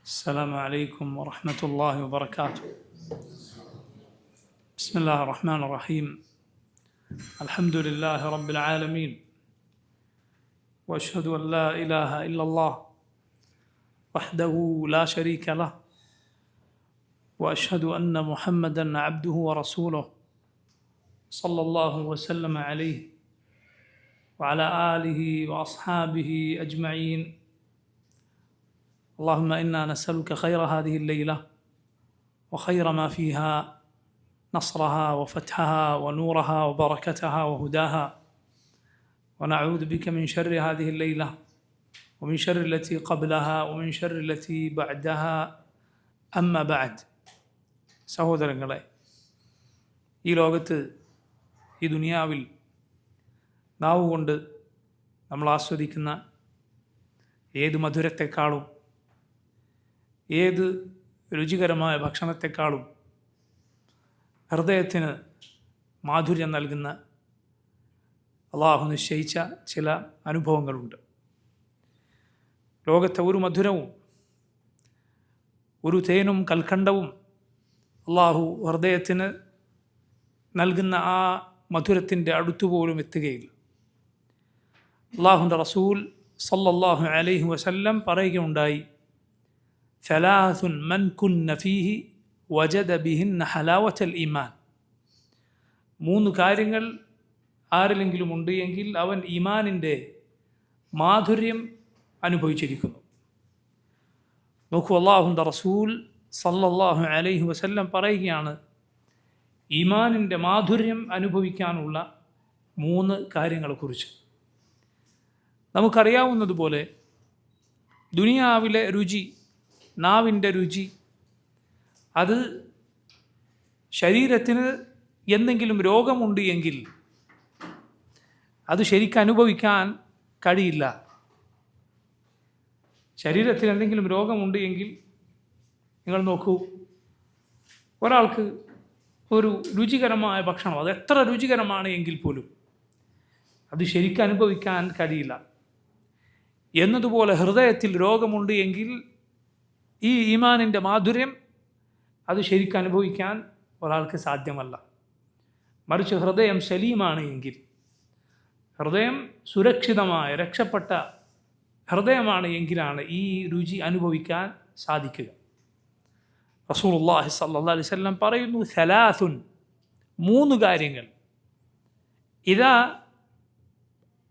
السلام عليكم ورحمة الله وبركاته. بسم الله الرحمن الرحيم. الحمد لله رب العالمين، وأشهد أن لا إله إلا الله وحده لا شريك له، وأشهد أن محمدا عبده ورسوله صلى الله وسلم عليه وعلى آله وأصحابه أجمعين. اللهم إنا نسألك خير هذه الليلة وخير ما فيها، نصرها وفتحها ونورها وبركتها وهداها، ونعوذ بك من شر هذه الليلة ومن شر التي قبلها ومن شر التي بعدها. أما بعد. സഹോദരങ്ങളെ, ഈ ലോകത്ത്, ഈ ദുനിയാവിൽ നാവ് കൊണ്ട് നമ്മൾ ആസ്വദിക്കുന്ന ഏത് മധുരത്തെക്കാളും ഏത് രുചികരമായ ഭക്ഷണത്തെക്കാളും ഹൃദയത്തിന് മാധുര്യം നൽകുന്ന അള്ളാഹു നിശ്ചയിച്ച ചില അനുഭവങ്ങളുണ്ട്. ലോകത്തെ ഒരു മധുരവും ഒരു തേനും കൽക്കണ്ടവും അള്ളാഹു ഹൃദയത്തിന് നൽകുന്ന ആ മധുരത്തിൻ്റെ അടുത്തുപോലും എത്തുകയില്ല. അള്ളാഹുവിൻ്റെ റസൂൽ സല്ലല്ലാഹു അലൈഹി വസല്ലം പറയുകയുണ്ടായി, സലാസുൻ മൻ കുന്ന ഫീഹി വജദ ബിഹിന്ന ഹലാവത്തൽ ഈമാൻ. 3 കാര്യങ്ങൾ ആരിലെങ്കിലും ഉണ്ട് എങ്കിൽ അവൻ ഈമാനിൻ്റെ മാധുര്യം അനുഭവിച്ചിരിക്കുന്നു. നോക്കൂ, അള്ളാഹുവിൻ്റെ റസൂൽ സല്ലല്ലാഹു അലൈഹി വസല്ലം പറയുകയാണ്, ഈമാനിൻ്റെ മാധുര്യം അനുഭവിക്കാനുള്ള 3 കാര്യങ്ങളെക്കുറിച്ച്. നമുക്കറിയാവുന്നതുപോലെ ദുനിയാവിലെ രുചി, നാവിൻ്റെ രുചി, അത് ശരീരത്തിന് എന്തെങ്കിലും രോഗമുണ്ട് എങ്കിൽ അത് ശരിക്കും അനുഭവിക്കാൻ കഴിയില്ല. ശരീരത്തിന് എന്തെങ്കിലും രോഗമുണ്ട് എങ്കിൽ നിങ്ങൾ നോക്കൂ, ഒരാൾക്ക് ഒരു രുചികരമായ ഭക്ഷണം, അത് എത്ര രുചികരമാണ് എങ്കിൽ പോലും അത് ശരിക്കും അനുഭവിക്കാൻ കഴിയില്ല. എന്നതുപോലെ ഹൃദയത്തിൽ രോഗമുണ്ട് എങ്കിൽ ഈ ഈമാനിൻ്റെ മാധുര്യം അത് ശരിക്കും അനുഭവിക്കാൻ ഒരാൾക്ക് സാധ്യമല്ല. മറിച്ച് ഹൃദയം സലീമാണ് എങ്കിൽ, ഹൃദയം സുരക്ഷിതമായ രക്ഷപ്പെട്ട ഹൃദയമാണ് എങ്കിലാണ് ഈ രുചി അനുഭവിക്കാൻ സാധിക്കുക. റസൂലുള്ളാഹി സ്വല്ലല്ലാഹു അലൈഹി വസല്ലം പറയുന്നു, സലാസുൻ, 3 കാര്യങ്ങൾ, ഇതാ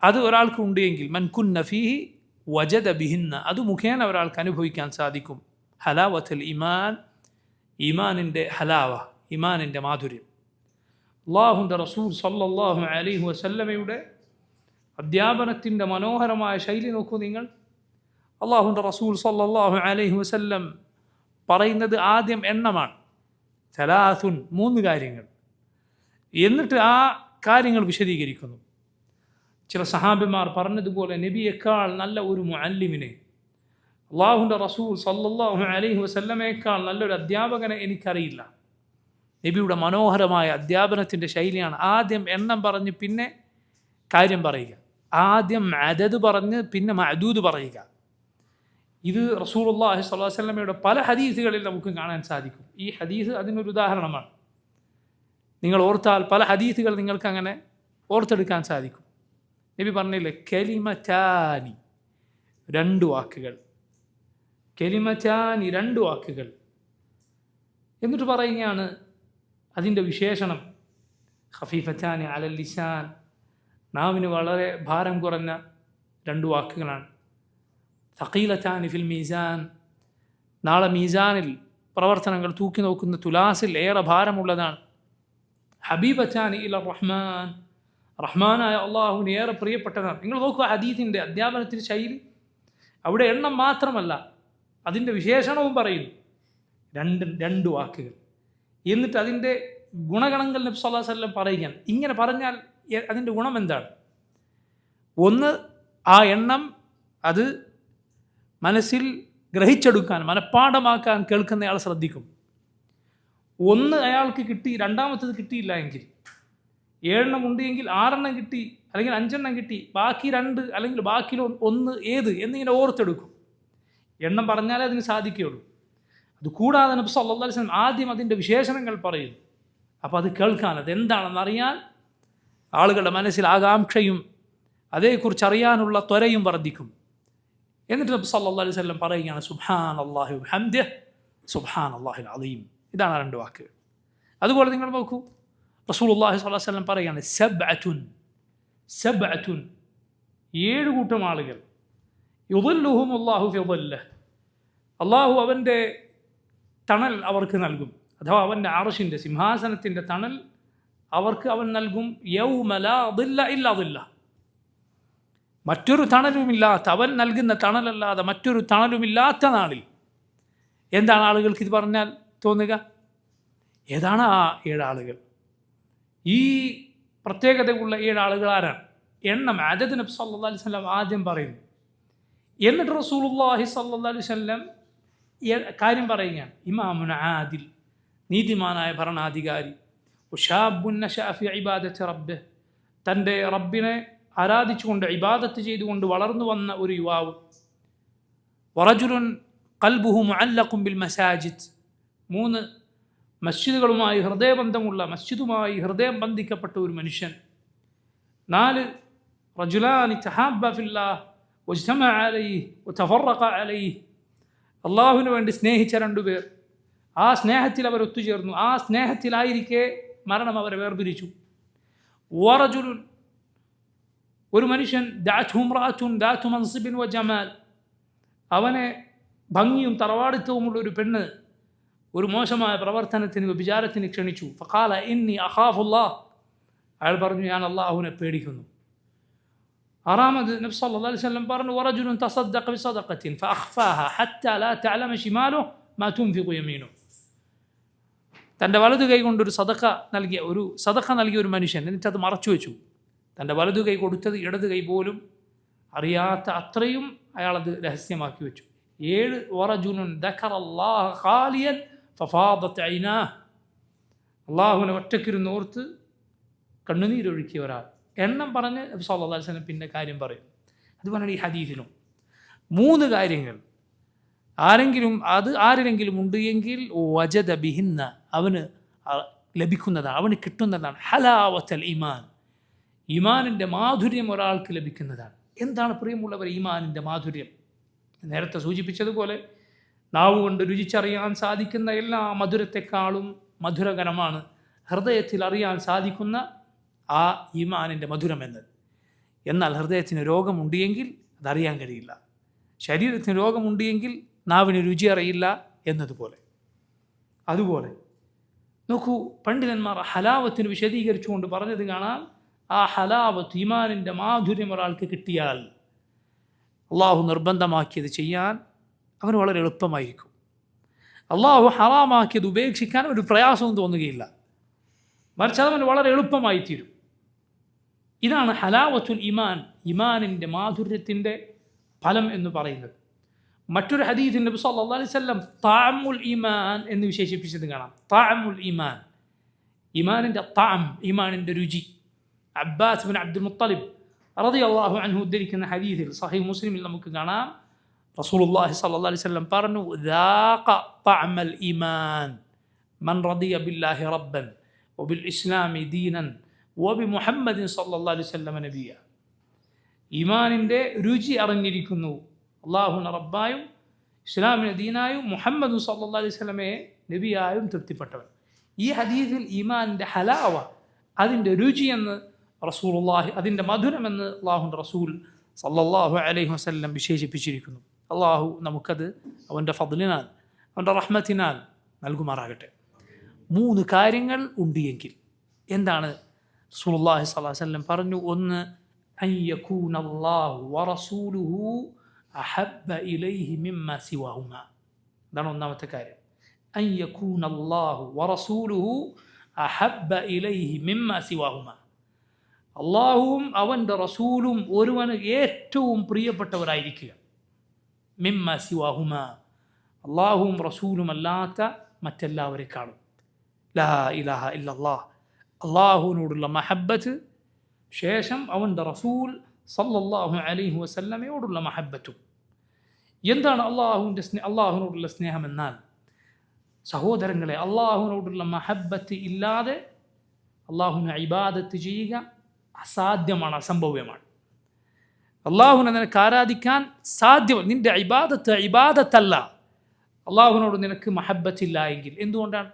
അത് ഒരാൾക്ക് ഉണ്ട് എങ്കിൽ, മൻ കുന്ന ഫീഹി വജദ ബിഹിന്ന, അത് മുഖേന ഒരാൾക്ക് അനുഭവിക്കാൻ സാധിക്കും. ഹലാവത്തുൽ ഈമാൻ, ഈമാനിൻ്റെ ഹലാവ, ഈമാനിൻ്റെ മാധുര്യം. അല്ലാഹുവിൻ്റെ റസൂൽ സല്ലല്ലാഹു അലൈഹി വസല്ലമയുടെ അധ്യാപനത്തിൻ്റെ മനോഹരമായ ശൈലി നോക്കൂ നിങ്ങൾ. അല്ലാഹുവിൻ്റെ റസൂൽ സല്ലല്ലാഹു അലൈഹി വസല്ലം പറയുന്നത് ആദ്യം എണ്ണമാണ്, സലാസുൻ, 3 കാര്യങ്ങൾ. എന്നിട്ട് ആ കാര്യങ്ങൾ വിശദീകരിക്കുന്നു. ചില സഹാബിമാർ പറഞ്ഞതുപോലെ, നബിയേക്കാൾ നല്ല ഒരു മുഅല്ലിമിനെ, അള്ളാഹുവിൻ്റെ റസൂൽ സല്ലല്ലാഹു അലൈഹി വസല്ലമയേക്കാൾ നല്ലൊരു അധ്യാപകനെ എനിക്കറിയില്ല. നബിയുടെ മനോഹരമായ അധ്യാപനത്തിൻ്റെ ശൈലിയാണ് ആദ്യം എണ്ണം പറഞ്ഞ് പിന്നെ കാര്യം പറയുക, ആദ്യം അദദ് പറഞ്ഞ് പിന്നെ മഅദൂദ് പറയുക. ഇത് റസൂലുള്ളാഹി സ്വല്ലല്ലാഹു അലൈഹി വസല്ലമയുടെ പല ഹദീസുകളിൽ നമുക്ക് കാണാൻ സാധിക്കും. ഈ ഹദീസ് അതിനൊരു ഉദാഹരണമാണ്. നിങ്ങൾ ഓർത്താൽ പല ഹദീസുകൾ നിങ്ങൾക്ക് അങ്ങനെ ഓർത്തെടുക്കാൻ സാധിക്കും. നബി പറഞ്ഞില്ലേ, കലിമതാനി, 2 വാക്കുകൾ, കലിമതാനി, 2 വാക്കുകൾ. എന്നിട്ട് പറയുകയാണ് അതിൻ്റെ വിശേഷണം, ഖഫീഫതാനി അലൽ ലിസാൻ, നാവിന് വളരെ ഭാരം കുറഞ്ഞ 2 വാക്കുകളാണ്. സഖീലതാനി ഫിൽ മീസാൻ, നാളെ മീസാനിൽ പ്രവർത്തനങ്ങൾ തൂക്കി നോക്കുന്ന തുലാസിൽ ഏറെ ഭാരമുള്ളതാണ്. ഹബീബതാനി ഇല റഹ്മാൻ, റഹ്മാനായ അള്ളാഹുവിന് ഏറെ പ്രിയപ്പെട്ടതാണ്. നിങ്ങൾ നോക്കുക ഹദീസിൻ്റെ അധ്യാപനത്തിൻ്റെ ശൈലി, അവിടെ എണ്ണം മാത്രമല്ല അതിൻ്റെ വിശേഷണവും പറയുന്നു. 2 വാക്കുകൾ. എന്നിട്ട് അതിൻ്റെ ഗുണഗണങ്ങൾ നബി സല്ലല്ലാഹു അലൈഹി വസല്ലം പറയുകയാണ്. ഇങ്ങനെ പറഞ്ഞാൽ അതിൻ്റെ ഗുണം എന്താണ്? ഒന്ന്, ആ എണ്ണം അത് മനസ്സിൽ ഗ്രഹിച്ചെടുക്കാൻ, മനഃപ്പാഠമാക്കാൻ കേൾക്കുന്നയാൾ ശ്രദ്ധിക്കും. ഒന്ന് അയാൾക്ക് കിട്ടി, രണ്ടാമത്തത് കിട്ടിയില്ല എങ്കിൽ, 7 ഉണ്ട് എങ്കിൽ 6 കിട്ടി, അല്ലെങ്കിൽ 5 കിട്ടി, ബാക്കി 2 അല്ലെങ്കിൽ ബാക്കി 1 ഏത് എന്നിങ്ങനെ ഓർത്തെടുക്കും. എണ്ണം പറഞ്ഞാലേ അതിന് സാധിക്കുകയുള്ളൂ. അതുകൂടാതെ നബി സല്ലല്ലാഹു അലൈഹി വസല്ലം ആദ്യം അതിൻ്റെ വിശേഷണങ്ങൾ പറയുന്നു. അപ്പോൾ അത് കേൾക്കാൻ, അതെന്താണെന്നറിയാൻ ആളുകളുടെ മനസ്സിൽ ആകാംക്ഷയും അതേക്കുറിച്ച് അറിയാനുള്ള ത്വരയും വർദ്ധിക്കും. എന്നിട്ട് നബി സല്ലല്ലാഹു അലൈഹി വസല്ലം പറയുകയാണ് സുബ്ഹാനല്ലാഹി വബിഹംദിഹി സുബ്ഹാനല്ലാഹിൽ അദീം. ഇതാണ് 2 വാക്കുകൾ. അതുപോലെ നിങ്ങൾ നോക്കൂ, റസൂലുള്ളാഹി സ്വല്ലല്ലാഹു അലൈഹി വസല്ലം പറയുകയാണ് സബ്അത്തുൻ 7 കൂട്ടം ആളുകൾ യുദില്ലുഹുമുല്ലാഹു ഫി ദില്ലിഹി, അള്ളാഹു അവൻ്റെ തണൽ അവർക്ക് നൽകും, അഥവാ അവൻ്റെ അർശിൻ്റെ സിംഹാസനത്തിൻ്റെ തണൽ അവർക്ക് അവൻ നൽകും. യൗമ ലാ ദില്ല ഇല്ലാ ദില്ല, മറ്റൊരു തണലുമില്ലാത്ത, അവൻ നൽകുന്ന തണലല്ലാതെ മറ്റൊരു തണലുമില്ലാത്ത നാളിൽ. എന്താണ് ആളുകൾക്ക് ഇത് പറഞ്ഞാൽ തോന്നുക? ഏതാണ് ആ 7 ആളുകൾ? ഈ പ്രത്യേകതയുള്ള 7 ആളുകൾ ആരാണ്? എണ്ണം അദദ് നബി സല്ലല്ലാഹു അലൈഹി വസല്ലം ആദ്യം പറയുന്നു. എന്നിട്ട് റസൂലുള്ളാഹി സ്വല്ലല്ലാഹു അലൈഹി വസല്ലം കാര്യം പറയുകയാണ്. ഇമാമുൻ ആദിൽ, നീതിമാനായ ഭരണാധികാരി, ഉശാബുൻ നശഅ ഫി ഇബാദത്തി റബ്ബിഹി, തൻ്റെ റബ്ബിനെ ആരാധിച്ചുകൊണ്ട് ഇബാദത്ത് ചെയ്തുകൊണ്ട് വളർന്നു വന്ന ഒരു യുവാവ്, വറജുലുൻ ഖൽബുഹു മുഅല്ലഖുൻ ബിൽ മസാജിദ്, 3 മസ്ജിദുകളുമായി ഹൃദയബന്ധമുള്ള, മസ്ജിദുമായി ഹൃദയം ബന്ധിക്കപ്പെട്ട ഒരു മനുഷ്യൻ, 4 റജുലാനി തഹാബ്ബ ഫില്ലാഹ് വജ്തമഅ അലൈഹി വതഫറഖ അലൈഹി, അള്ളാഹുവിന് വേണ്ടി സ്നേഹിച്ച 2 പേർ, ആ സ്നേഹത്തിൽ അവർ ഒത്തുചേർന്നു, ആ സ്നേഹത്തിലായിരിക്കെ മരണം അവരെ വേർപിരിച്ചു. വറജുലുൻ, ഒരു മനുഷ്യൻ, ദഅത്ഹു ഇംറഅത്തുൻ ദാതു മൻസിബിൻ വജമാൽ, അവനെ ഭംഗിയും തറവാടിത്തവുമുള്ള ഒരു പെണ്ണ് ഒരു മോശമായ പ്രവർത്തനത്തിന്, വ്യഭിചാരത്തിന് ക്ഷണിച്ചു. ഫഖാല ഇന്നി അഖാഫുല്ലാഹ്, അയാൾ പറഞ്ഞു ഞാൻ അള്ളാഹുവിനെ പേടിക്കുന്നു. 6ാമത് നബി സല്ലല്ലാഹു അലൈഹി വസല്ലം പറഞ്ഞു വറജുലുൻ തസദ്ദഖ ബിസദഖത്തിൻ ഫഅഖ്ഫാഹ ഹത്താ ലാ തഅലമ ശിമാലുഹു മാ തുൻഫിഖു യമീനുഹു, തൻ്റെ വലതു കൈ കൊണ്ടൊരു സദഖ നൽകിയ ഒരു മനുഷ്യൻ, എന്നിട്ട് അത് മറച്ചു വെച്ചു. തൻ്റെ വലതു കൈ കൊടുത്തത് ഇടതു കൈ പോലും അറിയാത്ത അത്രയും അയാളത് രഹസ്യമാക്കി വെച്ചു. 7 വറജുലുൻ ദക്കറല്ലാഹ ഖാലിയൻ ഫഫാദത് ഐനാഹ്, അള്ളാഹുവിനെ ഒറ്റക്കിരുന്ന് ഓർത്ത് കണ്ണുനീരൊഴുക്കിയ ഒരാൾ. എണ്ണം പറഞ്ഞ് നബി സല്ലല്ലാഹു അലൈഹി വസല്ലം പിന്നെ കാര്യം പറയും. അതുപോലെ ഈ ഹദീസിലും 3 കാര്യങ്ങൾ ആരെങ്കിലും ഉണ്ട് എങ്കിൽ വജദ ബിഹിന്ന, അവന് ലഭിക്കുന്നതാണ്, അവന് കിട്ടുന്നതാണ്. ഹലാവത്തൽ ഈമാൻ, ഈമാനിൻ്റെ മാധുര്യം ഒരാൾക്ക് ലഭിക്കുന്നതാണ്. എന്താണ് പ്രിയമുള്ളവർ ഈമാനിൻ്റെ മാധുര്യം? നേരത്തെ സൂചിപ്പിച്ചതുപോലെ നാവ് കൊണ്ട് രുചിച്ചറിയാൻ സാധിക്കുന്ന എല്ലാ മധുരത്തെക്കാളും മധുരകരമാണ് ഹൃദയത്തിൽ അറിയാൻ സാധിക്കുന്ന ആ ഈമാനിൻ്റെ മധുരമെന്നത്. എന്നാൽ ഹൃദയത്തിന് രോഗമുണ്ട് എങ്കിൽ അതറിയാൻ കഴിയില്ല, ശരീരത്തിന് രോഗമുണ്ട് എങ്കിൽ നാവിന് രുചി അറിയില്ല എന്നതുപോലെ. അതുപോലെ നോക്കൂ, പണ്ഡിതന്മാർ ഹലാവത്തിന് വിശദീകരിച്ചുകൊണ്ട് പറഞ്ഞത് കാണാം. ആ ഹലാവത്ത്, ഈമാനിൻ്റെ മാധുര്യം ഒരാൾക്ക് കിട്ടിയാൽ അള്ളാഹു നിർബന്ധമാക്കിയത് ചെയ്യാൻ അവന് വളരെ എളുപ്പമായിരിക്കും. അള്ളാഹു ഹറാമാക്കിയത് ഉപേക്ഷിക്കാൻ ഒരു പ്രയാസവും തോന്നുകയില്ല, മറിച്ച് അതവന് വളരെ എളുപ്പമായിത്തീരും. ഇതാണ് ഹലാവത്തുൽ ഈമാൻ, ഈമാനിൻ്റെ മാധുര്യത്തിൻ്റെ ഫലം എന്ന് പറയുന്നത്. മറ്റൊരു ഹദീസിൽ നബി സല്ലല്ലാഹു അലൈഹി വസല്ലം തഅമുൽ ഈമാൻ എന്ന് വിശേഷിപ്പിച്ചത് കാണാം. തഅമുൽ ഈമാൻ, ഈമാനിൻ്റെ തഅം, ഈമാനിൻ്റെ രുചി. അബ്ബാസ് ബിൻ അബ്ദുൽ മുത്തലിബ് റളിയല്ലാഹു അൻഹു ഉദ്ധരിക്കുന്ന ഹദീസിൽ സഹീഹ് മുസ്ലിമിൽ നമുക്ക് കാണാം, റസൂലുള്ളാഹി സ്വല്ലല്ലാഹു അലൈഹി വസല്ലം പറഞ്ഞു ദാഖ തഅമൽ ഈമാൻ മൻ റദിയ ബില്ലാഹി റബ്ബൻ വബിൽ ഇസ്ലാമി ദീനൻ വബിമുഹമ്മദിൻ സ്വല്ലല്ലാഹു അലൈഹി വസല്ലം നബിയ. ഈമാനിൻ്റെ രുചി അറിഞ്ഞിരിക്കുന്നു, അള്ളാഹുവിനെ റബ്ബായും ഇസ്ലാമിനെ ദീനായും മുഹമ്മദ് സല്ലല്ലാഹു അലൈഹി വസല്ലമയെ നബിയായും തൃപ്തിപ്പെട്ടവൻ. ഈ ഹദീസിൽ ഈമാനിൻ്റെ ഹലാവ, അതിൻ്റെ രുചി എന്ന് റസൂലുള്ളാഹി, അതിൻ്റെ മധുരമെന്ന് അള്ളാഹുവിൻ്റെ റസൂൽ സല്ലല്ലാഹു അലൈഹി വസല്ലം വിശേഷിപ്പിച്ചിരിക്കുന്നു. അള്ളാഹു നമുക്കത് അവൻ്റെ ഫദ്ലിനാൽ, അവൻ്റെ റഹ്മത്തിനാൽ നൽകുമാറാകട്ടെ. 3 കാര്യങ്ങൾ ഉണ്ട് എങ്കിൽ എന്താണ് റസൂലുള്ളാഹി സ്വല്ലല്ലാഹു അലൈഹി വസല്ലം പറഞ്ഞു? ഒന്ന്, അൻ യകൂനല്ലാഹു വറസൂലുഹു അഹബ്ബ ഇലൈഹി മിമ്മ സിവാഹുമാ. ഇതാണ് 1ാമത്തെ കാര്യം. അൻ യകൂനല്ലാഹു വറസൂലുഹു അഹബ്ബ ഇലൈഹി മിമ്മ സിവാഹുമാ. അള്ളാഹുവും അവൻ്റെ റസൂലും ഒരുവന് ഏറ്റവും പ്രിയപ്പെട്ടവരായിരിക്കുക. മിമ്മ സിവാഹുമാ, അള്ളാഹുവും റസൂലും അല്ലാത്ത മറ്റെല്ലാവരെക്കാളും. ലാ ഇലാഹ ഇല്ലല്ലാഹ്, അള്ളാഹുവിനോടുള്ള മഹബ്ബത്ത്, ശേഷം അവൻ്റെ റസൂൽ സല്ലല്ലാഹു അലൈഹി വസല്ലമയോടുള്ള മഹബ്ബത്തും. എന്താണ് അള്ളാഹുവിനോടുള്ള സ്നേഹം എന്നാൽ, സഹോദരങ്ങളെ, അള്ളാഹുവിനോടുള്ള മഹബ്ബത്ത് ഇല്ലാതെ അള്ളാഹുവിനെ ഇബാദത്ത് ചെയ്യുക അസാധ്യമാണ്, അസംഭവ്യമാണ്. അള്ളാഹുവിനെ നിനക്ക് ആരാധിക്കാൻ സാധ്യമല്ല. നിന്റെ ഇബാദത്തല്ല, അള്ളാഹുവിനോട് നിനക്ക് മഹബ്ബത്തില്ല എങ്കിൽ. എന്തുകൊണ്ടാണ്?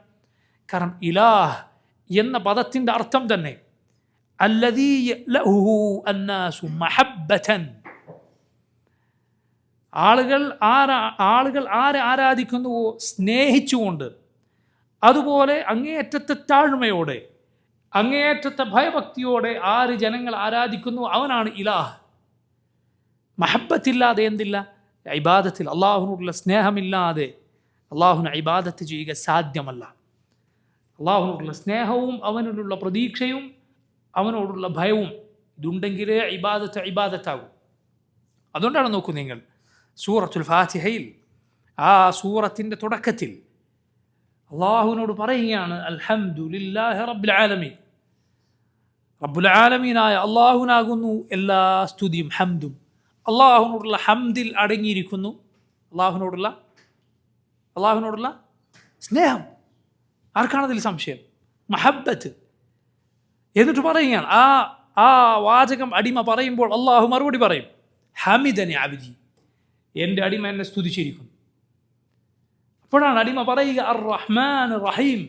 കാരണം ഇലാഹ് എന്ന പദത്തിൻ്റെ അർത്ഥം തന്നെ അല്ലദീ ലഹു അന്നാസു മഹബ്ബതൻ. ആളുകൾ ആരെ ആരാധിക്കുന്നുവോ സ്നേഹിച്ചുകൊണ്ട്, അതുപോലെ അങ്ങേയറ്റത്തെ താഴ്മയോടെ, അങ്ങേയറ്റത്തെ ഭയഭക്തിയോടെ ആര് ജനങ്ങൾ ആരാധിക്കുന്നു അവനാണ് ഇലാഹ്. മഹബ്ബത്തില്ലാതെ എന്തില്ല? ഇബാദത്തിൽ, അള്ളാഹുവിനോടുള്ള സ്നേഹമില്ലാതെ അള്ളാഹുവിനെ ഇബാദത്ത് ചെയ്യുക സാധ്യമല്ല. അള്ളാഹുവിനോടുള്ള സ്നേഹവും അവനോടുള്ള പ്രതീക്ഷയും അവനോടുള്ള ഭയവും ഇതുണ്ടെങ്കിലേ ഇബാദത്താകും. അതുകൊണ്ടാണ് നോക്കൂ നിങ്ങൾ, സൂറത്തുൽ ഫാത്തിഹയിൽ ആ സൂറത്തിൻ്റെ തുടക്കത്തിൽ അള്ളാഹുവിനോട് പറയുകയാണ് അൽഹംദുലില്ലാഹി റബ്ബിൽ ആലമീൻ. റബ്ബുൽ ആലമീനായ അള്ളാഹുവിനാകുന്നു എല്ലാ സ്തുതിയും ഹംദും. അള്ളാഹുവിനോടുള്ള ഹംദിൽ അടങ്ങിയിരിക്കുന്നു അള്ളാഹുവിനോടുള്ള സ്നേഹം. ആർക്കാണതിൽ സംശയം? മഹബ്ബത്ത്. എന്നിട്ട് പറയുകയാണ്, ആ വാചകം അടിമ പറയുമ്പോൾ അള്ളാഹു മറുപടി പറയും, ഹമിദനി അബ്ദി, എൻ്റെ അടിമ എന്നെ സ്തുതിച്ചിരിക്കുന്നു. അപ്പോഴാണ് അടിമ പറയുക അർ റഹ്മാൻ റഹീം,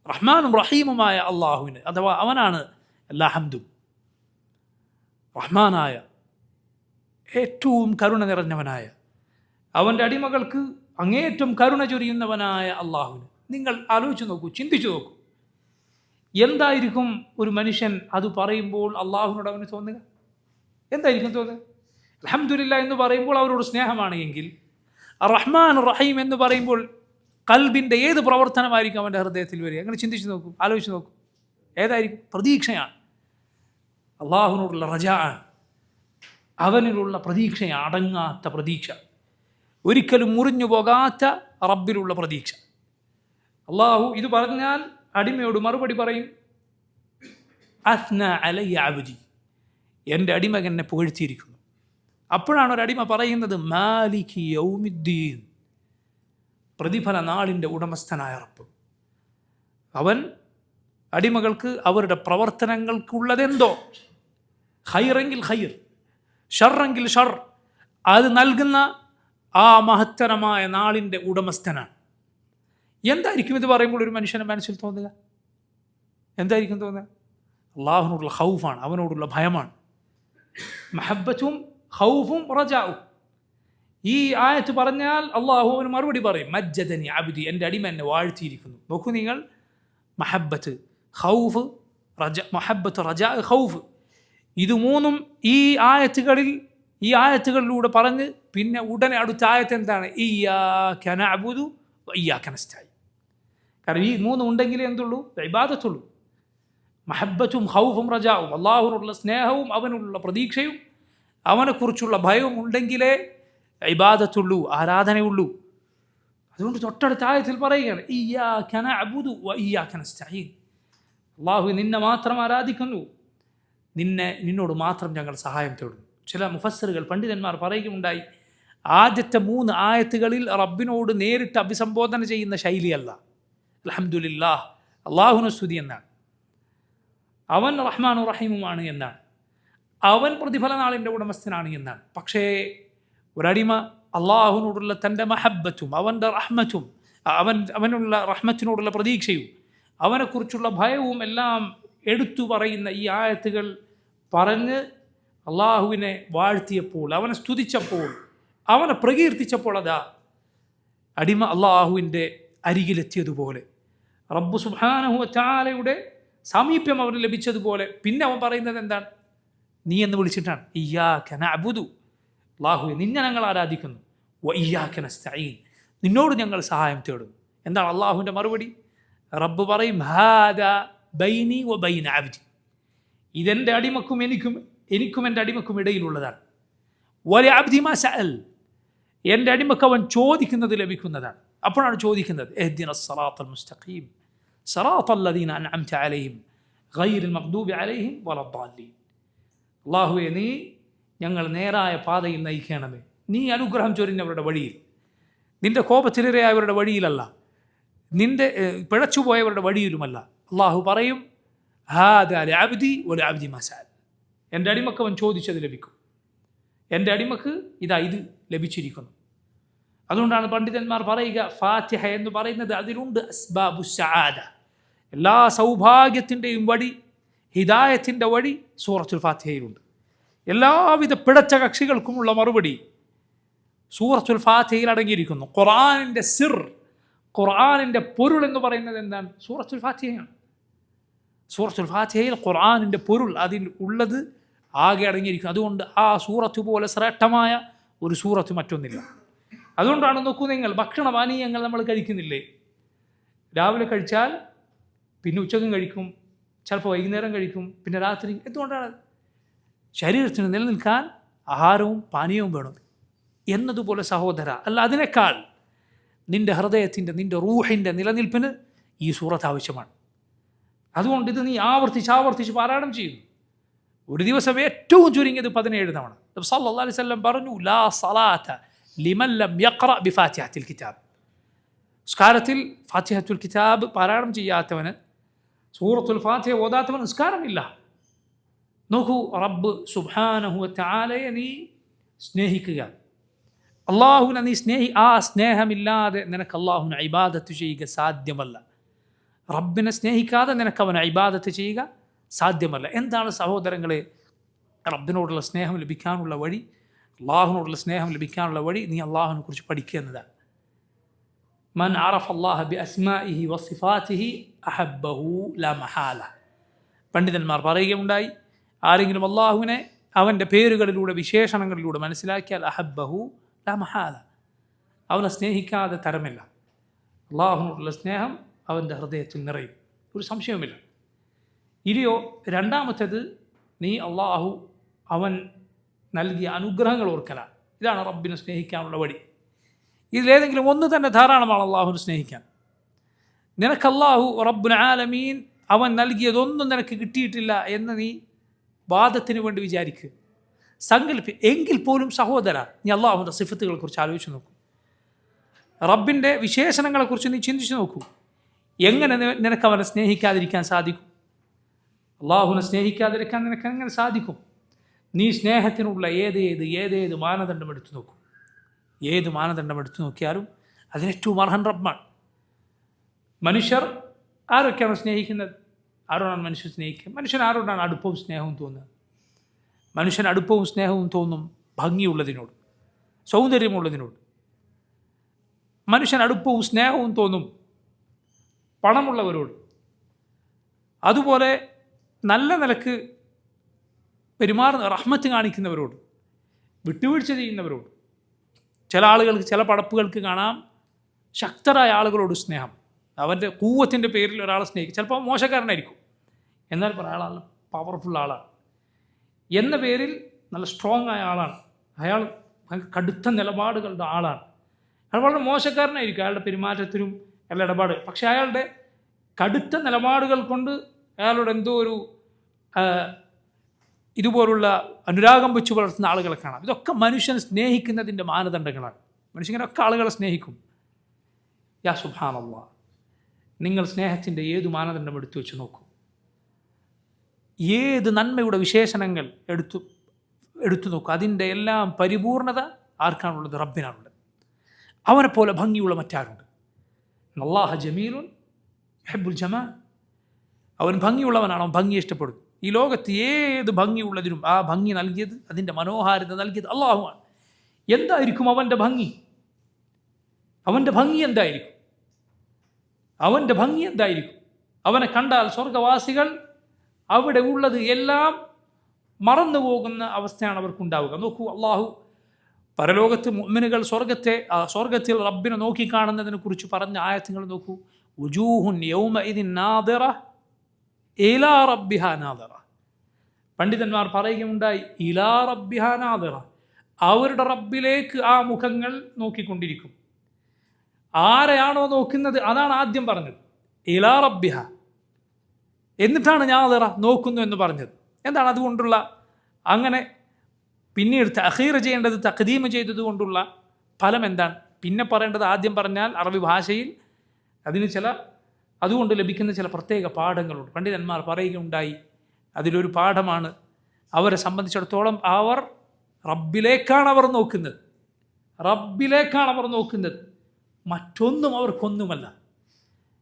റഹ്മാനും റഹീമുമായ അള്ളാഹുവിന്, അഥവാ അവനാണ് എല്ലാ ഹംദും. റഹ്മാനായ, ഏറ്റവും കരുണ നിറഞ്ഞവനായ, അവൻ്റെ അടിമകൾക്ക് അങ്ങേറ്റം കരുണ ചൊരിയുന്നവനായ അള്ളാഹുവിന്. നിങ്ങൾ ആലോചിച്ച് നോക്കൂ, ചിന്തിച്ചു നോക്കൂ, എന്തായിരിക്കും ഒരു മനുഷ്യൻ അത് പറയുമ്പോൾ അള്ളാഹുവിനോട് അവന് തോന്നുക? എന്തായിരിക്കും തോന്നുക? അൽഹംദുലില്ലാ എന്ന് പറയുമ്പോൾ അവരോട് സ്നേഹമാണ് എങ്കിൽ, റഹ്മാൻ റഹീം എന്ന് പറയുമ്പോൾ ഖൽബിൻ്റെ ഏത് പ്രവർത്തനമായിരിക്കും അവൻ്റെ ഹൃദയത്തിൽ വരിക? അങ്ങനെ ചിന്തിച്ച് നോക്കൂ, ആലോചിച്ച് നോക്കൂ. ഏതായിരിക്കും? പ്രതീക്ഷയാണ്, അള്ളാഹുവിനോടുള്ള റജാ ആണ്, അവനിലുള്ള പ്രതീക്ഷയാണ്, അടങ്ങാത്ത പ്രതീക്ഷ, ഒരിക്കലും മുറിഞ്ഞു പോകാത്ത റബ്ബിലുള്ള പ്രതീക്ഷ. അള്ളാഹു ഇത് പറഞ്ഞാൽ അടിമയോട് മറുപടി പറയും, അസ്ന അലയ്യ അബ്ദി, എൻ്റെ അടിമ എന്നെ പുകഴ്ത്തിയിരിക്കുന്നു. അപ്പോഴാണ് ഒരടിമ പറയുന്നത് മാലികി യൗമിദ്ദീൻ, പ്രതിഫല നാളിൻ്റെ ഉടമസ്ഥനായ റബ്ബ്. അവൻ അടിമകൾക്ക് അവരുടെ പ്രവർത്തനങ്ങൾക്കുള്ളതെന്തോ, ഖൈറെങ്കിൽ ഖൈർ, ഷർറെങ്കിൽ ഷർ, അത് നൽകുന്ന ആ മഹത്തരമായ നാളിൻ്റെ ഉടമസ്ഥനാണ്. എന്തായിരിക്കും ഇത് പറയുമ്പോൾ ഒരു മനുഷ്യൻ്റെ മനസ്സിൽ തോന്നുക? എന്തായിരിക്കും തോന്നുക? അള്ളാഹുവിനോടുള്ള ഖൗഫാണ്, അവനോടുള്ള ഭയമാണ്. മഹബ്ബത്തും ഖൗഫും റജാഉം. ഈ ആയത്ത് പറഞ്ഞാൽ അള്ളാഹു അവന് മറുപടി പറയും, മജ്ജദനി അബ്ദി, എൻ്റെ അടിമ എന്നെ വാഴ്ത്തിയിരിക്കുന്നു. നോക്കൂ നിങ്ങൾ, മഹബ്ബത്ത്, ഖൗഫ്, മഹബ്ബത്ത്, റജാ, ഖൗഫ്, ഇത് മൂന്നും ഈ ആയത്തുകളിലൂടെ പറഞ്ഞ് പിന്നെ ഉടനെ അടുത്ത ആയത്ത് എന്താണ്? ഇയ്യാക നഅ്ബുദു വ ഇയ്യാക നസ്തഈൻ. കാരണം ഈ മൂന്നും ഉണ്ടെങ്കിലേ എന്തുള്ളൂ? ഇബാദത്തുള്ളൂ. മഹബ്ബത്തും ഖൗഫും റജാവും, അള്ളാഹുവിനോടുള്ള സ്നേഹവും അവനോടുള്ള പ്രതീക്ഷയും അവനെക്കുറിച്ചുള്ള ഭയവും ഉണ്ടെങ്കിലേ ഇബാദത്തുള്ളൂ, ആരാധനയുള്ളൂ. അതുകൊണ്ട് തൊട്ടടുത്ത ആയത്തിൽ പറയുകയാണ്, ഇയ്യാക നഅ്ബുദു വ ഇയ്യാക നസ്തഈൻ, അള്ളാഹു നിന്നെ മാത്രം ആരാധിക്കുന്നു, നിന്നോട് മാത്രം ഞങ്ങൾ സഹായം തേടുന്നു. ചില മുഫസ്സിറുകൾ, പണ്ഡിതന്മാർ പറയുകയുണ്ടായി, ആദ്യത്തെ 3 ആയത്തുകളിൽ റബ്ബിനോട് നേരിട്ട് അഭിസംബോധന ചെയ്യുന്ന ശൈലിയല്ല. അൽഹംദുലില്ലാഹ്, അള്ളാഹുവിനെ സ്തുതി എന്നാണ്, അവൻ റഹ്മാനും റഹീമുമാണ് എന്നാണ്, അവൻ പ്രതിഫല നാളിൻ്റെ ഉടമസ്ഥനാണ് എന്നാണ്. പക്ഷേ ഒരടിമ അള്ളാഹുവിനോടുള്ള തൻ്റെ മഹബ്ബത്തും അവൻ്റെ റഹ്മത്തും അവനുള്ള റഹ്മത്തിനോടുള്ള പ്രതീക്ഷയും അവനെക്കുറിച്ചുള്ള ഭയവും എല്ലാം എടുത്തു പറയുന്ന ഈ ആയത്തുകൾ പറഞ്ഞ് അള്ളാഹുവിനെ വാഴ്ത്തിയപ്പോൾ, അവനെ സ്തുതിച്ചപ്പോൾ, അവനെ പ്രകീർത്തിച്ചപ്പോൾ, അതാ അടിമ അള്ളാഹുവിൻ്റെ അരികിലെത്തിയതുപോലെ, റബ്ബ് സുബ്ഹാനഹു വ തആലയുടെ സാമീപ്യം അവന് ലഭിച്ചതുപോലെ. പിന്നെ അവൻ പറയുന്നത് എന്താണ്? നീ എന്ന് വിളിച്ചിട്ടാണ്, ഇയ്യാക നഅ്ബുദു, അല്ലാഹുവേ നിന്നെ ഞങ്ങൾ ആരാധിക്കുന്നു, വ ഇയ്യാക നസ്തഈൻ, നിന്നോട് ഞങ്ങൾ സഹായം തേടുന്നു. എന്താണ് അള്ളാഹുവിൻ്റെ മറുപടി? റബ്ബ് പറയും, ഹാദാ ബൈനി വ ബൈന അബ്ദി, ഇതെൻ്റെ അടിമക്കും എനിക്കും എൻ്റെ അടിമക്കും ഇടയിലുള്ളതാണ്. വലി അബ്ദി മാ സഅൽ, എൻ്റെ അടിമക്ക് അവൻ ചോദിക്കുന്നത് ലഭിക്കുന്നതാണ്. അപ്പോഴാണ് ചോദിക്കുന്നത്, ഇഹ്ദിനസ് സിറാത്തൽ മുസ്തഖീം സിറാത്തൽ ലദീന അൻഅംത അലൈഹിം ഗൈറിൽ മഗ്ദൂബി അലൈഹിം വലദ്ദാല്ലീൻ. അല്ലാഹുവേ നീ ഞങ്ങൾ നേരായ പാതയിൽ നയിക്കണമേ, നീ അനുഗ്രഹം ചൊരിഞ്ഞവരുടെ വഴിയിൽ, നിന്റെ കോപത്തിലിരയായവരുടെ വഴിയിലല്ല, നിന്റെ പിഴച്ചുപോയവരുടെ വഴിയിലുമല്ല. അള്ളാഹു പറയും, ഹാദാ ലിഅബ്ദി വലിഅബ്ദി മാ സഅൽ. എൻ്റെ അടിമക്ക് അവൻ ചോദിച്ചത് ലഭിക്കും, എൻ്റെ അടിമക്ക് ഇത് ലഭിച്ചിരിക്കുന്നു. അതുകൊണ്ടാണ് പണ്ഡിതന്മാർ പറയുക, ഫാത്തിഹ എന്ന് പറയുന്നത് അതിലുണ്ട് അസ്ബാബു സആദ, എല്ലാ സൗഭാഗ്യത്തിൻ്റെയും വഴി, ഹിദായത്തിൻ്റെ വഴി സൂറത്തുൽ ഫാത്തിഹയിലുണ്ട്. എല്ലാവിധ പിഴച്ച കക്ഷികൾക്കുമുള്ള മറുപടി സൂറത്തുൽ ഫാത്തിഹയിൽ അടങ്ങിയിരിക്കുന്നു. ഖുർആനിൻ്റെ സിർ, ഖുർആനിൻ്റെ പൊരുൾ എന്ന് പറയുന്നത് എന്താണ്? സൂറത്തുൽ ഫാത്തിഹയാണ്. സൂറത്തുൽ ഫാത്തിഹയിൽ ഖുർആനിൻ്റെ പൊരുൾ അതിൽ ഉള്ളത് ആകെ അടങ്ങിയിരിക്കുന്നു. അതുകൊണ്ട് ആ സൂറത്ത് പോലെ ശ്രേഷ്ഠമായ ഒരു സൂറത്ത് മറ്റൊന്നില്ല. അതുകൊണ്ടാണ് നോക്കൂ നിങ്ങൾ, ഭക്ഷണപാനീയങ്ങൾ നമ്മൾ കഴിക്കുന്നില്ലേ? രാവിലെ കഴിച്ചാൽ പിന്നെ ഉച്ചക്കും കഴിക്കും, ചിലപ്പോൾ വൈകുന്നേരം കഴിക്കും, പിന്നെ രാത്രി. എന്തുകൊണ്ടാണ്? ശരീരത്തിന് നിലനിൽക്കാൻ ആഹാരവും പാനീയവും വേണം എന്നതുപോലെ സഹോദര. അല്ല, അതിനേക്കാൾ നിൻ്റെ ഹൃദയത്തിൻ്റെ, നിൻ്റെ റൂഹിൻ്റെ നിലനിൽപ്പിന് ഈ സൂറത്ത് ആവശ്യമാണ്. അതുകൊണ്ട് ഇത് നീ ആവർത്തിച്ച് പാരായണം ചെയ്യുന്നു. ഒരു ദിവസം ഏറ്റവും ചുരുങ്ങിയത് 17 തവണ. നബി സല്ലല്ലാഹു അലൈഹി വസല്ലം പറഞ്ഞു, ലാ സലാത്ത ലിമൻ ലം യഖറ ബിഫാത്തിഹത്തുൽ കിതാബ്. നിസ്കാരത്തിൽ ഫാത്തിഹത്തുൽ കിതാബ് പാരായണം ചെയ്യാത്തവന്, സൂറത്തുൽ ഫാത്തിഹ ഓതാത്തവന് നിസ്കാരമില്ല. നോക്കൂ, റബ്ബ് സുബ്ഹാനഹു വ തആലയെ നീ സ്നേഹിക്കുക, അള്ളാഹുവിനെ നീ ആ സ്നേഹമില്ലാതെ നിനക്ക് അള്ളാഹുവിനെ ഇബാദത്ത് ചെയ്യുക സാധ്യമല്ല. റബ്ബിനെ സ്നേഹിക്കാതെ നിനക്ക് അവനെ ഇബാദത്ത് ചെയ്യുക സാധ്യമല്ല. എന്താണ് സഹോദരങ്ങളെ റബ്ബിനോടുള്ള സ്നേഹം ലഭിക്കാനുള്ള വഴി? അള്ളാഹുവിനോടുള്ള സ്നേഹം ലഭിക്കാനുള്ള വഴി നീ അള്ളാഹുവിനെ കുറിച്ച് പഠിക്കുക എന്നതാണ്. മൻ അറഫ അല്ലാഹ ബി അസ്മാഇഹി വസിഫാതിഹി അഹബ്ബഹു ലാ മഹാല. പണ്ഡിതന്മാർ പറയുകയുണ്ടായി, ആരെങ്കിലും അള്ളാഹുവിനെ അവൻ്റെ പേരുകളിലൂടെ, വിശേഷണങ്ങളിലൂടെ മനസ്സിലാക്കിയാൽ അഹബ്ബഹു ലാ മഹാല, അവനെ സ്നേഹിക്കാതെ തരമില്ല. അള്ളാഹുവിനോടുള്ള സ്നേഹം അവൻ്റെ ഹൃദയത്തിൽ നിറയും, ഒരു സംശയവുമില്ല. ഇനിയോ രണ്ടാമത്തേത്, നീ അള്ളാഹു അവൻ നൽകിയ അനുഗ്രഹങ്ങൾ ഓർക്കലാണ്. ഇതാണ് റബ്ബിനെ സ്നേഹിക്കാനുള്ള വഴി. ഇതിലേതെങ്കിലും ഒന്ന് തന്നെ ധാരാളമാണ് അള്ളാഹുവിനെ സ്നേഹിക്കാൻ. നിനക്ക് അള്ളാഹു റബ്ബുൽ ആലമീൻ അവൻ നൽകിയതൊന്നും നിനക്ക് കിട്ടിയിട്ടില്ല എന്ന് നീ വാദത്തിന് വേണ്ടി വിചാരിക്കുക, എങ്കിൽ പോലും സഹോദര, നീ അള്ളാഹുവിൻ്റെ സിഫത്തുകളെ കുറിച്ച് ആലോചിച്ച് നോക്കൂ, റബ്ബിൻ്റെ വിശേഷണങ്ങളെക്കുറിച്ച് നീ ചിന്തിച്ചു നോക്കൂ. എങ്ങനെ നിനക്ക് അവനെ സ്നേഹിക്കാതിരിക്കാൻ സാധിക്കും? അള്ളാഹുവിനെ സ്നേഹിക്കാതിരിക്കാൻ നിനക്ക് എങ്ങനെ സാധിക്കും? നീ സ്നേഹത്തിനുള്ള ഏതേത് മാനദണ്ഡം എടുത്തു നോക്കൂ. ഏത് മാനദണ്ഡം എടുത്തു നോക്കിയാലും അതിനേറ്റവും അർഹൻ റബ്ബാണ്. മനുഷ്യർ ആരൊക്കെയാണ് സ്നേഹിക്കുന്നത്? ആരോടാണ് മനുഷ്യൻ സ്നേഹിക്കുക? മനുഷ്യൻ ആരോടാണ് അടുപ്പവും സ്നേഹവും തോന്നുന്നത്? മനുഷ്യൻ അടുപ്പവും സ്നേഹവും തോന്നും ഭംഗിയുള്ളതിനോട്, സൗന്ദര്യമുള്ളതിനോട്. മനുഷ്യൻ അടുപ്പവും സ്നേഹവും തോന്നും പണമുള്ളവരോട്. അതുപോലെ നല്ല നിലക്ക് പെരുമാറുന്ന, റഹ്മത്ത് കാണിക്കുന്നവരോട്, വിട്ടുവീഴ്ച ചെയ്യുന്നവരോട്. ചില ആളുകൾക്ക്, ചില പടപ്പുകൾക്ക് കാണാം ശക്തരായ ആളുകളോട് സ്നേഹം. അവൻ്റെ കൂവത്തിൻ്റെ പേരിൽ ഒരാളെ സ്നേഹിക്കും. ചിലപ്പോൾ മോശക്കാരനായിരിക്കും, എന്നാൽ അയാൾ പവർഫുൾ ആളാണ് എന്ന പേരിൽ നല്ല സ്ട്രോങ് ആയ ആളാണ്, അയാൾ കടുത്ത നിലപാടുകളുടെ ആളാണ്. അയാൾ വളരെ മോശക്കാരനായിരിക്കും അയാളുടെ പെരുമാറ്റത്തിനും എല്ലാ ഇടപാട്. പക്ഷേ അയാളുടെ കടുത്ത നിലപാടുകൾ കൊണ്ട് അയാളോട് എന്തോ ഒരു ഇതുപോലുള്ള അനുരാഗം വെച്ച് പുലർത്തുന്ന ആളുകളെ കാണാം. ഇതൊക്കെ മനുഷ്യനെ സ്നേഹിക്കുന്നതിൻ്റെ മാനദണ്ഡങ്ങളാണ്. മനുഷ്യനൊക്കെ ആളുകളെ സ്നേഹിക്കും. യാ സുബ്ഹാനല്ലാഹ്, നിങ്ങൾ സ്നേഹത്തിൻ്റെ ഏതു മാനദണ്ഡം എടുത്തു വെച്ച് നോക്കൂ. ഏത് നന്മയുടെ വിശേഷണങ്ങൾ എടുത്തു നോക്കൂ. അതിൻ്റെ എല്ലാം പരിപൂർണത ആർക്കാണുള്ളത്? റബ്ബിനാണുള്ളത്. അവനെപ്പോലെ ഭംഗിയുള്ള മറ്റാരുണ്ട്? അല്ലാഹ ജമീലുൻ യുഹിബ്ബുൽ ജമാൽ. അവൻ ഭംഗിയുള്ളവനാണ്, അവൻ ഭംഗിയെ ഇഷ്ടപ്പെടും. ഈ ലോകത്ത് ഏത് ഭംഗിയുള്ളതിനും ആ ഭംഗി നൽകിയത്, അതിൻ്റെ മനോഹാരിത നൽകിയത് അള്ളാഹുവാണ്. എന്തായിരിക്കും അവൻ്റെ ഭംഗി? അവൻ്റെ ഭംഗി എന്തായിരിക്കും? അവൻ്റെ ഭംഗി എന്തായിരിക്കും? അവനെ കണ്ടാൽ സ്വർഗവാസികൾ അവിടെ ഉള്ളത് എല്ലാം മറന്നു പോകുന്ന അവസ്ഥയാണ് അവർക്കുണ്ടാവുക. നോക്കൂ, അള്ളാഹു പരലോകത്ത് മുഅ്മിനുകൾ സ്വർഗത്തിൽ റബ്ബിനെ നോക്കിക്കാണുന്നതിനെ കുറിച്ച് പറഞ്ഞ ആയത്തുകൾ നോക്കൂ. വുജൂഹുൻ യൗമഇദിൻ നാദിറ ഇലാ റബ്ബിഹാ നാദിറ. പണ്ഡിതന്മാർ പറയുകയുണ്ടായി, ഇലാ റബ്ബിഹാ നാദിറ, അവരുടെ റബ്ബിലേക്ക് ആ മുഖങ്ങൾ നോക്കിക്കൊണ്ടിരിക്കും. ആരെയാണോ നോക്കുന്നത് അതാണ് ആദ്യം പറഞ്ഞത്, ഇലാ റബ്ബിഹ, എന്നിട്ടാണ് നാദിറ, നോക്കുന്നു എന്ന് പറഞ്ഞത്. എന്താണ് അതുകൊണ്ടുള്ള അങ്ങനെ പിന്നീട് തഖീർ ചെയ്യേണ്ടത് തഖ്ദീം ചെയ്തതുകൊണ്ടുള്ള ഫലം എന്താണ്? പിന്നെ പറയേണ്ടത് ആദ്യം പറഞ്ഞാൽ അറബി ഭാഷയിൽ അതിന് അതുകൊണ്ട് ലഭിക്കുന്ന ചില പ്രത്യേക പാഠങ്ങളുണ്ട്. പണ്ഡിതന്മാർ പറയുകയുണ്ടായി, അതിലൊരു പാഠമാണ് അവരെ സംബന്ധിച്ചിടത്തോളം അവർ റബ്ബിലേക്കാണ് അവർ നോക്കുന്നത്, മറ്റൊന്നും അവർക്കൊന്നുമല്ല.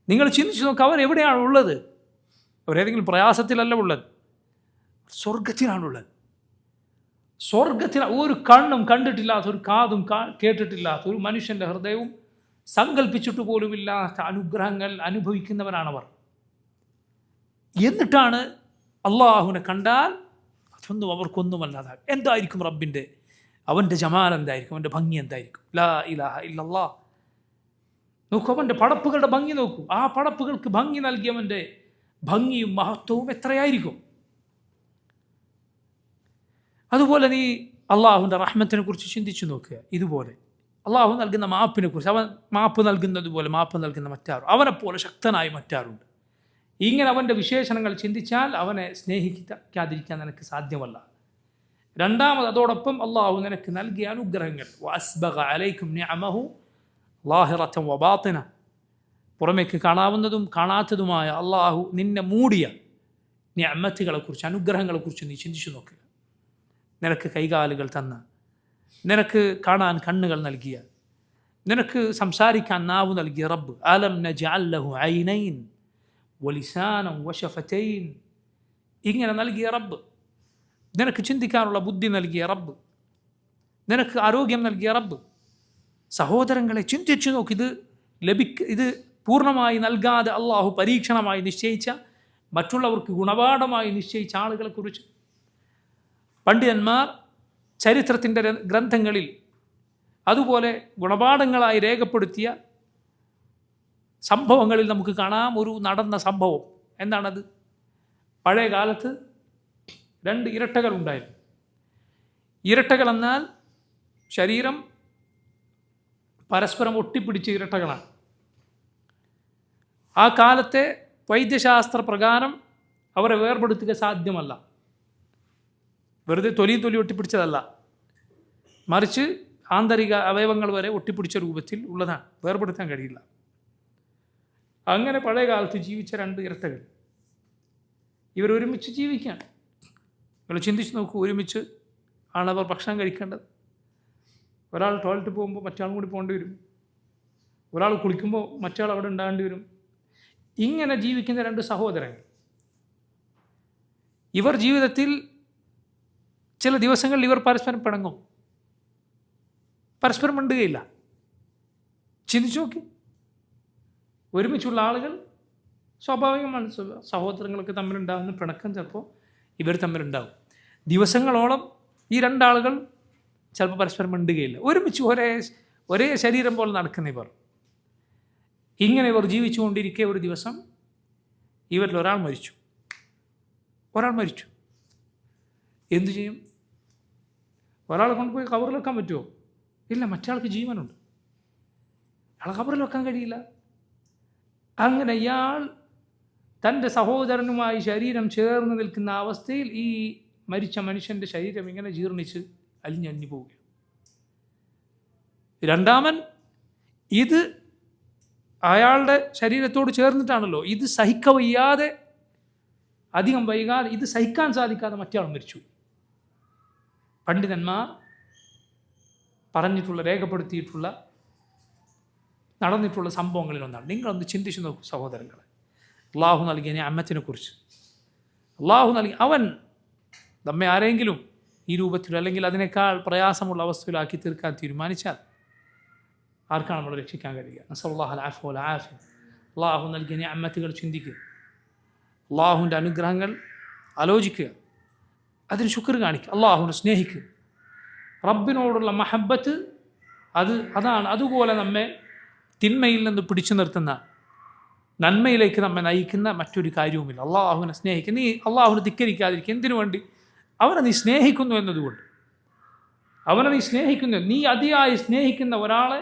നിങ്ങൾ ചിന്തിച്ചു നോക്കുക, അവരെവിടെയാണ് ഉള്ളത്? അവരേതെങ്കിലും പ്രയാസത്തിലല്ല ഉള്ളത്, സ്വർഗത്തിലാണുള്ളത്. സ്വർഗത്തിൽ ഒരു കണ്ണും കണ്ടിട്ടില്ലാത്ത, ഒരു കാതും കേട്ടിട്ടില്ലാത്ത, ഒരു മനുഷ്യൻ്റെ ഹൃദയവും സങ്കല്പിച്ചിട്ട് പോലുമില്ലാത്ത അനുഗ്രഹങ്ങൾ അനുഭവിക്കുന്നവരാണവർ. എന്നിട്ടാണ് അള്ളാഹുവിനെ കണ്ടാൽ അതൊന്നും അവർക്കൊന്നുമല്ലാതാകും. എന്തായിരിക്കും അവൻ്റെ ജമാൽ എന്തായിരിക്കും, അവൻ്റെ ഭംഗി എന്തായിരിക്കും? ലാ ഇലാഹ ഇല്ലല്ലാഹ്. നോക്കൂ, അവൻ്റെ പടപ്പുകളുടെ ഭംഗി നോക്കൂ. ആ പടപ്പുകൾക്ക് ഭംഗി നൽകിയവൻ്റെ ഭംഗിയും മഹത്വവും എത്രയായിരിക്കും? അതുപോലെ നീ അള്ളാഹുവിൻ്റെ റഹ്മത്തിനെ കുറിച്ച് ചിന്തിച്ചു നോക്കുക. ഇതുപോലെ അള്ളാഹു നൽകുന്ന മാപ്പിനെ കുറിച്ച്, അവൻ മാപ്പ് നൽകുന്നത് പോലെ മാപ്പ് നൽകുന്ന മറ്റാരും, അവനെപ്പോലെ ശക്തനായി മറ്റാരുണ്ട്? ഇങ്ങനെ അവൻ്റെ വിശേഷണങ്ങൾ ചിന്തിച്ചാൽ അവനെ സ്നേഹിക്കാതിരിക്കാൻ നിനക്ക് സാധ്യമല്ല. രണ്ടാമത്, അതോടൊപ്പം അള്ളാഹു നിനക്ക് നൽകിയ അനുഗ്രഹങ്ങൾ, വഅസ്ബഗ അലൈക്കും നിഅമഹു ളാഹിറതൻ വബാത്തിന, പുറമേക്ക് കാണാവുന്നതും കാണാത്തതുമായ അള്ളാഹു നിന്നെ മൂടിയ നിഅമത്തുകളെക്കുറിച്ച്, അനുഗ്രഹങ്ങളെക്കുറിച്ച് നീ ചിന്തിച്ചു നോക്കുക. നിനക്ക് കൈകാലുകൾ തന്ന, നിനക്ക് കാണാൻ കണ്ണുകൾ നൽകിയ, നിനക്ക് സംസാരിക്കാൻ നാവ് നൽകിയ റബ്ബ്. അലം നജ്അൽ ലഹു ഐനൈൻ വലിസാനൻ വശഫതൈൻ, ഇങ്ങനെ നൽകിയ റബ്ബ്, നിനക്ക് ചിന്തിക്കാനുള്ള ബുദ്ധി നൽകിയ റബ്ബ്, നിനക്ക് ആരോഗ്യം നൽകിയ റബ്ബ്. സഹോദരങ്ങളെ, ചിന്തിച്ചു നോക്ക്. ഇത് പൂർണ്ണമായി നൽകാതെ അള്ളാഹു പരീക്ഷണമായി നിശ്ചയിച്ച, മറ്റുള്ളവർക്ക് ഗുണപാഠമായി നിശ്ചയിച്ച ആളുകളെക്കുറിച്ച് പണ്ഡിതന്മാർ ചരിത്രത്തിൻ്റെ ഗ്രന്ഥങ്ങളിൽ അതുപോലെ ഗുണപാഠങ്ങളായി രേഖപ്പെടുത്തിയ സംഭവങ്ങളിൽ നമുക്ക് കാണാം. ഒരു നടന്ന സംഭവം എന്താണത്? പഴയ കാലത്ത് 2 ഇരട്ടകൾ ഉണ്ടായിരുന്നു. ഇരട്ടകൾ എന്നാൽ ശരീരം പരസ്പരം ഒട്ടിപ്പിടിച്ച ഇരട്ടകളാണ്. ആ കാലത്തെ വൈദ്യശാസ്ത്ര പ്രകാരം അവരെ വേർപെടുത്തുക സാധ്യമല്ല. വെറുതെ തൊലി ഒട്ടിപ്പിടിച്ചതല്ല, മറിച്ച് ആന്തരിക അവയവങ്ങൾ വരെ ഒട്ടിപ്പിടിച്ച രൂപത്തിൽ ഉള്ളതാണ്, വേർപെടുത്താൻ കഴിയില്ല. അങ്ങനെ പഴയ കാലത്ത് ജീവിച്ച 2 ഇരട്ടകൾ, ഇവരൊരുമിച്ച് ജീവിക്കാൻ. നിങ്ങൾ ചിന്തിച്ച് നോക്കൂ, ഒരുമിച്ച് ആണവർ ഭക്ഷണം കഴിക്കേണ്ടത്. ഒരാൾ ടോയ്ലറ്റ് പോകുമ്പോൾ മറ്റാളും കൂടി പോകേണ്ടി വരും, ഒരാൾ കുളിക്കുമ്പോൾ മറ്റാൾ അവിടെ ഉണ്ടാകേണ്ടി വരും. ഇങ്ങനെ ജീവിക്കുന്ന 2 സഹോദരങ്ങൾ. ഇവർ ജീവിതത്തിൽ ചില ദിവസങ്ങളിൽ ഇവർ പരസ്പരം പിണങ്ങും, പരസ്പരം മിണ്ടുകയില്ല. ചിന്തിച്ചു നോക്കി, ഒരുമിച്ചുള്ള ആളുകൾ സ്വാഭാവികമാണ്, സഹോദരങ്ങൾക്ക് തമ്മിലുണ്ടാകുന്ന പിണക്കം ചിലപ്പോൾ ഇവർ തമ്മിലുണ്ടാകും. ദിവസങ്ങളോളം ഈ 2 ആളുകൾ ചിലപ്പോൾ പരസ്പരം മിണ്ടുകയില്ല, ഒരുമിച്ച് ഒരേ ശരീരം പോലെ നടക്കുന്ന ഇവർ. ഇങ്ങനെ ഇവർ ജീവിച്ചുകൊണ്ടിരിക്കെ ഒരു ദിവസം ഇവരിൽ ഒരാൾ മരിച്ചു. എന്തു ചെയ്യും? ഒരാളെ കൊണ്ടുപോയി കബറിൽ വെക്കാൻ പറ്റുമോ? ഇല്ല, മറ്റാൾക്ക് ജീവനുണ്ട്, അയാളെ കബറിൽ വെക്കാൻ കഴിയില്ല. അങ്ങനെ ഇയാൾ തൻ്റെ സഹോദരനുമായി ശരീരം ചേർന്ന് നിൽക്കുന്ന അവസ്ഥയിൽ ഈ മരിച്ച മനുഷ്യൻ്റെ ശരീരം ഇങ്ങനെ ജീർണിച്ച് അലിഞ്ഞു പോവുകയാണ്. രണ്ടാമൻ ഇത് അയാളുടെ ശരീരത്തോട് ചേർന്നിട്ടാണല്ലോ, ഇത് സഹിക്കവയ്യാതെ അധികം വൈകാതെ ഇത് സഹിക്കാൻ സാധിക്കാതെ മറ്റയാൾ മരിച്ചു. പണ്ഡിതന്മാർ പറഞ്ഞിട്ടുള്ള, രേഖപ്പെടുത്തിയിട്ടുള്ള, നടന്നിട്ടുള്ള സംഭവങ്ങളിലൊന്നാണ്. നിങ്ങളൊന്ന് ചിന്തിച്ചു നോക്കൂ സഹോദരങ്ങളെ, അള്ളാഹു നൽകിയ നിഅമത്തിനെ കുറിച്ച്. അവൻ നമ്മെ ആരെങ്കിലും ഈ രൂപത്തിൽ അല്ലെങ്കിൽ അതിനേക്കാൾ പ്രയാസമുള്ള അവസ്ഥയിലാക്കി തീർക്കാൻ തീരുമാനിച്ചാൽ ആർക്കാണ് നമ്മൾ രക്ഷിക്കാൻ കഴിയുക? നസ്അലുല്ലാഹൽ അഫ്വ വൽ ആഫിയ. അള്ളാഹു നൽകിയ നിഅമത്തുകൾ ചിന്തിക്കുക, അള്ളാഹുവിൻ്റെ അനുഗ്രഹങ്ങൾ ആലോചിക്കുക, അതിന് ശുക്ർ കാണിക്കുക, അള്ളാഹുവിനെ സ്നേഹിക്കുക. റബ്ബിനോടുള്ള മഹബത്ത് അതാണ് അതുപോലെ നമ്മെ തിന്മയിൽ നിന്ന് പിടിച്ചു നിർത്തുന്ന, നന്മയിലേക്ക് നമ്മെ നയിക്കുന്ന മറ്റൊരു കാര്യവുമില്ല. അള്ളാഹുവിനെ സ്നേഹിക്കുക. നീ അള്ളാഹുവിനെ ധിക്കരിക്കാതിരിക്കുക. എന്തിനു വേണ്ടി? അവനെ നീ സ്നേഹിക്കുന്നു എന്നതുകൊണ്ട്. നീ അതിയായി സ്നേഹിക്കുന്ന ഒരാളെ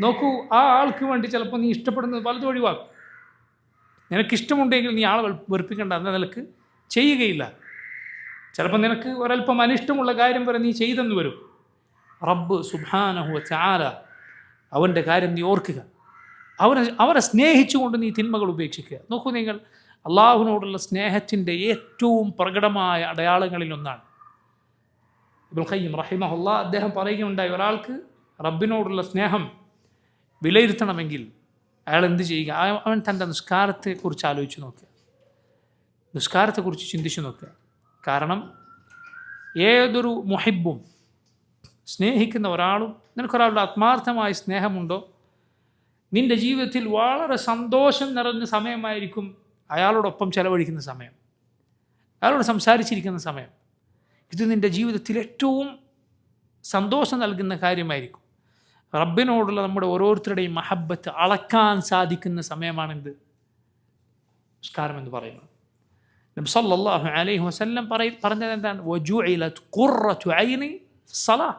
നോക്കൂ, ആ ആൾക്ക് വേണ്ടി ചിലപ്പോൾ നീ ഇഷ്ടപ്പെടുന്നത് പലതും ഒഴിവാക്കും. നിനക്കിഷ്ടമുണ്ടെങ്കിൽ നീ ആളെ വെറുപ്പിക്കേണ്ട എന്ന നിലക്ക് ചെയ്യുകയില്ല. ചിലപ്പോൾ നിനക്ക് ഒരല്പം അനിഷ്ടമുള്ള കാര്യം വരെ നീ ചെയ്തെന്ന് വരും. റബ്ബ് സുബ്ഹാനഹു വ തആല അവൻ്റെ കാര്യം നീ ഓർക്കുക. അവരെ സ്നേഹിച്ചുകൊണ്ട് നീ തിന്മകൾ ഉപേക്ഷിക്കുക. നോക്കൂ, നിങ്ങൾ അള്ളാഹുവിനോടുള്ള സ്നേഹത്തിൻ്റെ ഏറ്റവും പ്രകടമായ അടയാളങ്ങളിലൊന്നാണ്. ഇബ്നുൽ ഖയ്യിം റഹിമഹുല്ലാഹ് അദ്ദേഹം പറയുകയുണ്ടായി, ഒരാൾക്ക് റബ്ബിനോടുള്ള സ്നേഹം വിലയിരുത്തണമെങ്കിൽ അയാൾ എന്ത് ചെയ്യുക? അവൻ തൻ്റെ നിസ്കാരത്തെക്കുറിച്ച് ആലോചിച്ച് നോക്കുക, നിസ്കാരത്തെക്കുറിച്ച് ചിന്തിച്ചു നോക്കുക. കാരണം ഏതൊരു മുഹിബും, സ്നേഹിക്കുന്ന ഒരാളും, നിനക്കൊരാളുടെ ആത്മാർത്ഥമായ സ്നേഹമുണ്ടോ, നിൻ്റെ ജീവിതത്തിൽ വളരെ സന്തോഷം നിറഞ്ഞ സമയമായിരിക്കും അയാളോടൊപ്പം ചെലവഴിക്കുന്ന സമയം, അയാളോട് സംസാരിച്ചിരിക്കുന്ന സമയം. ഇത് നിൻ്റെ ജീവിതത്തിൽ ഏറ്റവും സന്തോഷം നൽകുന്ന കാര്യമായിരിക്കും. റബ്ബിനോടുള്ള നമ്മുടെ ഓരോരുത്തരുടെയും മഹബത്ത് അളക്കാൻ സാധിക്കുന്ന സമയമാണെന്ത്? നിസ്കാരം എന്ന് പറയുന്നത്. നബി സല്ലല്ലാഹു അലൈഹി വസല്ലം പറഞ്ഞത് എന്താണ്? വജുഇലത് ഖുർറതു ഐനി ഫിസ്സലാഹ്.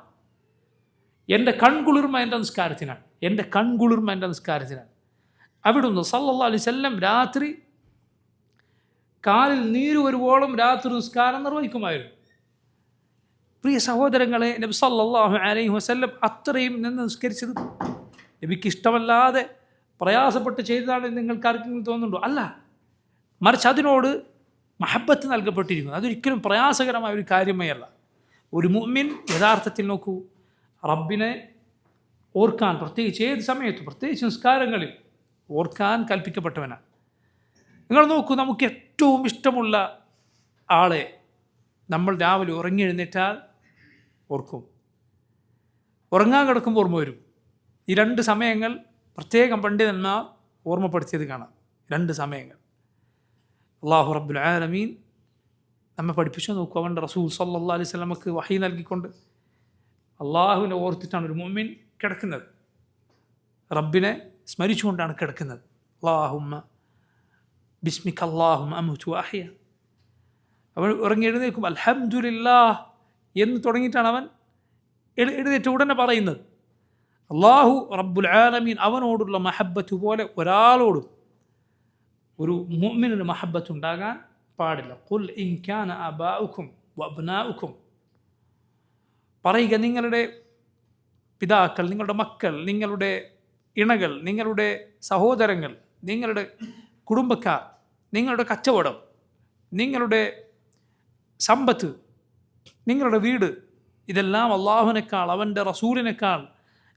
എൻ്റെ കൺകുളിർമ എൻ്റെ നിസ്കാരത്തിനാണ്, എൻ്റെ കൺകുളിർമ എൻ്റെ നിസ്കാരത്തിനാണ്. അവിടുന്ന് സല്ലല്ലാഹു അലൈഹി വസല്ലം രാത്രി കാലിൽ നീര് വരുവോളം രാത്രി നിസ്കാരം നിർവഹിക്കുമായിരുന്നു. പ്രിയ സഹോദരങ്ങളെ, നബി സല്ലല്ലാഹു അലൈഹി വസല്ലം അത്രയും നിന്ന് നിസ്കരിച്ചത് നബിക്ക് ഇഷ്ടമല്ലാതെ പ്രയാസപ്പെട്ട് ചെയ്തതാണെന്ന് നിങ്ങൾക്ക് ആർക്കെങ്കിലും തോന്നുന്നുണ്ടോ? അല്ല, മറിച്ച് അതിനോട് മഹബത്ത് നൽകപ്പെട്ടിരിക്കുന്നു. അതൊരിക്കലും പ്രയാസകരമായ ഒരു കാര്യമേ അല്ല. ഒരു മുഅ്മിൻ യഥാർത്ഥത്തിൽ നോക്കൂ, റബ്ബിനെ ഓർക്കാൻ, പ്രത്യേകിച്ച് ഏത് സമയത്തും, പ്രത്യേകിച്ച് നിസ്കാരങ്ങളിൽ ഓർക്കാൻ കൽപ്പിക്കപ്പെട്ടവനാണ്. നിങ്ങൾ നോക്കൂ, നമുക്ക് ഏറ്റവും ഇഷ്ടമുള്ള ആളെ നമ്മൾ രാവിലെ ഉറങ്ങി എഴുന്നേറ്റാൽ ഓർക്കും, ഉറങ്ങാൻ കിടക്കുമ്പോൾ ഓർമ്മ വരും. ഈ രണ്ട് സമയങ്ങൾ പ്രത്യേകം പണ്ഡിതന്മാർ ഓർമ്മപ്പെടുത്തിയത് കാണാം. രണ്ട് സമയങ്ങൾ അല്ലാഹു റബ്ബുൽ ആലമീൻ നമ്മെ പഠിപ്പിച്ചു. നോക്കൂ, അവൻ്റെ റസൂൽ സല്ലല്ലാഹു അലൈഹി വസല്ലമക്ക് വഹി നൽകിക്കൊണ്ട് അള്ളാഹുവിനെ ഓർത്തിട്ടാണ് ഒരു മുഅ്മിൻ കിടക്കുന്നത്. റബ്ബിനെ സ്മരിച്ചുകൊണ്ടാണ് കിടക്കുന്നത്. അല്ലാഹുമ്മ ബിസ്മിക അല്ലാഹുമ്മ അമുതു വഅഹ്യ. അവൻ ഉറങ്ങി എഴുന്നേൽക്കും അൽഹംദുലില്ലാഹ് എന്ന് തുടങ്ങിയിട്ടാണ് അവൻ എഴുന്നേറ്റ് ഉടനെ പറയുന്നത്. അല്ലാഹു റബ്ബുൽ ആലമീൻ അവനോടുള്ള മഹബത്ത് പോലെ ഒരാളോടും ഒരു മുഅ്മിനിന് മഹബത്ത് ഉണ്ടാകാൻ പാടില്ല. ഖുൽ ഇൻ കാന ആബാഉക്കും വഅബ്നാഉക്കും, പറയുക, നിങ്ങളുടെ പിതാക്കൾ, നിങ്ങളുടെ മക്കൾ, നിങ്ങളുടെ ഇണകൾ, നിങ്ങളുടെ സഹോദരങ്ങൾ, നിങ്ങളുടെ കുടുംബക്കാർ, നിങ്ങളുടെ കച്ചവടം, നിങ്ങളുടെ സമ്പത്ത്, നിങ്ങളുടെ വീട്, ഇതെല്ലാം അള്ളാഹുവിനേക്കാൾ, അവൻ്റെ റസൂലിനേക്കാൾ,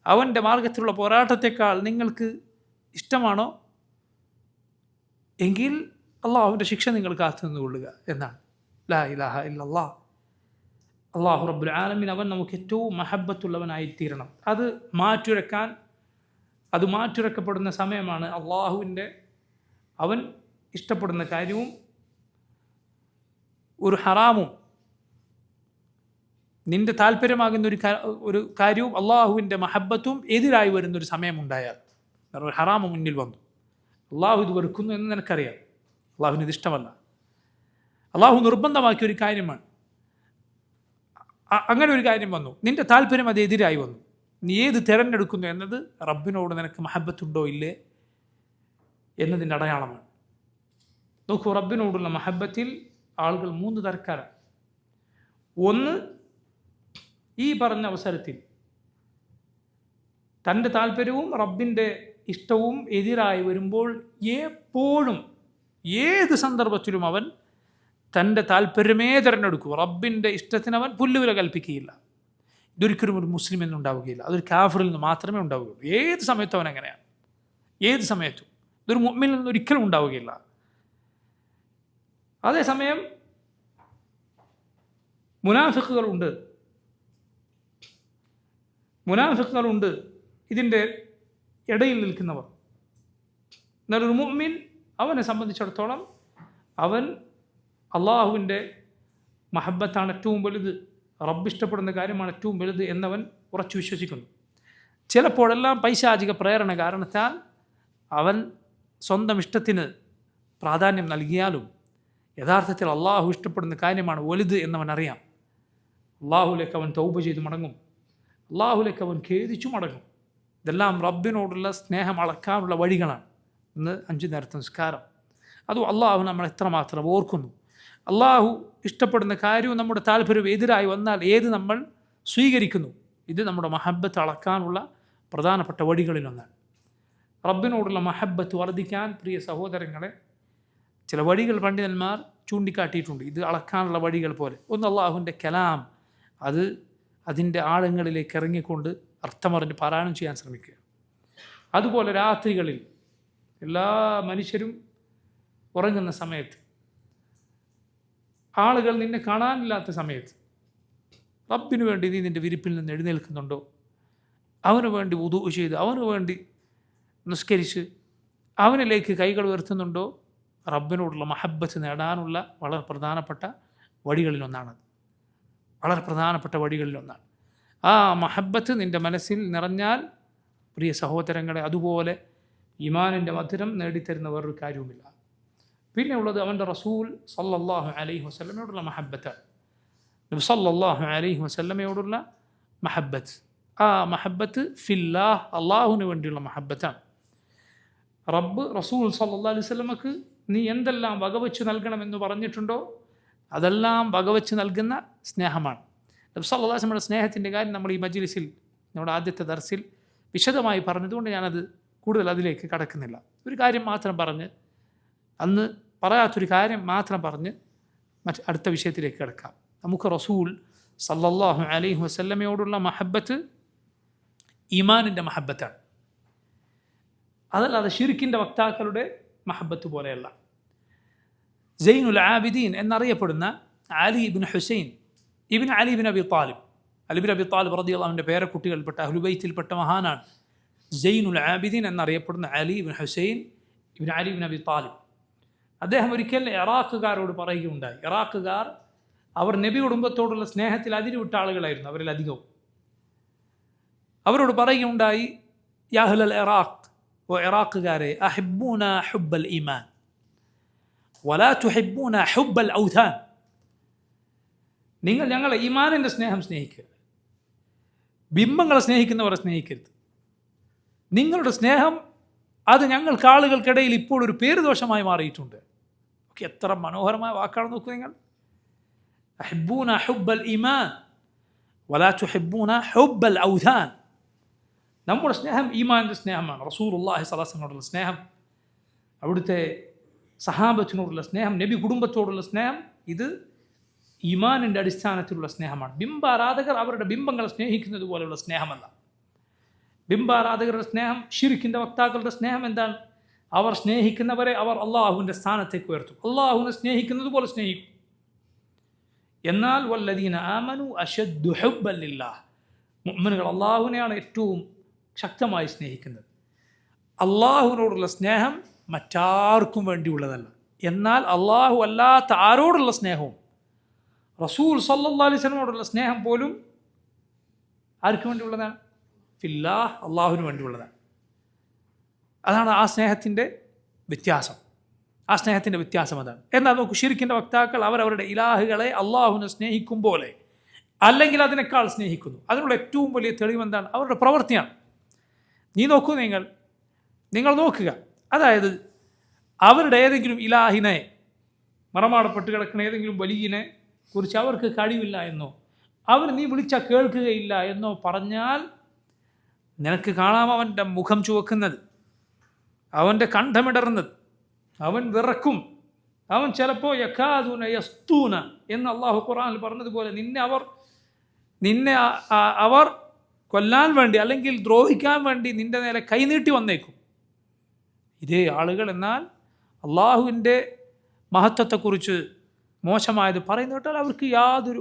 അവൻ്റെ മാർഗത്തിലുള്ള പോരാട്ടത്തെക്കാൾ നിങ്ങൾക്ക് ഇഷ്ടമാണോ? എങ്കിൽ അള്ളാഹുവിൻ്റെ ശിക്ഷ നിങ്ങൾ കാത്തു നിന്നുകൊള്ളുക എന്നാണ്. ലാ ഇലാഹ ഇല്ലല്ലാഹ്. അള്ളാഹു റബ്ബുൽ ആലമീൻ അവൻ നമുക്ക് ഏറ്റവും മഹബത്തുള്ളവനായിത്തീരണം. അത് മാറ്റുരക്കപ്പെടുന്ന സമയമാണ് അള്ളാഹുവിൻ്റെ, അവൻ ഇഷ്ടപ്പെടുന്ന കാര്യവും ഒരു ഹറാമും നിൻ്റെ താല്പര്യമാകുന്ന ഒരു കാര്യവും അള്ളാഹുവിൻ്റെ മഹബത്തും എതിരായി വരുന്നൊരു സമയമുണ്ടായാൽ, ഒരു ഹറാമ് മുന്നിൽ വന്നു, അള്ളാഹു ഇത് വെറുക്കുന്നു എന്ന് നിനക്കറിയാം, അള്ളാഹുവിന് ഇത് ഇഷ്ടമല്ല, അള്ളാഹു നിർബന്ധമാക്കിയൊരു കാര്യമാണ്, അങ്ങനെ ഒരു കാര്യം വന്നു, നിൻ്റെ താല്പര്യം അത് എതിരായി വന്നു, നീ ഏത് തിരഞ്ഞെടുക്കുന്നു എന്നത് റബ്ബിനോട് നിനക്ക് മഹബത്തുണ്ടോ ഇല്ലേ എന്നതിൻ്റെ അടയാളമാണ്. നോക്കൂ, റബ്ബിനോടുള്ള മഹബത്തിൽ ആളുകൾ 3 തരക്കാരാണ്. ഒന്ന്, ഈ പറഞ്ഞ അവസരത്തിൽ തൻ്റെ താല്പര്യവും റബ്ബിൻ്റെ ഇഷ്ടവും എതിരായി വരുമ്പോൾ എപ്പോഴും ഏത് സന്ദർഭത്തിലും അവൻ തൻ്റെ താല്പര്യമേ തിരഞ്ഞെടുക്കും. റബ്ബിൻ്റെ ഇഷ്ടത്തിന് അവൻ പുല്ലുവില കൽപ്പിക്കുകയില്ല. ഇതൊരിക്കലും ഒരു മുസ്ലിം എന്നുണ്ടാവുകയില്ല, അതൊരു കാഫിറിൽ നിന്ന് മാത്രമേ ഉണ്ടാവുകയുള്ളൂ. ഏത് സമയത്തും അവൻ അങ്ങനെയാണ്, ഏത് സമയത്തും. ഇതൊരു മുഅ്മിനിൽ നിന്ന് ഒരിക്കലും ഉണ്ടാവുകയില്ല. അതേസമയം മുനാഫിക്കുകളുണ്ട് ഇതിൻ്റെ ഇടയിൽ നിൽക്കുന്നവർ. എന്നാൽ ഒരു മുഅ്മിൻ, അവനെ സംബന്ധിച്ചിടത്തോളം അവൻ അള്ളാഹുവിൻ്റെ മഹബത്താണ് ഏറ്റവും വലുത്, റബ്ബ് ഇഷ്ടപ്പെടുന്ന കാര്യമാണ് ഏറ്റവും വലുത് എന്നവൻ ഉറച്ചു വിശ്വസിക്കുന്നു. ചിലപ്പോഴെല്ലാം പൈശാചിക പ്രേരണ കാരണത്താൽ അവൻ സ്വന്തം ഇഷ്ടത്തിന് പ്രാധാന്യം നൽകിയാലും യഥാർത്ഥത്തിൽ അള്ളാഹു ഇഷ്ടപ്പെടുന്ന കാര്യമാണ് വലുത് എന്നവൻ അറിയാം. അള്ളാഹുലേക്ക് അവൻ തൗബ ചെയ്ത് മടങ്ങും, അള്ളാഹുലേക്ക് അവൻ ഖേദിച്ചു മടങ്ങും. ഇതെല്ലാം റബ്ബിനോടുള്ള സ്നേഹം അളക്കാനുള്ള വഴികളാണ്. ഇന്ന് 5 നേരത്തെ നിസ്കാരം, അതും അള്ളാഹു നമ്മൾ എത്രമാത്രം ഓർക്കുന്നു, അള്ളാഹു ഇഷ്ടപ്പെടുന്ന കാര്യവും നമ്മുടെ താല്പര്യവും എതിരായി വന്നാൽ ഏത് നമ്മൾ സ്വീകരിക്കുന്നു. ഇത് നമ്മുടെ മഹബ്ബത്ത് അളക്കാനുള്ള പ്രധാനപ്പെട്ട വഴികളിലൊന്നാണ്. റബ്ബിനോടുള്ള മഹബ്ബത്ത് വർദ്ധിക്കാൻ പ്രിയ സഹോദരങ്ങളെ ചില വഴികൾ പണ്ഡിതന്മാർ ചൂണ്ടിക്കാട്ടിയിട്ടുണ്ട്. ഇത് അളക്കാനുള്ള വഴികൾ പോലെ ഒന്ന് അള്ളാഹുവിൻ്റെ കലാം, അത് അതിൻ്റെ ആഴങ്ങളിലേക്ക് ഇറങ്ങിക്കൊണ്ട് അർത്ഥമറിഞ്ഞ് പാരായണം ചെയ്യാൻ ശ്രമിക്കുക. അതുപോലെ രാത്രികളിൽ എല്ലാ മനുഷ്യരും ഉറങ്ങുന്ന സമയത്ത്, ആളുകൾ നിന്നെ കാണാനില്ലാത്ത സമയത്ത് റബ്ബിനു വേണ്ടി നീ നിൻ്റെ വിരിപ്പിൽ നിന്ന് എഴുന്നേൽക്കുന്നുണ്ടോ? അവന് വേണ്ടി വുദൂ ചെയ്ത് അവന് വേണ്ടി നിസ്കരിച്ച് അവനിലേക്ക് കൈകൾ ഉയർത്തുന്നുണ്ടോ? റബ്ബിനോടുള്ള മഹബ്ബത്ത് നേടാനുള്ള വളരെ പ്രധാനപ്പെട്ട വഴികളിലൊന്നാണത്. വളരെ പ്രധാനപ്പെട്ട വഴികളിലൊന്നാണ്. ആ മഹബ്ബത്ത് നിൻ്റെ മനസ്സിൽ നിറഞ്ഞാൽ പ്രിയ സഹോദരങ്ങളെ, അതുപോലെ ഈമാനിൻ്റെ മധുരം നേടിത്തരുന്ന വേറൊരു കാര്യവുമില്ല. പിന്നെ ഉള്ളത് അവൻ്റെ റസൂൽ സല്ലല്ലാഹു അലൈഹി വസല്ലമയോടുള്ള മഹബ്ബത്താണ്. നബി സല്ലല്ലാഹു അലൈഹി വസല്ലമയോടുള്ള മഹബ്ബത്ത്, ആ മഹബ്ബത്ത് ഫില്ലാഹ്, അള്ളാഹുവിന് വേണ്ടിയുള്ള മഹബ്ബത്താണ്. റബ്ബ് റസൂൽ സല്ലല്ലാഹു അലൈഹി വസല്ലമക്ക് നീ എന്തെല്ലാം വകവെച്ച് നൽകണമെന്ന് പറഞ്ഞിട്ടുണ്ടോ അതെല്ലാം വകവെച്ച് നൽകുന്ന സ്നേഹമാണ്. നബി സല്ലല്ലാഹു അലൈഹി വസല്ലമയുടെ സ്നേഹത്തിൻ്റെ കാര്യം നമ്മൾ ഈ മജ്ലിസിൽ, നമ്മുടെ ആദ്യത്തെ ദർസിൽ വിശദമായി പറഞ്ഞതുകൊണ്ട് ഞാനത് കൂടുതൽ അതിലേക്ക് കടക്കുന്നില്ല. ഒരു കാര്യം മാത്രം പറഞ്ഞ്, അന്ന് പറയാത്തൊരു കാര്യം മാത്രം പറഞ്ഞ് അടുത്ത വിഷയത്തിലേക്ക് കിടക്കാം. നമുക്ക് റസൂൽ സല്ലല്ലാഹു അലൈഹി വസല്ലമയോടുള്ള മഹബ്ബത്ത് ഈമാനിൻ്റെ മഹബ്ബത്താണ്. അതല്ലാതെ ഷിർക്കിൻ്റെ വക്താക്കളുടെ മഹബ്ബത്ത് പോലെയല്ല. സൈനുൽ ആബിദീൻ എന്നറിയപ്പെടുന്ന Ali ibn Husain ibn Ali ibn Abi Talib, Ali ibn Abi Talib റളിയല്ലാഹുവിൻ്റെ പേരക്കുട്ടികൾപ്പെട്ട അഹ്ലുൽ ബൈത്തിൽപ്പെട്ട മഹാനാണ് സൈനുൽ ആബിദീൻ എന്നറിയപ്പെടുന്ന Ali ibn Husain ibn Ali ibn Abi Talib. അദ്ദേഹം ഒരിക്കൽ ഇറാഖുകാരോട് പറയുകയുണ്ടായി. ഇറാഖുകാർ അവർ നബി കുടുംബത്തോടുള്ള സ്നേഹത്തിൽ അതിരുവിട്ട ആളുകളായിരുന്നു, അവരിൽ അധികവും. അവരോട് പറയുകയുണ്ടായി, യാ അഹ്ലൽ ഇറാഖ്, ഓ ഇറാഖുകാരെ, അഹിബ്ബൂന ഹുബ്ബൽ ഈമാൻ വലാ തുഹിബ്ബൂന ഹുബ്ബൽ ഔഥാൻ, നിങ്ങൾ ഞങ്ങളെ ഈമാനിൻ്റെ സ്നേഹം സ്നേഹിക്കുക, ബിംബങ്ങളെ സ്നേഹിക്കുന്നവരെ സ്നേഹിക്കരുത്. നിങ്ങളുടെ സ്നേഹം അത് ഞങ്ങൾക്ക് ആളുകൾക്കിടയിൽ ഇപ്പോൾ ഒരു പേരുദോഷമായി മാറിയിട്ടുണ്ട്. ഓക്കെ, എത്ര മനോഹരമായ വാക്കാണ് നോക്കൂ നിങ്ങൾ. അഹിബ്ബൂന ഹുബ്ബൽ ഈമാൻ വലാ തുഹിബ്ബൂന ഹുബ്ബൽ ഔഥാൻ. നമ്മുടെ സ്നേഹം ഈമാനിൻ്റെ സ്നേഹമാണ്. റസൂലുള്ളാഹി സ്വല്ലല്ലാഹു അലൈഹി വസല്ലമയോടുള്ള സ്നേഹം, അവിടുത്തെ സഹാബത്തിനോടുള്ള സ്നേഹം, നബി കുടുംബത്തോടുള്ള സ്നേഹം, ഇത് ഈമാനിൻ്റെ അടിസ്ഥാനത്തിലുള്ള സ്നേഹമാണ്. ബിംബാരാധകർ അവരുടെ ബിംബങ്ങളെ സ്നേഹിക്കുന്നത് പോലെയുള്ള സ്നേഹമല്ല. ബിംബാരാധകരുടെ സ്നേഹം, ഷിർക്കിൻ്റെ വക്താക്കളുടെ സ്നേഹം എന്താണ്? അവർ സ്നേഹിക്കുന്നവരെ അവർ അള്ളാഹുവിൻ്റെ സ്ഥാനത്തേക്ക് ഉയർത്തും, അള്ളാഹുവിനെ സ്നേഹിക്കുന്നത് പോലെ സ്നേഹിക്കും. എന്നാൽ വല്ലദീന ആമനു അശദ്ദു ഹുബ്ബൻ ലില്ലാഹ്, മുഅ്മിനുകൾ അള്ളാഹുവിനെയാണ് ഏറ്റവും ശക്തമായി സ്നേഹിക്കുന്നത്. അള്ളാഹുവിനോടുള്ള സ്നേഹം മറ്റാർക്കും വേണ്ടിയുള്ളതല്ല. എന്നാൽ അള്ളാഹു അല്ലാത്ത ആരോടുള്ള സ്നേഹവും, റസൂൽ സല്ലല്ലാഹു അലൈഹി വസല്ലമയോടുള്ള സ്നേഹം പോലും ആർക്ക് വേണ്ടിയുള്ളതാണ്? ഫില്ലാഹ്, അള്ളാഹുവിന് വേണ്ടിയുള്ളതാണ്. അതാണ് ആ സ്നേഹത്തിൻ്റെ വ്യത്യാസം. ആ സ്നേഹത്തിൻ്റെ വ്യത്യാസം അതാണ്. എന്നാൽ നോക്കൂ, ഷിർക്കിൻ്റെ വക്താക്കൾ അവരവരുടെ ഇലാഹുകളെ അള്ളാഹുവിനെ സ്നേഹിക്കും പോലെ അല്ലെങ്കിൽ അതിനേക്കാൾ സ്നേഹിക്കുന്നു. അതിനുള്ള ഏറ്റവും വലിയ തെളിവ് എന്താണ്? അവരുടെ പ്രവൃത്തിയാണ്. നീ നോക്കൂ, നിങ്ങൾ നോക്കുക. അതായത് അവരുടെ ഏതെങ്കിലും ഇലാഹിനെ, മറമാടപ്പെട്ട് കിടക്കുന്ന ഏതെങ്കിലും വലിയനെ കുറിച്ച് അവർക്ക് കഴിവില്ല എന്നോ അവർ നീ വിളിച്ചാൽ കേൾക്കുകയില്ല എന്നോ പറഞ്ഞാൽ നിനക്ക് കാണാം അവൻ്റെ മുഖം ചുവക്കുന്നത്, അവൻ്റെ കണ്ഠമിടറുന്നത്, അവൻ വിറക്കും, അവൻ ചിലപ്പോൾ യക്കാദൂന യസ്തൂന എന്ന് അള്ളാഹു ഖുർആനിൽ പറഞ്ഞതുപോലെ നിന്നെ അവർ കൊല്ലാൻ വേണ്ടി അല്ലെങ്കിൽ ദ്രോഹിക്കാൻ വേണ്ടി നിൻ്റെ നേരെ കൈനീട്ടി വന്നേക്കും. ഇതേ ആളുകൾ എന്നാൽ അള്ളാഹുവിൻ്റെ മഹത്വത്തെക്കുറിച്ച് മോശമായത് പറയുന്ന കേട്ടാൽ അവർക്ക്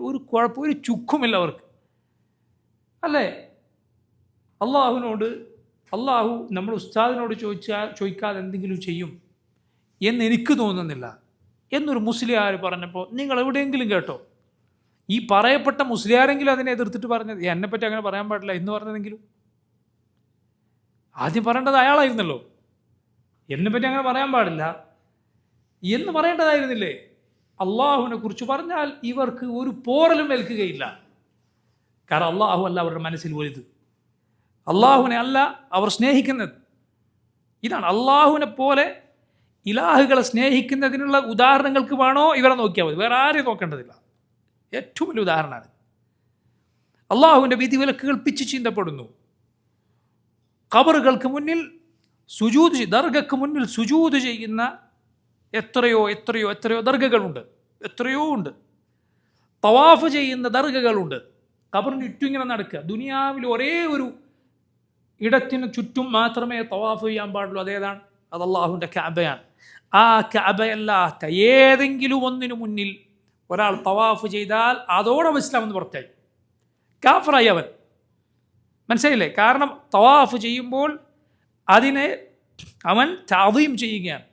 ഒരു കുഴപ്പം, ഒരു ചുക്കുമില്ല അവർക്ക്, അല്ലേ? അള്ളാഹു നമ്മൾ ഉസ്താദിനോട് ചോദിക്കാതെ എന്തെങ്കിലും ചെയ്യും എന്നെനിക്ക് തോന്നുന്നില്ല എന്നൊരു മുസ്ലിയാർ പറഞ്ഞപ്പോൾ നിങ്ങൾ എവിടെയെങ്കിലും കേട്ടോ? ഈ പറയപ്പെട്ട മുസ്ലിയാരെങ്കിലും അതിനെ എതിർത്തിട്ട് പറഞ്ഞത് എന്നെപ്പറ്റി അങ്ങനെ പറയാൻ പാടില്ല എന്ന് പറഞ്ഞതെങ്കിലും? ആദ്യം പറയേണ്ടത് അയാളായിരുന്നല്ലോ, എന്നെപ്പറ്റി അങ്ങനെ പറയാൻ പാടില്ല എന്ന് പറയേണ്ടതായിരുന്നില്ലേ? അള്ളാഹുവിനെ കുറിച്ച് പറഞ്ഞാൽ ഇവർക്ക് ഒരു പോറലും ഏൽക്കുകയില്ല. കാരണം അള്ളാഹു അല്ല അവരുടെ മനസ്സിൽ വലുത്, അള്ളാഹുവിനെ അല്ല അവർ സ്നേഹിക്കുന്നത്. ഇതാണ് അള്ളാഹുവിനെ പോലെ ഇലാഹുകളെ സ്നേഹിക്കുന്നതിനുള്ള ഉദാഹരണങ്ങൾക്ക് വേണോ ഇവരെ നോക്കിയാൽ മതി, വേറെ ആരെയും നോക്കേണ്ടതില്ല. ഏറ്റവും വലിയ ഉദാഹരണമാണ്. അള്ളാഹുവിൻ്റെ വിധിവിലക്കുകൾ പിച്ചു ചീന്തപ്പെടുന്നു. ഖബറുകൾക്ക് മുന്നിൽ സുജൂദ്, ദർഗക്ക് മുന്നിൽ സുജൂദ് ചെയ്യുന്ന എത്രയോ എത്രയോ എത്രയോ ദർഗകളുണ്ട്, എത്രയോ ഉണ്ട്. തവാഫ് ചെയ്യുന്ന ദർഗകളുണ്ട്. ഖബറിന് ചുറ്റും ഇങ്ങനെ നടക്കുക. ദുനിയാവിൽ ഒരേ ഒരു ഇടത്തിന് ചുറ്റും മാത്രമേ തവാഫ് ചെയ്യാൻ പാടുള്ളൂ. അതേതാണ്? അത് അള്ളാഹുവിൻ്റെ കഅബയാണ്. ആ കഅബയല്ലാത്ത ഏതെങ്കിലും ഒന്നിനു മുന്നിൽ ഒരാൾ തവാഫ് ചെയ്താൽ അതോടെ ഇസ്ലാം എന്ന് പുറത്തായി, കാഫറായി അവൻ. മനസ്സിലായില്ലേ? കാരണം തവാഫ് ചെയ്യുമ്പോൾ അതിനെ അവൻ തഅദീം ചെയ്യുകയാണ്.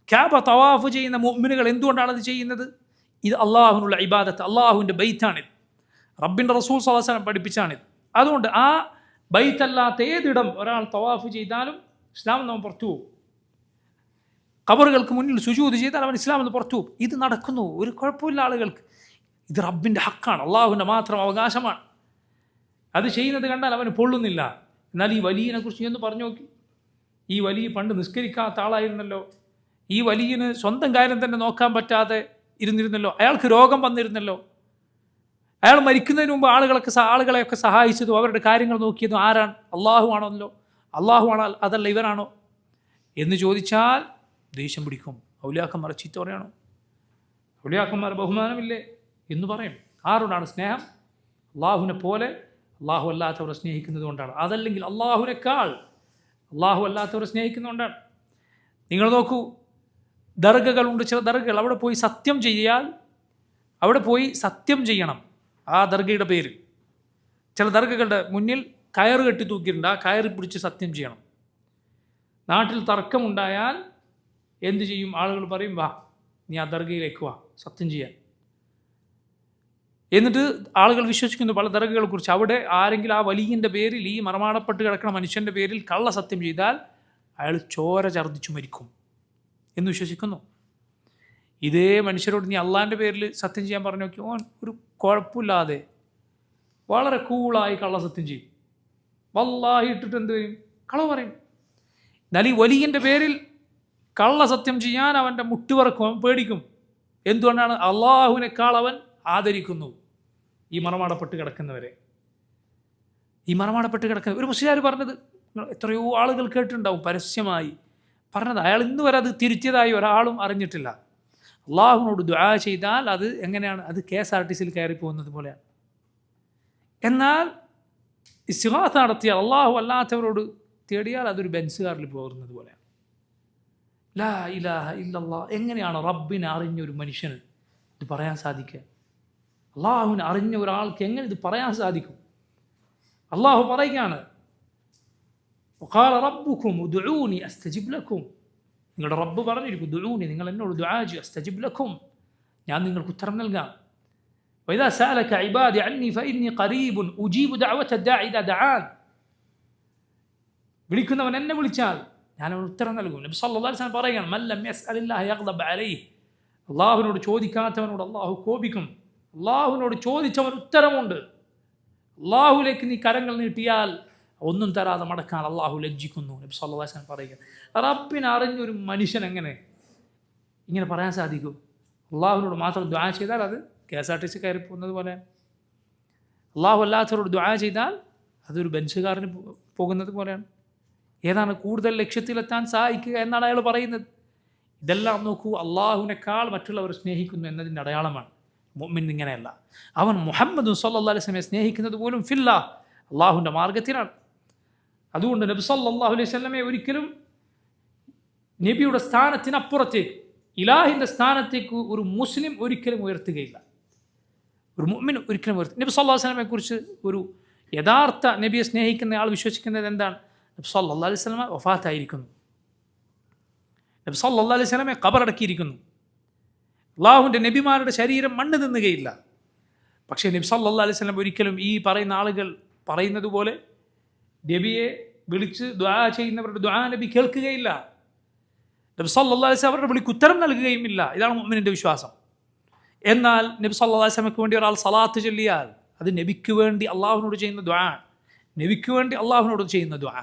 കഅബ തവാഫ് ചെയ്യുന്ന മുഅ്മിനുകൾ എന്തുകൊണ്ടാണ് അത് ചെയ്യുന്നത്? ഇത് അള്ളാഹുവിനുള്ള ഇബാദത്ത്, അള്ളാഹുവിൻ്റെ ബൈത്താണിത്, റബ്ബിൻ്റെ റസൂൽ സ്വല്ലല്ലാഹു അലൈഹി വസല്ലം പഠിപ്പിച്ചാണിത്. അതുകൊണ്ട് ആ ബൈത്തല്ലാത്ത ഏതിടം ഒരാൾ തവാഫ് ചെയ്താലും ഇസ്ലാം നമ്മൾ പുറത്തു പോകും. ഖബറുകൾക്ക് മുന്നിൽ സുജൂദ് ചെയ്താൽ അവൻ ഇസ്ലാം എന്ന് പുറത്തു പോകും. ഇത് നടക്കുന്നു, ഒരു കുഴപ്പമില്ല ആളുകൾക്ക്. ഇത് റബ്ബിൻ്റെ ഹക്കാണ്, അള്ളാഹുവിൻ്റെ മാത്രം അവകാശമാണ്. അത് ചെയ്യുന്നത് കണ്ടാൽ അവന് പൊള്ളുന്നില്ല. എന്നാൽ ഈ വലിയനെ കുറിച്ച് എന്ന് പറഞ്ഞു നോക്കി. ഈ വലിയ പണ്ട് നിസ്കരിക്കാത്ത ആളായിരുന്നല്ലോ. ഈ വലിയന് സ്വന്തം കാര്യം തന്നെ നോക്കാൻ പറ്റാതെ ഇരുന്നിരുന്നല്ലോ. അയാൾക്ക് രോഗം വന്നിരുന്നല്ലോ. അയാൾ മരിക്കുന്നതിന് മുമ്പ് ആളുകളെയൊക്കെ സഹായിച്ചതും അവരുടെ കാര്യങ്ങൾ നോക്കിയതും ആരാണ്? അള്ളാഹു ആണല്ലോ. അള്ളാഹു ആണോ അതല്ല ഇവരാണോ എന്ന് ചോദിച്ചാൽ ദേഷ്യം പിടിക്കും. ഔലിയാക്കന്മാരെ ചീത്ത പറയണോ? ഔലിയാക്കന്മാർ ബഹുമാനമില്ലേ എന്ന് പറയും. ആരോടാണ് സ്നേഹം? അള്ളാഹുവിനെ പോലെ അള്ളാഹു അല്ലാത്തവരെ സ്നേഹിക്കുന്നത് കൊണ്ടാണ്. അതല്ലെങ്കിൽ അള്ളാഹുവിനേക്കാൾ അള്ളാഹു അല്ലാത്തവരെ സ്നേഹിക്കുന്നതുകൊണ്ടാണ്. നിങ്ങൾ നോക്കൂ, ദർഗകളുണ്ട്, ചില ദർഗകൾ. അവിടെ പോയി സത്യം ചെയ്യാൽ, അവിടെ പോയി സത്യം ചെയ്യണം ആ ദർഗയുടെ പേരിൽ. ചില ദർഗകളുടെ മുന്നിൽ കയറ് കെട്ടി തൂക്കിയിട്ടുണ്ട്. ആ കയറി പിടിച്ച് സത്യം ചെയ്യണം. നാട്ടിൽ തർക്കമുണ്ടായാൽ എന്തു ചെയ്യും? ആളുകൾ പറയും, വാ നീ ആ ദർഗയിലേക്ക് വാ സത്യം ചെയ്യാൻ. എന്നിട്ട് ആളുകൾ വിശ്വസിക്കുന്നു പല ദർഗകളെ കുറിച്ച്. അവിടെ ആരെങ്കിലും ആ വലിയൻ്റെ പേരിൽ, ഈ മറമാടപ്പെട്ട് കിടക്കുന്ന മനുഷ്യൻ്റെ പേരിൽ കള്ള സത്യം ചെയ്താൽ അയാൾ ചോര ഛർദ്ദിച്ചു മരിക്കും എന്ന് വിശ്വസിക്കുന്നു. ഇതേ മനുഷ്യരോട് നീ അള്ളാഹിൻ്റെ പേരിൽ സത്യം ചെയ്യാൻ പറഞ്ഞു നോക്കി, ഓൻ ഒരു കുഴപ്പമില്ലാതെ വളരെ കൂളായി കള്ള സത്യം ചെയ്യും. വല്ലാഹി ഇട്ടിട്ട് എന്ത് ചെയ്യും? കളവ് പറയും. എന്നാൽ ഈ വലിയൻ്റെ പേരിൽ കള്ള സത്യം ചെയ്യാൻ അവൻ്റെ മുട്ടുവറക്കും, അവൻ പേടിക്കും. എന്തുകൊണ്ടാണ്? അള്ളാഹുവിനേക്കാൾ അവൻ ആദരിക്കുന്നു ഈ മറമാടപ്പെട്ട് കിടക്കുന്നവരെ. ഈ മറമാടപ്പെട്ട് കിടക്കുന്ന ഒരു മുസ്ലിയാർ പറഞ്ഞത് എത്രയോ ആളുകൾ കേട്ടിട്ടുണ്ടാവും, പരസ്യമായി പറഞ്ഞത്. അയാൾ ഇന്ന് വരെ അത് തിരുത്തിയതായി ഒരാളും അറിഞ്ഞിട്ടില്ല. അള്ളാഹുവിനോട് ദുആ ചെയ്താൽ അത് എങ്ങനെയാണ്? അത് KSRTCയിൽ കയറി പോകുന്നത് പോലെയാണ്. എന്നാൽ ഇസ്തിഗാസ നടത്തിയാൽ, അള്ളാഹു അല്ലാത്തവരോട് തേടിയാൽ അതൊരു ബെൻസുകാരിൽ പോകുന്നത് പോലെയാണ്. ലാ ഇലാഹ ഇല്ലല്ലാഹ്. എങ്ങനെയാണ് റബ്ബിനെ അറിഞ്ഞൊരു മനുഷ്യന് ഇത് പറയാൻ സാധിക്കുക? അള്ളാഹുവിനെ അറിഞ്ഞ ഒരാൾക്ക് എങ്ങനെ ഇത് പറയാൻ സാധിക്കും? അള്ളാഹു പറയുകയാണ്, വഖാല റബ്ബുക്കും ഉദ്ഉനി അസ്തജിബ് ലക്കും. നിങ്ങളുടെ റബ്ബ് പറഞ്ഞിരിക്കും, ദുഊനി, നിങ്ങൾ എന്നോട് ദുആ ചെയ്യൂ, അസ്തജിബ് ലക്കും, ഞാൻ നിങ്ങൾക്ക് ഉത്തരം നൽകാം. വഇദാ സഅലക ഇബാദി അന്നി ഫഇന്നി ഖരീബുൻ ഉജീബു ദഅവത ദാഇ ഇദാ ദഅാൻ. വിളിക്കുന്നവൻ എന്നെ വിളിച്ചാൽ ഞാൻ അവന് ഉത്തരം നൽകും. നബി സല്ലല്ലാഹു അലൈഹി വസല്ലം പറയുകയാണ്, മൻ ലം യസ്അലില്ലാഹ യഗ്ദബ് അലൈഹി. അള്ളാഹുവിനോട് ചോദിക്കാത്തവനോട് അള്ളാഹു കോപിക്കും. അള്ളാഹുവിനോട് ചോദിച്ചവൻ ഉത്തരമുണ്ട്. അള്ളാഹുലേക്ക് നീ കരങ്ങൾ നീട്ടിയാൽ ഒന്നും തരാതെ മടക്കാൻ അള്ളാഹു ലജ്ജിക്കുന്നു. നബി സല്ലല്ലാഹു അലൈഹി വസല്ലം പറയുക. റബ്ബിനെ അറിഞ്ഞൊരു മനുഷ്യൻ എങ്ങനെ ഇങ്ങനെ പറയാൻ സാധിക്കും? അള്ളാഹുവിനോട് മാത്രം ദുആ ചെയ്താൽ അത് KSRTC കയറി പോകുന്നത് പോലെ. അള്ളാഹു അല്ലാത്തവരോട് ദുആ ചെയ്താൽ അതൊരു ബെൻസുകാരന് പോകുന്നത് പോലെയാണ്. ഏതാണ് കൂടുതൽ ലക്ഷ്യത്തിലെത്താൻ സഹായിക്കുക എന്നാണ് അയാൾ പറയുന്നത്. ഇതെല്ലാം നോക്കൂ, അള്ളാഹുവിനേക്കാൾ മറ്റുള്ളവർ സ്നേഹിക്കുന്നു എന്നതിൻ്റെ അടയാളമാണ്. മുഅ്മിൻ ഇങ്ങനെയല്ല. അവൻ മുഹമ്മദ് സല്ലല്ലാഹു അലൈഹി വസല്ലമയെ സ്നേഹിക്കുന്നത് പോലും ഫില്ലാ, അള്ളാഹുവിൻ്റെ മാർഗത്തിനാണ്. അതുകൊണ്ട് നബി സല്ലല്ലാഹു അലൈഹി വസല്ലമയെ ഒരിക്കലും നബിയുടെ സ്ഥാനത്തിനപ്പുറത്തേക്ക്, ഇലാഹിൻ്റെ സ്ഥാനത്തേക്ക് ഒരു മുസ്ലിം ഒരിക്കലും ഉയർത്തുകയില്ല. ഒരു മുഅ്മിൻ ഒരിക്കലും ഉയർത്തുക. നബി സല്ലല്ലാഹു അലൈഹി വസല്ലമയെ കുറിച്ച് ഒരു യഥാർത്ഥ നബിയെ സ്നേഹിക്കുന്ന ആൾ വിശ്വസിക്കുന്നത് എന്താണ്? നബി സല്ലല്ലാഹു അലൈഹി വസല്ലമ വഫാത്തായിരിക്കുന്നു. നബി സല്ലല്ലാഹു അലൈഹി വസല്ലമയെ ഖബറടക്കിയിരിക്കുന്നു. അള്ളാഹുവിൻ്റെ നബിമാരുടെ ശരീരം മണ്ണ് തിന്നുകയില്ല. പക്ഷേ നബി സല്ലല്ലാഹു അലൈഹി വസല്ലം ഒരിക്കലും ഈ പറയുന്ന ആളുകൾ പറയുന്നത് പോലെ നബിയെ വിളിച്ച് ദുആ ചെയ്യുന്നവരുടെ ദുആ നബി കേൾക്കുകയില്ല. നബി സല്ലല്ലാഹു അലൈഹി വസല്ലം അവരുടെ വിളിക്ക് ഉത്തരം നൽകുകയും ഇല്ല. ഇതാണ് മുഅ്മിനിൻ്റെ വിശ്വാസം. എന്നാൽ നബി സല്ലല്ലാഹു അലൈഹി വസല്ലമയ്ക്ക് വേണ്ടി ഒരാൾ സലാത്ത് ചൊല്ലിയാൽ അത് നബിക്ക് വേണ്ടി അള്ളാഹുവിനോട് ചെയ്യുന്ന ദുആ, നബിക്ക് വേണ്ടി അള്ളാഹുവിനോട് ചെയ്യുന്ന ദുആ.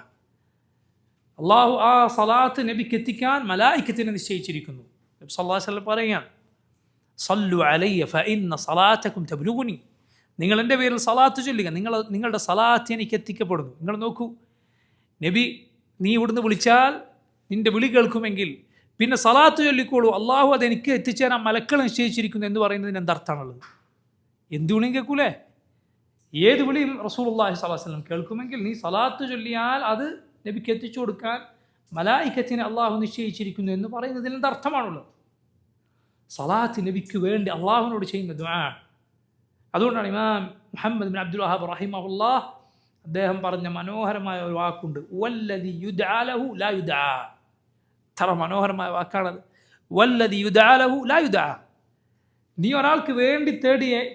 അള്ളാഹു ആ സലാത്ത് നബിക്ക് എത്തിക്കാൻ മലായിക്കത്തിനെ നിശ്ചയിച്ചിരിക്കുന്നു. നബി സല്ലല്ലാഹു അലൈഹി വസല്ലം പറയുകയാണ്, സല്ലു അലയ്യ ഫഇന്ന സലാത്തക്കും തബ്ലുഗുനി. നിങ്ങൾ എൻ്റെ പേരിൽ സലാത്ത് ചൊല്ലുക, നിങ്ങളുടെ സലാത്ത് എനിക്ക് എത്തിക്കപ്പെടുന്നു. നിങ്ങൾ നോക്കൂ, നബി നീ ഇവിടുന്ന് വിളിച്ചാൽ നിൻ്റെ വിളി കേൾക്കുമെങ്കിൽ പിന്നെ സലാത്ത് ചൊല്ലിക്കോളൂ, അള്ളാഹു അത് എനിക്ക് എത്തിച്ചേരാൻ മലക്കൾ നിശ്ചയിച്ചിരിക്കുന്നു എന്ന് പറയുന്നതിന് എന്തർത്ഥമാണുള്ളത്? എന്ത് വിളിയും കേൾക്കൂലേ? ഏത് വിളിയും റസൂലുള്ളാഹി സ്വല്ലല്ലാഹു അലൈഹി വസല്ലം കേൾക്കുമെങ്കിൽ നീ സലാത്ത് ചൊല്ലിയാൽ അത് നബിക്ക് എത്തിച്ചു കൊടുക്കാൻ മലായിക്കത്തിനെ അള്ളാഹു നിശ്ചയിച്ചിരിക്കുന്നു എന്ന് പറയുന്നതിന് എന്തർത്ഥമാണുള്ളത്? സലാത്ത് നബിക്ക് വേണ്ടി അള്ളാഹുവിനോട് ചെയ്യുന്ന ദുആ. അതുകൊണ്ടാണ് ഇമാം മുഹമ്മദ് ബിൻ അബ്ദുൽ വഹാബ് റഹിമഹുല്ലാഹ് അദ്ദേഹം പറഞ്ഞ മനോഹരമായ ഒരു വാക്കുണ്ട്, വല്ലദി യുദ്ആ ലഹു ലാ യുദ്ആ. എത്ര മനോഹരമായ വാക്കാണത്, വല്ലദി യുദ്ആ ലഹു ലാ യുദ്ആ. നീ ഒരാൾക്ക് വേണ്ടി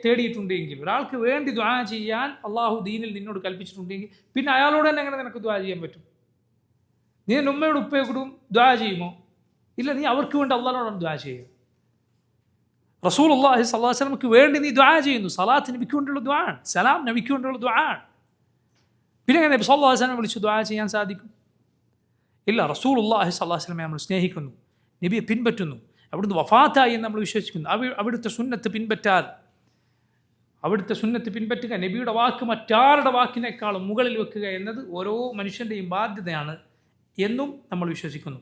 തേടിയിട്ടുണ്ടെങ്കിൽ, ഒരാൾക്ക് വേണ്ടി ദുആ ചെയ്യാൻ അള്ളാഹു ദീനിൽ നിന്നോട് കൽപ്പിച്ചിട്ടുണ്ടെങ്കിൽ പിന്നെ അയാളോട് തന്നെ എങ്ങനെ നിനക്ക് ദുആ ചെയ്യാൻ പറ്റും? നീ നിന്റെ ഉമ്മയോട് ഉപ്പയോടും ദുആ ചെയ്യുമോ? ഇല്ല, നീ അവർക്ക് വേണ്ടി അള്ളാഹിനോടാണ് ദുആ ചെയ്യുക. റസൂലുള്ളാഹി സ്വല്ലല്ലാഹു അലൈഹി വസല്ലമക്ക് വേണ്ടി നീ ദുആ ചെയ്യുന്നു. സലാത്ത് നബിക്ക് വേണ്ടിയുള്ള ദുആ ആണ്, സലാം നബിക്ക് വേണ്ടിയുള്ള ദുആ ആണ്. പിന്നെ എങ്ങനെ നബി സല്ലല്ലാഹു അലൈഹി വസല്ലം വിളിച്ച് ദുആ ചെയ്യാൻ സാധിക്കും? ഇല്ല, റസൂലുള്ളാഹി സ്വല്ലല്ലാഹു അലൈഹി വസല്ലമയെ നമ്മൾ സ്നേഹിക്കുന്നു, നബിയെ പിൻപറ്റുന്നു, അവിടുന്ന് വഫാത്തായി എന്ന് നമ്മൾ വിശ്വസിക്കുന്നു. അവിടുത്തെ സുന്നത്ത് പിൻപറ്റുക, നബിയുടെ വാക്ക് മറ്റാരുടെ വാക്കിനേക്കാളും മുകളിൽ വെക്കുക എന്നത് ഓരോ മനുഷ്യൻ്റെയും ബാധ്യതയാണ് എന്നും നമ്മൾ വിശ്വസിക്കുന്നു.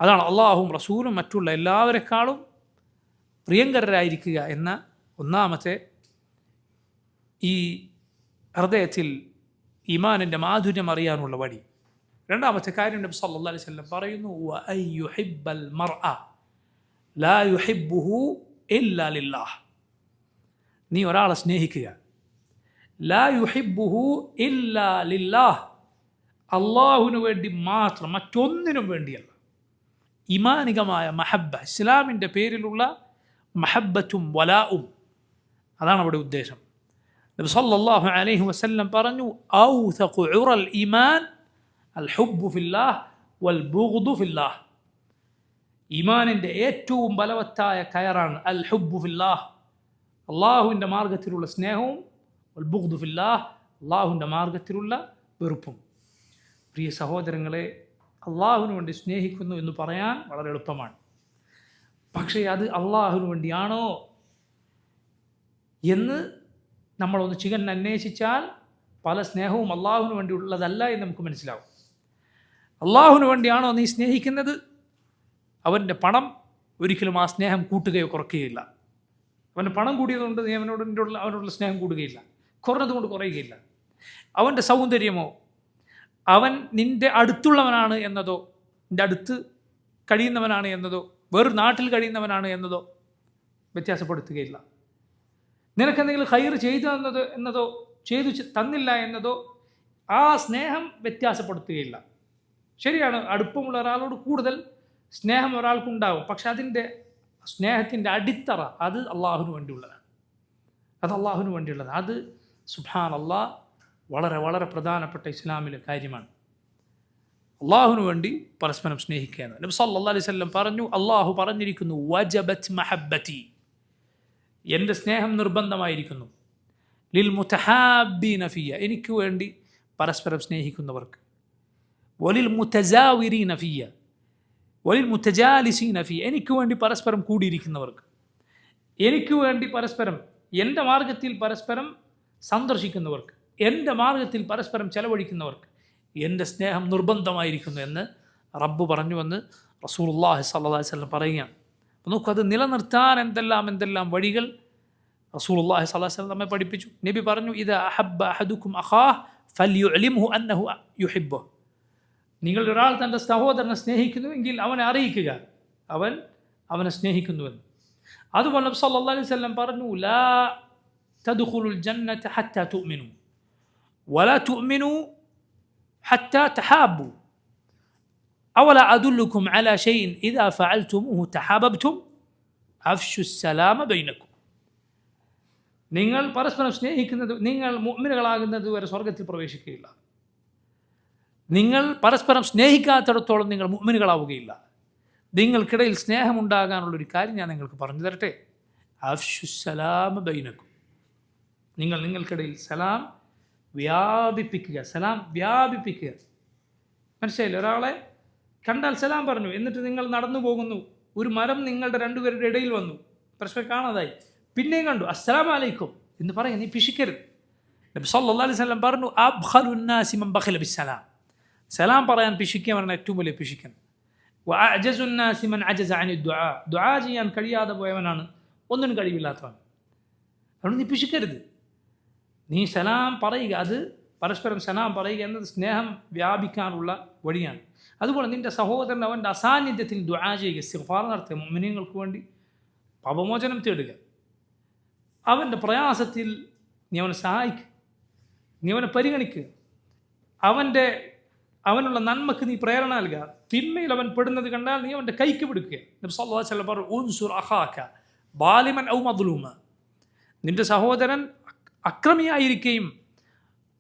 അതാണ് അള്ളാഹുവും റസൂലും മറ്റുള്ള എല്ലാവരെക്കാളും പ്രിയങ്കരരായിരിക്കുക എന്ന ഒന്നാമത്തെ ഈ ഹൃദയത്തിൽ ഈമാനിൻ്റെ മാധുര്യം അറിയാനുള്ള വഴി. രണ്ടാമത്തെ കാര്യം നബി സല്ലല്ലാഹു അലൈഹി വസല്ലം പറയുന്നു, വഅൻ യുഹിബ്ബൽ മർഅ ലാ യുഹിബ്ബുഹു ഇല്ലാ ലില്ലാഹ്. നീ ഒരാളെ സ്നേഹിക്കുക, ലാ യുഹിബ്ബുഹു ഇല്ലാ ലില്ലാഹ്, അള്ളാഹുവിന് വേണ്ടി മാത്രം, മറ്റൊന്നിനും വേണ്ടിയല്ല. ഇമാനികമായ മഹബ്ബ, ഇസ്ലാമിൻ്റെ പേരിലുള്ള മഹബ്ബത്തും വലാഉം, അതാണ് അവിടെ ഉദ്ദേശം. നബി സല്ലല്ലാഹു അലൈഹി വസല്ലം പറഞ്ഞു, ഔസഖു ഉറൽ ഈമാൻ അൽ ഹുബ്ബു ഫില്ലാഹ് വൽ ബുഗ്ദു ഫില്ലാഹ്. ഈമാനിൻ്റെ ഏറ്റവും ബലവത്തായ കയറാണ് അൽ ഹുബ്ബു ഫില്ലാഹ്, അള്ളാഹുവിൻ്റെ മാർഗത്തിലുള്ള സ്നേഹവും, വൽ ബുഗ്ദു ഫില്ലാഹ്, അള്ളാഹുവിൻ്റെ മാർഗത്തിലുള്ള വെറുപ്പും. പ്രിയ സഹോദരങ്ങളെ, അള്ളാഹുവിന് വേണ്ടി സ്നേഹിക്കുന്നു എന്ന് പറയാൻ വളരെ എളുപ്പമാണ്. പക്ഷേ അത് അള്ളാഹുവിന് വേണ്ടിയാണോ എന്ന് നമ്മളൊന്ന് അന്വേഷിച്ചാൽ പല സ്നേഹവും അള്ളാഹുവിന് വേണ്ടിയുള്ളതല്ല എന്ന് നമുക്ക് മനസ്സിലാവും. അള്ളാഹുവിന് വേണ്ടിയാണോ നീ സ്നേഹിക്കുന്നത്, അവൻ്റെ പണം ഒരിക്കലും ആ സ്നേഹം കൂട്ടുകയോ കുറയ്ക്കുകയില്ല. അവൻ്റെ പണം കൂടിയതുകൊണ്ട് നീ അവനോടുള്ള സ്നേഹം കൂടുകയില്ല, കുറഞ്ഞതുകൊണ്ട് കുറയുകയില്ല. അവൻ്റെ സൗന്ദര്യമോ, അവൻ നിൻ്റെ അടുത്തുള്ളവനാണ് എന്നതോ, നിൻ്റെ അടുത്ത് കഴിയുന്നവനാണ് എന്നതോ, വേറൊരു നാട്ടിൽ കഴിയുന്നവനാണ് എന്നതോ വ്യത്യാസപ്പെടുത്തുകയില്ല. നിനക്കെന്തെങ്കിലും ഖൈർ ചെയ്തു എന്നതോ ചെയ്തു തന്നില്ല എന്നതോ ആ സ്നേഹം വ്യത്യാസപ്പെടുത്തുകയില്ല. ശരിയാണ്, അടുപ്പമുള്ള ഒരാളോട് കൂടുതൽ സ്നേഹം ഒരാൾക്കുണ്ടാവും, പക്ഷെ അതിൻ്റെ സ്നേഹത്തിൻ്റെ അടിത്തറ അത് അള്ളാഹുവിന് വേണ്ടിയുള്ളതാണ്. അത് സുബ്ഹാനല്ലാഹ് വളരെ വളരെ പ്രധാനപ്പെട്ട ഇസ്ലാമിലെ കാര്യമാണ്. അള്ളാഹുവിന് വേണ്ടി പരസ്പരം സ്നേഹിക്കുക. നബി സല്ലല്ലാഹു അലൈഹി വസല്ലം പറഞ്ഞു, അള്ളാഹു പറഞ്ഞിരിക്കുന്നു, വജബത് മഹബ്ബതി, എൻ്റെ സ്നേഹം നിർബന്ധമായിരിക്കുന്നു, ലിൽ മുതഹാബ്ബീന ഫിയ, എനിക്ക് വേണ്ടി പരസ്പരം സ്നേഹിക്കുന്നവർക്ക്, വലിൽ മുതസാവിരീന ഫിയ, വലിൽ മുതജാലിസീന ഫിയ, എനിക്ക് വേണ്ടി പരസ്പരം കൂടിയിരിക്കുന്നവർക്ക്, എനിക്ക് വേണ്ടി പരസ്പരം എൻ്റെ മാർഗത്തിൽ പരസ്പരം സന്ദർശിക്കുന്നവർക്ക്, എൻ്റെ മാർഗത്തിൽ പരസ്പരം ചെലവഴിക്കുന്നവർക്ക് എൻ്റെ സ്നേഹം നിർബന്ധമായിരിക്കുന്നു എന്ന് റബ്ബ് പറഞ്ഞുവെന്ന് റസൂലുള്ളാഹി സ്വല്ലല്ലാഹു അലൈഹി വസല്ലം പറയുകയാണ്. അപ്പോൾ നോക്കൂ, അത് നിലനിർത്താൻ എന്തെല്ലാം വഴികൾ റസൂലുള്ളാഹി സ്വല്ലല്ലാഹു അലൈഹി വസല്ലം നമ്മെ പഠിപ്പിച്ചു. നബി പറഞ്ഞു, ഇദാ അഹബ്ബ അഹദുക്കും അഖാഹ് ഫൽയുഅ്ലിംഹു അന്നഹു യുഹിബ്ബുഹു. നിങ്ങൾ ഒരാൾ തൻ്റെ സഹോദരനെ സ്നേഹിക്കുന്നുവെങ്കിൽ അവനെ അറിയിക്കുക അവനെ സ്നേഹിക്കുന്നുവെന്ന്. അതുപോലെ നബി സല്ലല്ലാഹു അലൈഹി വസല്ലം പറഞ്ഞു, ലാ തദ്ഖുലുൽ ജന്നത ഹത്താ തുഅ്മിനു വലാ തുഅ്മിനു ഹത്താ തഹാബ്ബു അവലാ അദുല്ലുക്കും അലാ ഷൈഇൻ ഇദാ ഫഅൽതുമുഹു തഹാബബ്തും അഫ്ശുസ് സലാമ ബൈനക്കും. നിങ്ങൾ പരസ്പരം സ്നേഹിക്കുന്നത്, നിങ്ങൾ മുഅ്മിനുകളാകുന്നത് വരെ സ്വർഗത്തിൽ പ്രവേശിക്കുകയില്ല. നിങ്ങൾ പരസ്പരം സ്നേഹിക്കാത്തിടത്തോളം നിങ്ങൾ മുഅ്മിനുകളാവുകയില്ല. നിങ്ങൾക്കിടയിൽ സ്നേഹമുണ്ടാകാനുള്ളൊരു കാര്യം ഞാൻ നിങ്ങൾക്ക് പറഞ്ഞു തരട്ടെ. അഫ്ശുസ് സലാമ ബൈനക്കും, നിങ്ങൾക്കിടയിൽ സലാം വ്യാപിപ്പിക്കുക. മനസ്സിലായില്ല? ഒരാളെ കണ്ടാൽ സലാം പറഞ്ഞു, എന്നിട്ട് നിങ്ങൾ നടന്നു പോകുന്നു, ഒരു മരം നിങ്ങളുടെ രണ്ടുപേരുടെ ഇടയിൽ വന്നു, പരസ്പരം കാണാതായി, പിന്നെയും കണ്ടു, അസ്സലാമു അലൈക്കും എന്ന് പറയാം, നീ പിശിക്കരുത്. നബി സല്ലല്ലാഹു അലൈഹി വസല്ലം പറഞ്ഞു, അബ്ഖലുന്നാസി മൻ ബഖല ബിസ്സലാം, സലാം പറയാൻ പിശിക്കാൻ ഏറ്റവും വലിയ പിശിക്കൻ. വഅഅജസുന്നാസി മൻ അജസ അനി ദുആ, ദുആ ചെയ്യാൻ കഴിയാതെ പോയവനാണ് ഒന്നിനും കഴിവില്ലാത്തവൻ. അതുകൊണ്ട് നീ പിശിക്കരുത്, നീ സലാം പറയുക. അത് പരസ്പരം സലാം പറയുക എന്നത് സ്നേഹം വ്യാപിക്കാനുള്ള വഴിയാണ്. അതുപോലെ നിൻ്റെ സഹോദരൻ അവൻ്റെ അസാന്നിധ്യത്തിൽ ദുആ ചെയ്യുക, ഇസ്തിഗ്ഫാർ നടത്തുക, മുഅ്മിനീങ്ങൾക്ക് വേണ്ടി പാപമോചനം തേടുക. അവൻ്റെ പ്രയാസത്തിൽ നീ അവനെ സഹായിക്കുക, നീ അവനെ പരിഗണിക്കുക, അവനുള്ള നന്മക്ക് നീ പ്രേരണ നൽകുക. തിന്മയിൽ അവൻ പെടുന്നത് കണ്ടാൽ നീ അവൻ്റെ കൈക്ക് പിടിക്കുക. നബി സല്ലല്ലാഹു അലൈഹി വസല്ലം പറഞ്ഞു, ഉൻസുർ അഖാക ബാലിമൻ ഔ മദ്ലൂമ, നിൻ്റെ സഹോദരൻ അക്രമിയായിരിക്കുകയും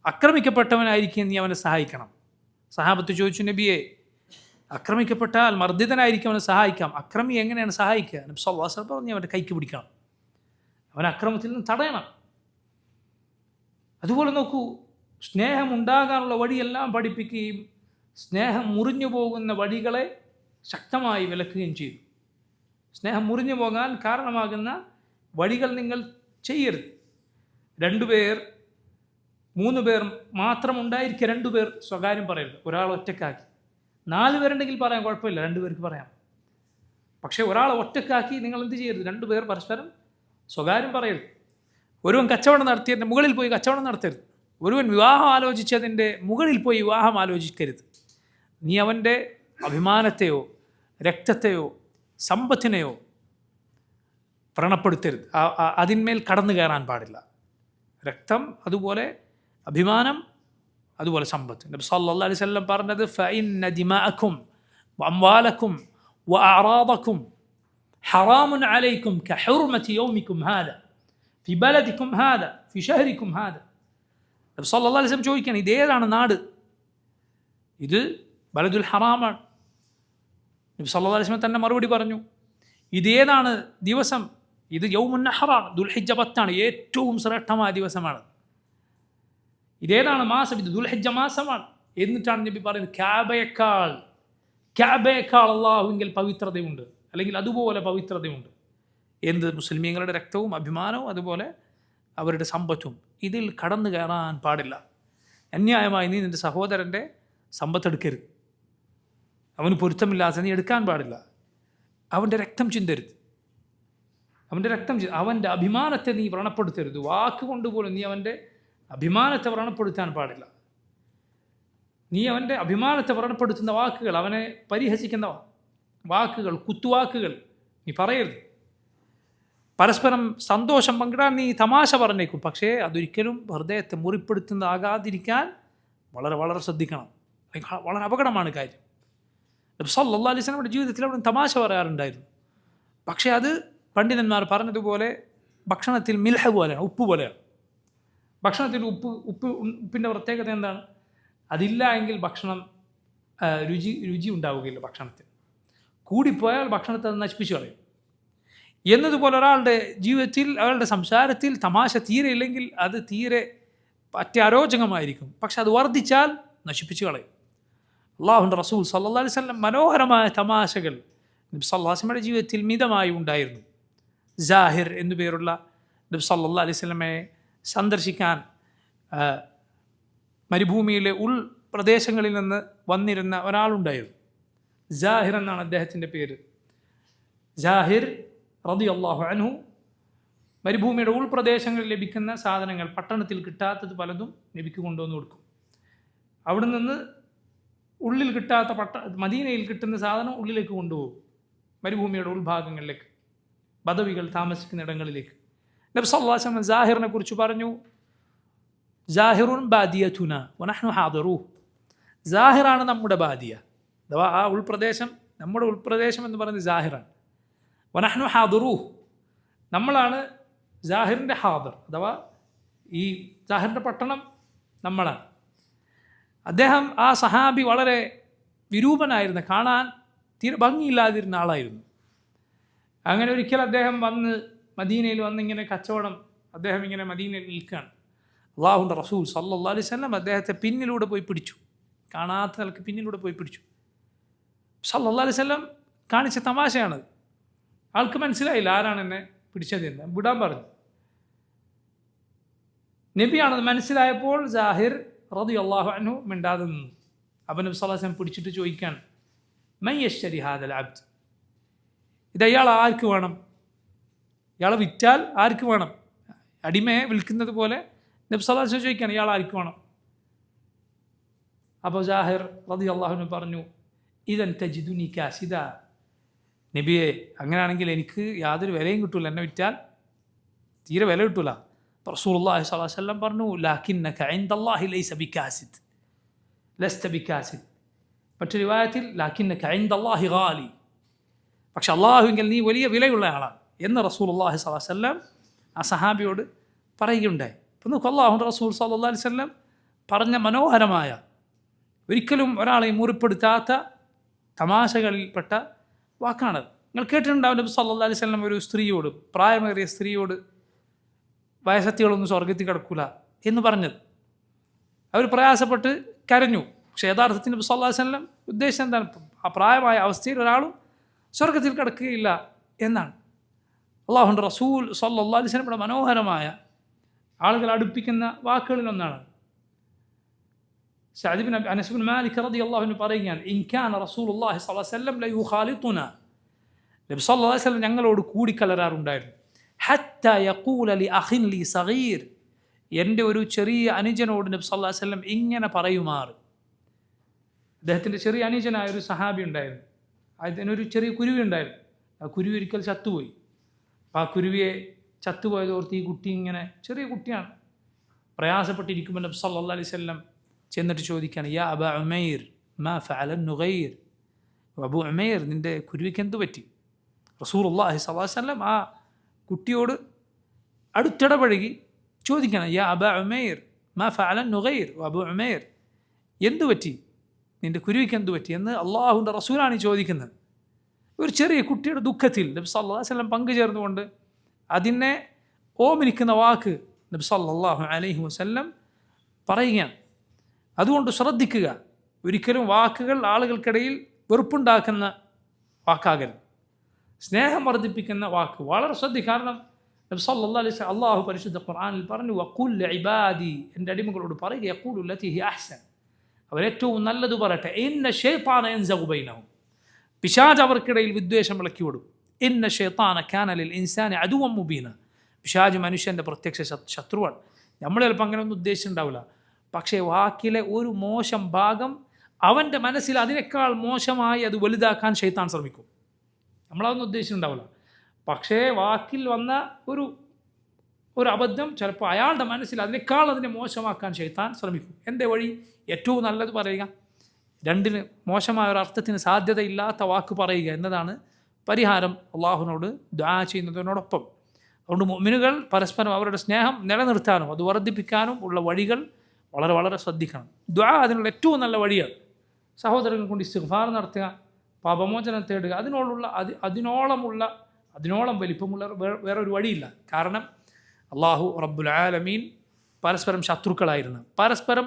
ആക്രമിക്കപ്പെട്ടവനായിരിക്കുകയും നീ അവനെ സഹായിക്കണം. സഹാബത്ത് ചോദിച്ചു, നബിയെ, ആക്രമിക്കപ്പെട്ടാൽ മർദ്ദിതനായിരിക്കും അവനെ സഹായിക്കാം, അക്രമി എങ്ങനെയാണ് സഹായിക്കുക? നബി സല്ലല്ലാഹു അലൈഹി വസല്ലം പറഞ്ഞു, നീ അവൻ്റെ കൈക്ക് പിടിക്കണം, അവൻ അക്രമത്തിൽ നിന്ന് തടയണം. അതുപോലെ നോക്കൂ, സ്നേഹം ഉണ്ടാകാനുള്ള വഴിയെല്ലാം പഠിപ്പിക്കുകയും സ്നേഹം മുറിഞ്ഞു പോകുന്ന വഴികളെ ശക്തമായി വിലക്കുകയും ചെയ്തു. സ്നേഹം മുറിഞ്ഞു പോകാൻ കാരണമാകുന്ന വഴികൾ നിങ്ങൾ ചെയ്യരുത്. 2 പേർ 3 പേർ മാത്രം ഉണ്ടായിരിക്കുക, 2 പേർ സ്വകാര്യം പറയരുത്, ഒരാൾ ഒറ്റക്കാക്കി. 4 പേരുണ്ടെങ്കിൽ പറയാം, കുഴപ്പമില്ല, 2 പേർക്ക് പറയാം. പക്ഷേ ഒരാളെ ഒറ്റക്കാക്കി നിങ്ങൾ എന്ത് ചെയ്യരുത്? 2 പേർ പരസ്പരം സ്വകാര്യം പറയരുത്. ഒരുവൻ കച്ചവടം നടത്തിയതിൻ്റെ മുകളിൽ പോയി കച്ചവടം നടത്തരുത്. ഒരുവൻ വിവാഹം ആലോചിച്ചതിൻ്റെ മുകളിൽ പോയി വിവാഹം ആലോചിക്കരുത്. നീ അവൻ്റെ അഭിമാനത്തെയോ രക്തത്തെയോ സമ്പത്തിനെയോ വ്രണപ്പെടുത്തരുത്, അതിന്മേൽ കടന്നു കയറാൻ പാടില്ല. രക്തം, അതുപോലെ അഭിമാനം, അതുപോലെ സമ്പത്ത്. നബി സല്ലല്ലാഹു അലൈഹി വസല്ലം പറഞ്ഞത്, ഫഇന്ന ദിമാഅക്കും വഅംവാലക്കും വഅഅറാദക്കും ഹറാമുൻ അലൈക്കും കഹുർമതി യൗമിക്കും ഹാദാ ഫി ബലദിക്കും ഹാദാ ഫി ഷഹരിക്കും ഹാദാ. നബി സല്ലല്ലാഹു അലൈഹി വസല്ലം ചോദിക്കുകയാണ്, ഇതേതാണ് നാട്? ഇത് ബലദുൽ ഹറാമാണ്. നബി സല്ലല്ലാഹു അലൈഹി വസല്ലം തന്നെ മറുപടി പറഞ്ഞു, ഇതേതാണ് ദിവസം? ഇത് യൗമുൻ നഹറാണ്, ദുൽഹിജ്ജ 10 ഏറ്റവും ശ്രേഷ്ഠമായ ദിവസമാണ്. ഇതേതാണ് മാസം? ഇത് ദുൽഹിജ്ജ മാസമാണ്. എന്നിട്ടാണ് നബി പറയുന്നത്, കഅബയേക്കാൾ അല്ലാഹുവിങ്കൽ പവിത്രതയുണ്ട്, അല്ലെങ്കിൽ അതുപോലെ പവിത്രതയുണ്ട്. എന്ത്? മുസ്ലിമീങ്ങളുടെ രക്തവും അഭിമാനവും അതുപോലെ അവരുടെ സമ്പത്തും. ഇതിൽ കടന്നു കയറാൻ പാടില്ല. അന്യായമായി നീ നിൻ്റെ സഹോദരൻ്റെ സമ്പത്തെടുക്കരുത്, അവന് പൊരുത്തമില്ലാതെ നീ എടുക്കാൻ പാടില്ല. അവൻ്റെ രക്തം ചിന്തരുത്, അവൻ്റെ അഭിമാനത്തെ നീ വ്രണപ്പെടുത്തരുത്. വാക്കുകൊണ്ടുപോലും നീ അവൻ്റെ അഭിമാനത്തെ വ്രണപ്പെടുത്താൻ പാടില്ല. നീ അവൻ്റെ അഭിമാനത്തെ വ്രണപ്പെടുത്തുന്ന വാക്കുകൾ, അവനെ പരിഹസിക്കുന്ന വാക്കുകൾ, കുത്തുവാക്കുകൾ നീ പറയരുത്. പരസ്പരം സന്തോഷം പങ്കിടാൻ നീ തമാശ പറഞ്ഞേക്കും, പക്ഷേ അതൊരിക്കലും ഹൃദയത്തെ മുറിപ്പെടുത്തുന്നതാകാതിരിക്കാൻ വളരെ വളരെ ശ്രദ്ധിക്കണം. വളരെ അപകടമാണ് കാര്യം. നബി സല്ലല്ലാഹു അലൈഹി വസല്ലമയുടെ ജീവിതത്തിൽ അവിടെ തമാശ പറയാറുണ്ടായിരുന്നു. പക്ഷേ അത് പണ്ഡിതന്മാർ പറഞ്ഞതുപോലെ ഭക്ഷണത്തിൽ മിൽഹ പോലെയാണ്, ഉപ്പ് പോലെയാണ്. ഭക്ഷണത്തിൽ ഉപ്പിൻ്റെ പ്രത്യേകത എന്താണ്? അതില്ല എങ്കിൽ ഭക്ഷണം രുചി ഉണ്ടാവുകയില്ല. ഭക്ഷണത്തിൽ കൂടിപ്പോയാൽ ഭക്ഷണത്തെ അത് നശിപ്പിച്ചു കളയും. എന്നതുപോലെ ഒരാളുടെ ജീവിതത്തിൽ, അയാളുടെ സംസാരത്തിൽ തമാശ തീരെ ഇല്ലെങ്കിൽ അത് തീരെ അരോചകമായിരിക്കും. പക്ഷെ അത് വർദ്ധിച്ചാൽ നശിപ്പിച്ചു കളയും. അല്ലാഹുവിൻ്റെ റസൂൽ സല്ലല്ലാഹു അലൈഹി വസല്ലം മനോഹരമായ തമാശകൾ നബി സല്ലല്ലാഹു അലൈഹി വസല്ലമയുടെ ജീവിതത്തിൽ മിതമായി ഉണ്ടായിരുന്നു. ജാഹിർ എന്നു പേരുള്ള നബി സല്ലല്ലാഹു അലൈഹി വസല്ലമയെ സന്ദർശിക്കാൻ മരുഭൂമിയിലെ ഉൾപ്രദേശങ്ങളിൽ നിന്ന് വന്നിരുന്ന ഒരാളുണ്ടായിരുന്നു. ജാഹിർ എന്നാണ് അദ്ദേഹത്തിൻ്റെ പേര്. ജാഹിർ റളിയല്ലാഹു അൻഹു മരുഭൂമിയുടെ ഉൾപ്രദേശങ്ങളിൽ ലഭിക്കുന്ന സാധനങ്ങൾ, പട്ടണത്തിൽ കിട്ടാത്തത് പലതും നബിക്ക് കൊണ്ടുവന്ന് കൊടുക്കും. അവിടെ നിന്ന് ഉള്ളിൽ കിട്ടാത്ത മദീനയിൽ കിട്ടുന്ന സാധനം ഉള്ളിലേക്ക് കൊണ്ടുപോകും, മരുഭൂമിയുടെ ഉൾഭാഗങ്ങളിലേക്ക്, ബദവികൾ താമസിക്കുന്ന ഇടങ്ങളിലേക്ക്. നബി സല്ലല്ലാഹു അലൈഹി വസല്ലം ജാഹിറിനെ കുറിച്ച് പറഞ്ഞു, ജാഹിറുൻ ബാദിയതുന വനഹ്നു ഹാദിറൂഹ്. ജാഹിറാണ് നമ്മുടെ ബാദിയ, അഥവാ ആ ഉൾപ്രദേശം, നമ്മുടെ ഉൾപ്രദേശം എന്ന് പറയുന്നത് ജാഹിറാണ്. വനഹ്നു ഹാദിറൂഹ്, നമ്മളാണ് ജാഹിറിൻ്റെ ഹാദിർ, അഥവാ ഈ ജാഹിറിൻ്റെ പട്ടണം നമ്മളാണ്. അദ്ദേഹം, ആ സഹാബി, വളരെ വിരൂപനായിരുന്നു, കാണാൻ തീരെ ഭംഗിയില്ലാതിരുന്ന ആളായിരുന്നു. അങ്ങനെ ഒരിക്കൽ അദ്ദേഹം മദീനയിൽ വന്നിങ്ങനെ കച്ചവടം, അദ്ദേഹം ഇങ്ങനെ മദീനയിൽ നിൽക്കുകയാണ്. അല്ലാഹുവിൻ്റെ റസൂൽ സല്ലല്ലാഹു അലൈഹി വസല്ലം അദ്ദേഹത്തെ പിന്നിലൂടെ പോയി പിടിച്ചു, കാണാത്ത നിലക്ക് പിന്നിലൂടെ പോയി പിടിച്ചു. സല്ലല്ലാഹു അലൈഹി വസല്ലം കാണിച്ച തമാശയാണ്. ആൾക്ക് മനസ്സിലായില്ല ആരാണ് എന്നെ പിടിച്ചതെന്ന്, വിടാൻ പറഞ്ഞു. നബിയാണെന്ന് മനസ്സിലായപ്പോൾ ജാഹിർ റളിയല്ലാഹു അൻഹു മിണ്ടാതെ നിന്നു. അപ്പോൾ നബി സല്ലല്ലാഹു അലൈഹി വസല്ലം പിടിച്ചിട്ട് ചോദിക്കാൻ, മൻ യശ്തരി ഹാദൽ അബ്ദ്, ഇത് അയാൾ ആർക്ക് വേണം? ഇയാളെ വിറ്റാൽ ആർക്ക് വേണം? അടിമയെ വിൽക്കുന്നത് പോലെ നബി സല്ലല്ലാഹു അലൈഹി വസല്ലം ചോദിക്കുകയാണ്, ഇയാൾ ആർക്ക് വേണം? അപ്പോൾ ജാഹിർ റളിയല്ലാഹു അൻഹു പറഞ്ഞു, ഇദൻ തജിദുനി കാസിദ, നബിയെ അങ്ങനെയാണെങ്കിൽ എനിക്ക് യാതൊരു വിലയും കിട്ടൂല, എന്നെ വിറ്റാൽ തീരെ വില കിട്ടൂല. റസൂലുള്ളാഹി സ്വല്ലല്ലാഹു അലൈഹി വസല്ലം പറഞ്ഞു, ലാകിന്നക ഇൻദല്ലാഹി ലൈസ ബികാസിദ്, ലസ്ത ബികാസിദ്. മറ്റൊരു റിവായത്തിൽ ലാകിന്നക ഇൻദല്ലാഹി ഗാലി, പക്ഷെ അള്ളാഹുവിങ്കിൽ നീ വലിയ വിലയുള്ള ആളാണ് എന്ന് റസൂലുള്ളാഹി സ്വല്ലല്ലാഹു അലൈഹി വസല്ലം ആ സഹാബിയോട് പറയുകയുണ്ടായി. അപ്പോൾ നോക്കൂ, അള്ളാഹുവിൻ്റെ റസൂൽ സ്വല്ലല്ലാഹു അലൈഹി വസല്ലം പറഞ്ഞ മനോഹരമായ, ഒരിക്കലും ഒരാളെയും മുറിപ്പെടുത്താത്ത തമാശകളിൽപ്പെട്ട വാക്കാണത്. നിങ്ങൾ കേട്ടിട്ടുണ്ടാവും നബി സല്ലല്ലാഹു അലൈഹി വസല്ലം ഒരു സ്ത്രീയോട്, പ്രായമേറിയ സ്ത്രീയോട്, വയസ്സത്തികളൊന്നും സ്വർഗത്തിൽ കിടക്കൂല എന്ന് പറഞ്ഞത്. അവർ പ്രയാസപ്പെട്ട് കരഞ്ഞു. പക്ഷേ യഥാർത്ഥത്തിൽ നബി സല്ലല്ലാഹു അലൈഹി വസല്ലം ഉദ്ദേശം എന്താണ്? ആ പ്രായമായ അവസ്ഥയിൽ ഒരാളും സ്വർഗത്തിൽ കിടക്കുകയില്ല എന്നാണ്. അള്ളാഹുവിൻ്റെ റസൂൽ സല്ലല്ലാഹു അലൈഹി വസല്ലം മനോഹരമായ ആളുകൾ അടുപ്പിക്കുന്ന വാക്കുകളിലൊന്നാണ്. സഅദ് ഇബ്നു അനസ് ഇബ്നു മാലിക് റളിയല്ലാഹു അൻഹു പറയുകയാണ്, ഇൻ കാന റസൂലുള്ളാഹി സ്വല്ലല്ലാഹു അലൈഹി വസല്ലം ലയുഖാലിതുനാ, നബി സല്ലല്ലാഹു അലൈഹി വസല്ലം ഞങ്ങളോട് കൂടിക്കലരാറുണ്ടായിരുന്നു. ഹത്താ യഖൂല ലി അഖിൻ ലി സഗീർ, എൻ്റെ ഒരു ചെറിയ അനുജനോട് നബി സല്ലല്ലാഹു അലൈഹി വസല്ലം ഇങ്ങനെ പറയുമാറ്. അദ്ദേഹത്തിൻ്റെ ചെറിയ അനുജനായ ഒരു സഹാബി ഉണ്ടായിരുന്നു. അതിനൊരു ചെറിയ കുരുവി ഉണ്ടായിരുന്നു. ആ കുരുവി ഒരിക്കൽ ചത്തുപോയി. അപ്പോൾ ആ കുരുവിയെ ചത്തുപോയത് ഓർത്ത് ഈ കുട്ടി ഇങ്ങനെ, ചെറിയ കുട്ടിയാണ്, പ്രയാസപ്പെട്ടിരിക്കുമ്പോൾ നബി സല്ലല്ലാഹു അലൈഹി വസല്ലം ചെന്നിട്ട് ചോദിക്കുകയാണ്, യാ അബാ ഉമൈർ മാ ഫഅല നുഗൈർ, അബൂ ഉമൈർ നിൻ്റെ കുരുവിക്ക് എന്ത് പറ്റി? റസൂലുള്ളാഹി സ്വല്ലല്ലാഹു അലൈഹി വസല്ലം ആ കുട്ടിയോട് അടുത്തിടപഴകി ചോദിക്കണം, യാ അബാ ഉമൈർ മാ ഫഅല നുഗൈർ, അബൂ ഉമൈർ എന്തു പറ്റി, നിൻ്റെ കുരുവിക്ക് എന്തു പറ്റി എന്ന് അള്ളാഹുവിൻ്റെ റസൂലാണ് ചോദിക്കുന്നത്. ഒരു ചെറിയ കുട്ടിയുടെ ദുഃഖത്തിൽ നബി സല്ലല്ലാഹു അലൈഹി വസല്ലം പങ്കുചേർന്നുകൊണ്ട് അതിനെ ഓമനിക്കുന്ന വാക്ക് നബി സല്ലല്ലാഹു അലൈഹി വസല്ലം പറയുകയാണ്. അതുകൊണ്ട് ശ്രദ്ധിക്കുക, ഒരിക്കലും വാക്കുകൾ ആളുകൾക്കിടയിൽ വെറുപ്പുണ്ടാക്കുന്ന വാക്കാകരുത്. സ്നേഹം വർദ്ധിപ്പിക്കുന്ന വാക്ക് വളരെ ശ്രദ്ധിക്കുക. കാരണം നബി സല്ലല്ലാഹു അലൈഹി വസല്ലം അള്ളാഹു പരിശുദ്ധ ഖുർആനിൽ പറഞ്ഞു, വഖുൽ ഇബാദി, എൻ്റെ അടിമകളോട് പറയുക, യഖൂലു ലത്തി ഹിയ അഹ്സൻ, അവരേറ്റവും നല്ലത് പറയട്ടെ. ഇന്ന ശൈത്താന യൻസഗു ബൈനഹും, പിശാച് അവർക്കിടയിൽ വിദ്വേഷം വിളക്കിവിടും. ഇന്ന ശൈത്താന കാന ലിൽ ഇൻസാനി അദുവൻ മുബീന, പിശാച് മനുഷ്യൻ്റെ പ്രത്യക്ഷ ശത്രുവാണ്. നമ്മൾ ചിലപ്പോൾ അങ്ങനെയൊന്നും ഉദ്ദേശിച്ചിട്ടുണ്ടാവില്ല, പക്ഷേ വാക്കിലെ ഒരു മോശം ഭാഗം അവൻ്റെ മനസ്സിൽ അതിനേക്കാൾ മോശമായി അത് വലുതാക്കാൻ ശൈത്താൻ ശ്രമിക്കും. നമ്മളതൊന്നും ഉദ്ദേശിച്ചിട്ടുണ്ടാവില്ല, പക്ഷേ വാക്കിൽ വന്ന ഒരു അബദ്ധം ചിലപ്പോൾ അയാളുടെ മനസ്സിൽ അതിനേക്കാൾ അതിനെ മോശമാക്കാൻ ശൈത്താൻ ശ്രമിക്കും. എൻ്റെ വഴി ഏറ്റവും നല്ലത് പറയുക, രണ്ടിന് മോശമായ ഒരു അർത്ഥത്തിന് സാധ്യതയില്ലാത്ത വാക്ക് പറയുക എന്നതാണ് പരിഹാരം അള്ളാഹുവിനോട് ദുആ ചെയ്യുന്നതിനോടൊപ്പം. അതുകൊണ്ട് മുഅ്മിനുകൾ പരസ്പരം അവരുടെ സ്നേഹം നിലനിർത്താനും അത് വർദ്ധിപ്പിക്കാനും ഉള്ള വഴികൾ വളരെ വളരെ ശ്രദ്ധിക്കണം. ദുആ അതിനുള്ള ഏറ്റവും നല്ല വഴിയാണ്. സഹോദരങ്ങൾ കൊണ്ട് ഇസ്തിഗ്ഫാർ നടത്തുക, പാപമോചനം തേടുക, അതിനോളം വലിപ്പമുള്ള വേറൊരു വഴിയില്ല. കാരണം അള്ളാഹു റബ്ബുൽ ആലമീൻ പരസ്പരം ശത്രുക്കളായിരുന്ന, പരസ്പരം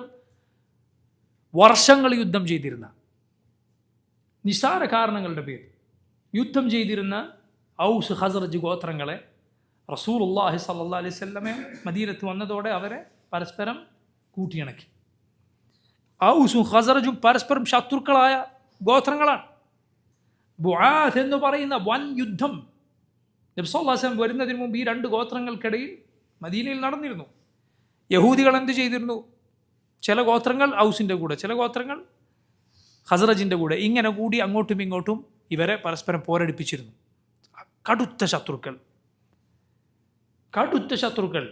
വർഷങ്ങൾ യുദ്ധം ചെയ്തിരുന്ന, നിസ്സാര കാരണങ്ങളുടെ പേരിൽ യുദ്ധം ചെയ്തിരുന്ന ഔസ് ഖസ്റജ് ഗോത്രങ്ങളെ റസൂലുള്ളാഹി സ്വല്ലല്ലാഹു അലൈഹി വസല്ലമ മദീനത്ത് വന്നതോടെ അവരെ പരസ്പരം കൂട്ടിയിണക്കി. ഔസും ഖസ്റജും പരസ്പരം ശത്രുക്കളായ ഗോത്രങ്ങളാണ്. ബുആത്ത് എന്ന് പറയുന്ന വൻ യുദ്ധം നബി സല്ലല്ലാഹു അലൈഹി വസല്ലം വരുന്നതിന് മുമ്പ് ഈ രണ്ട് ഗോത്രങ്ങൾക്കിടയിൽ മദീനയിൽ നടന്നിരുന്നു. യഹൂദികൾ എന്ത് ചെയ്തിരുന്നു? ചില ഗോത്രങ്ങൾ ഔസിൻ്റെ കൂടെ, ചില ഗോത്രങ്ങൾ ഖസ്റജിൻ്റെ കൂടെ, ഇങ്ങനെ കൂടി അങ്ങോട്ടും ഇങ്ങോട്ടും ഇവരെ പരസ്പരം പോരടിപ്പിച്ചിരുന്നു. കടുത്ത ശത്രുക്കൾ.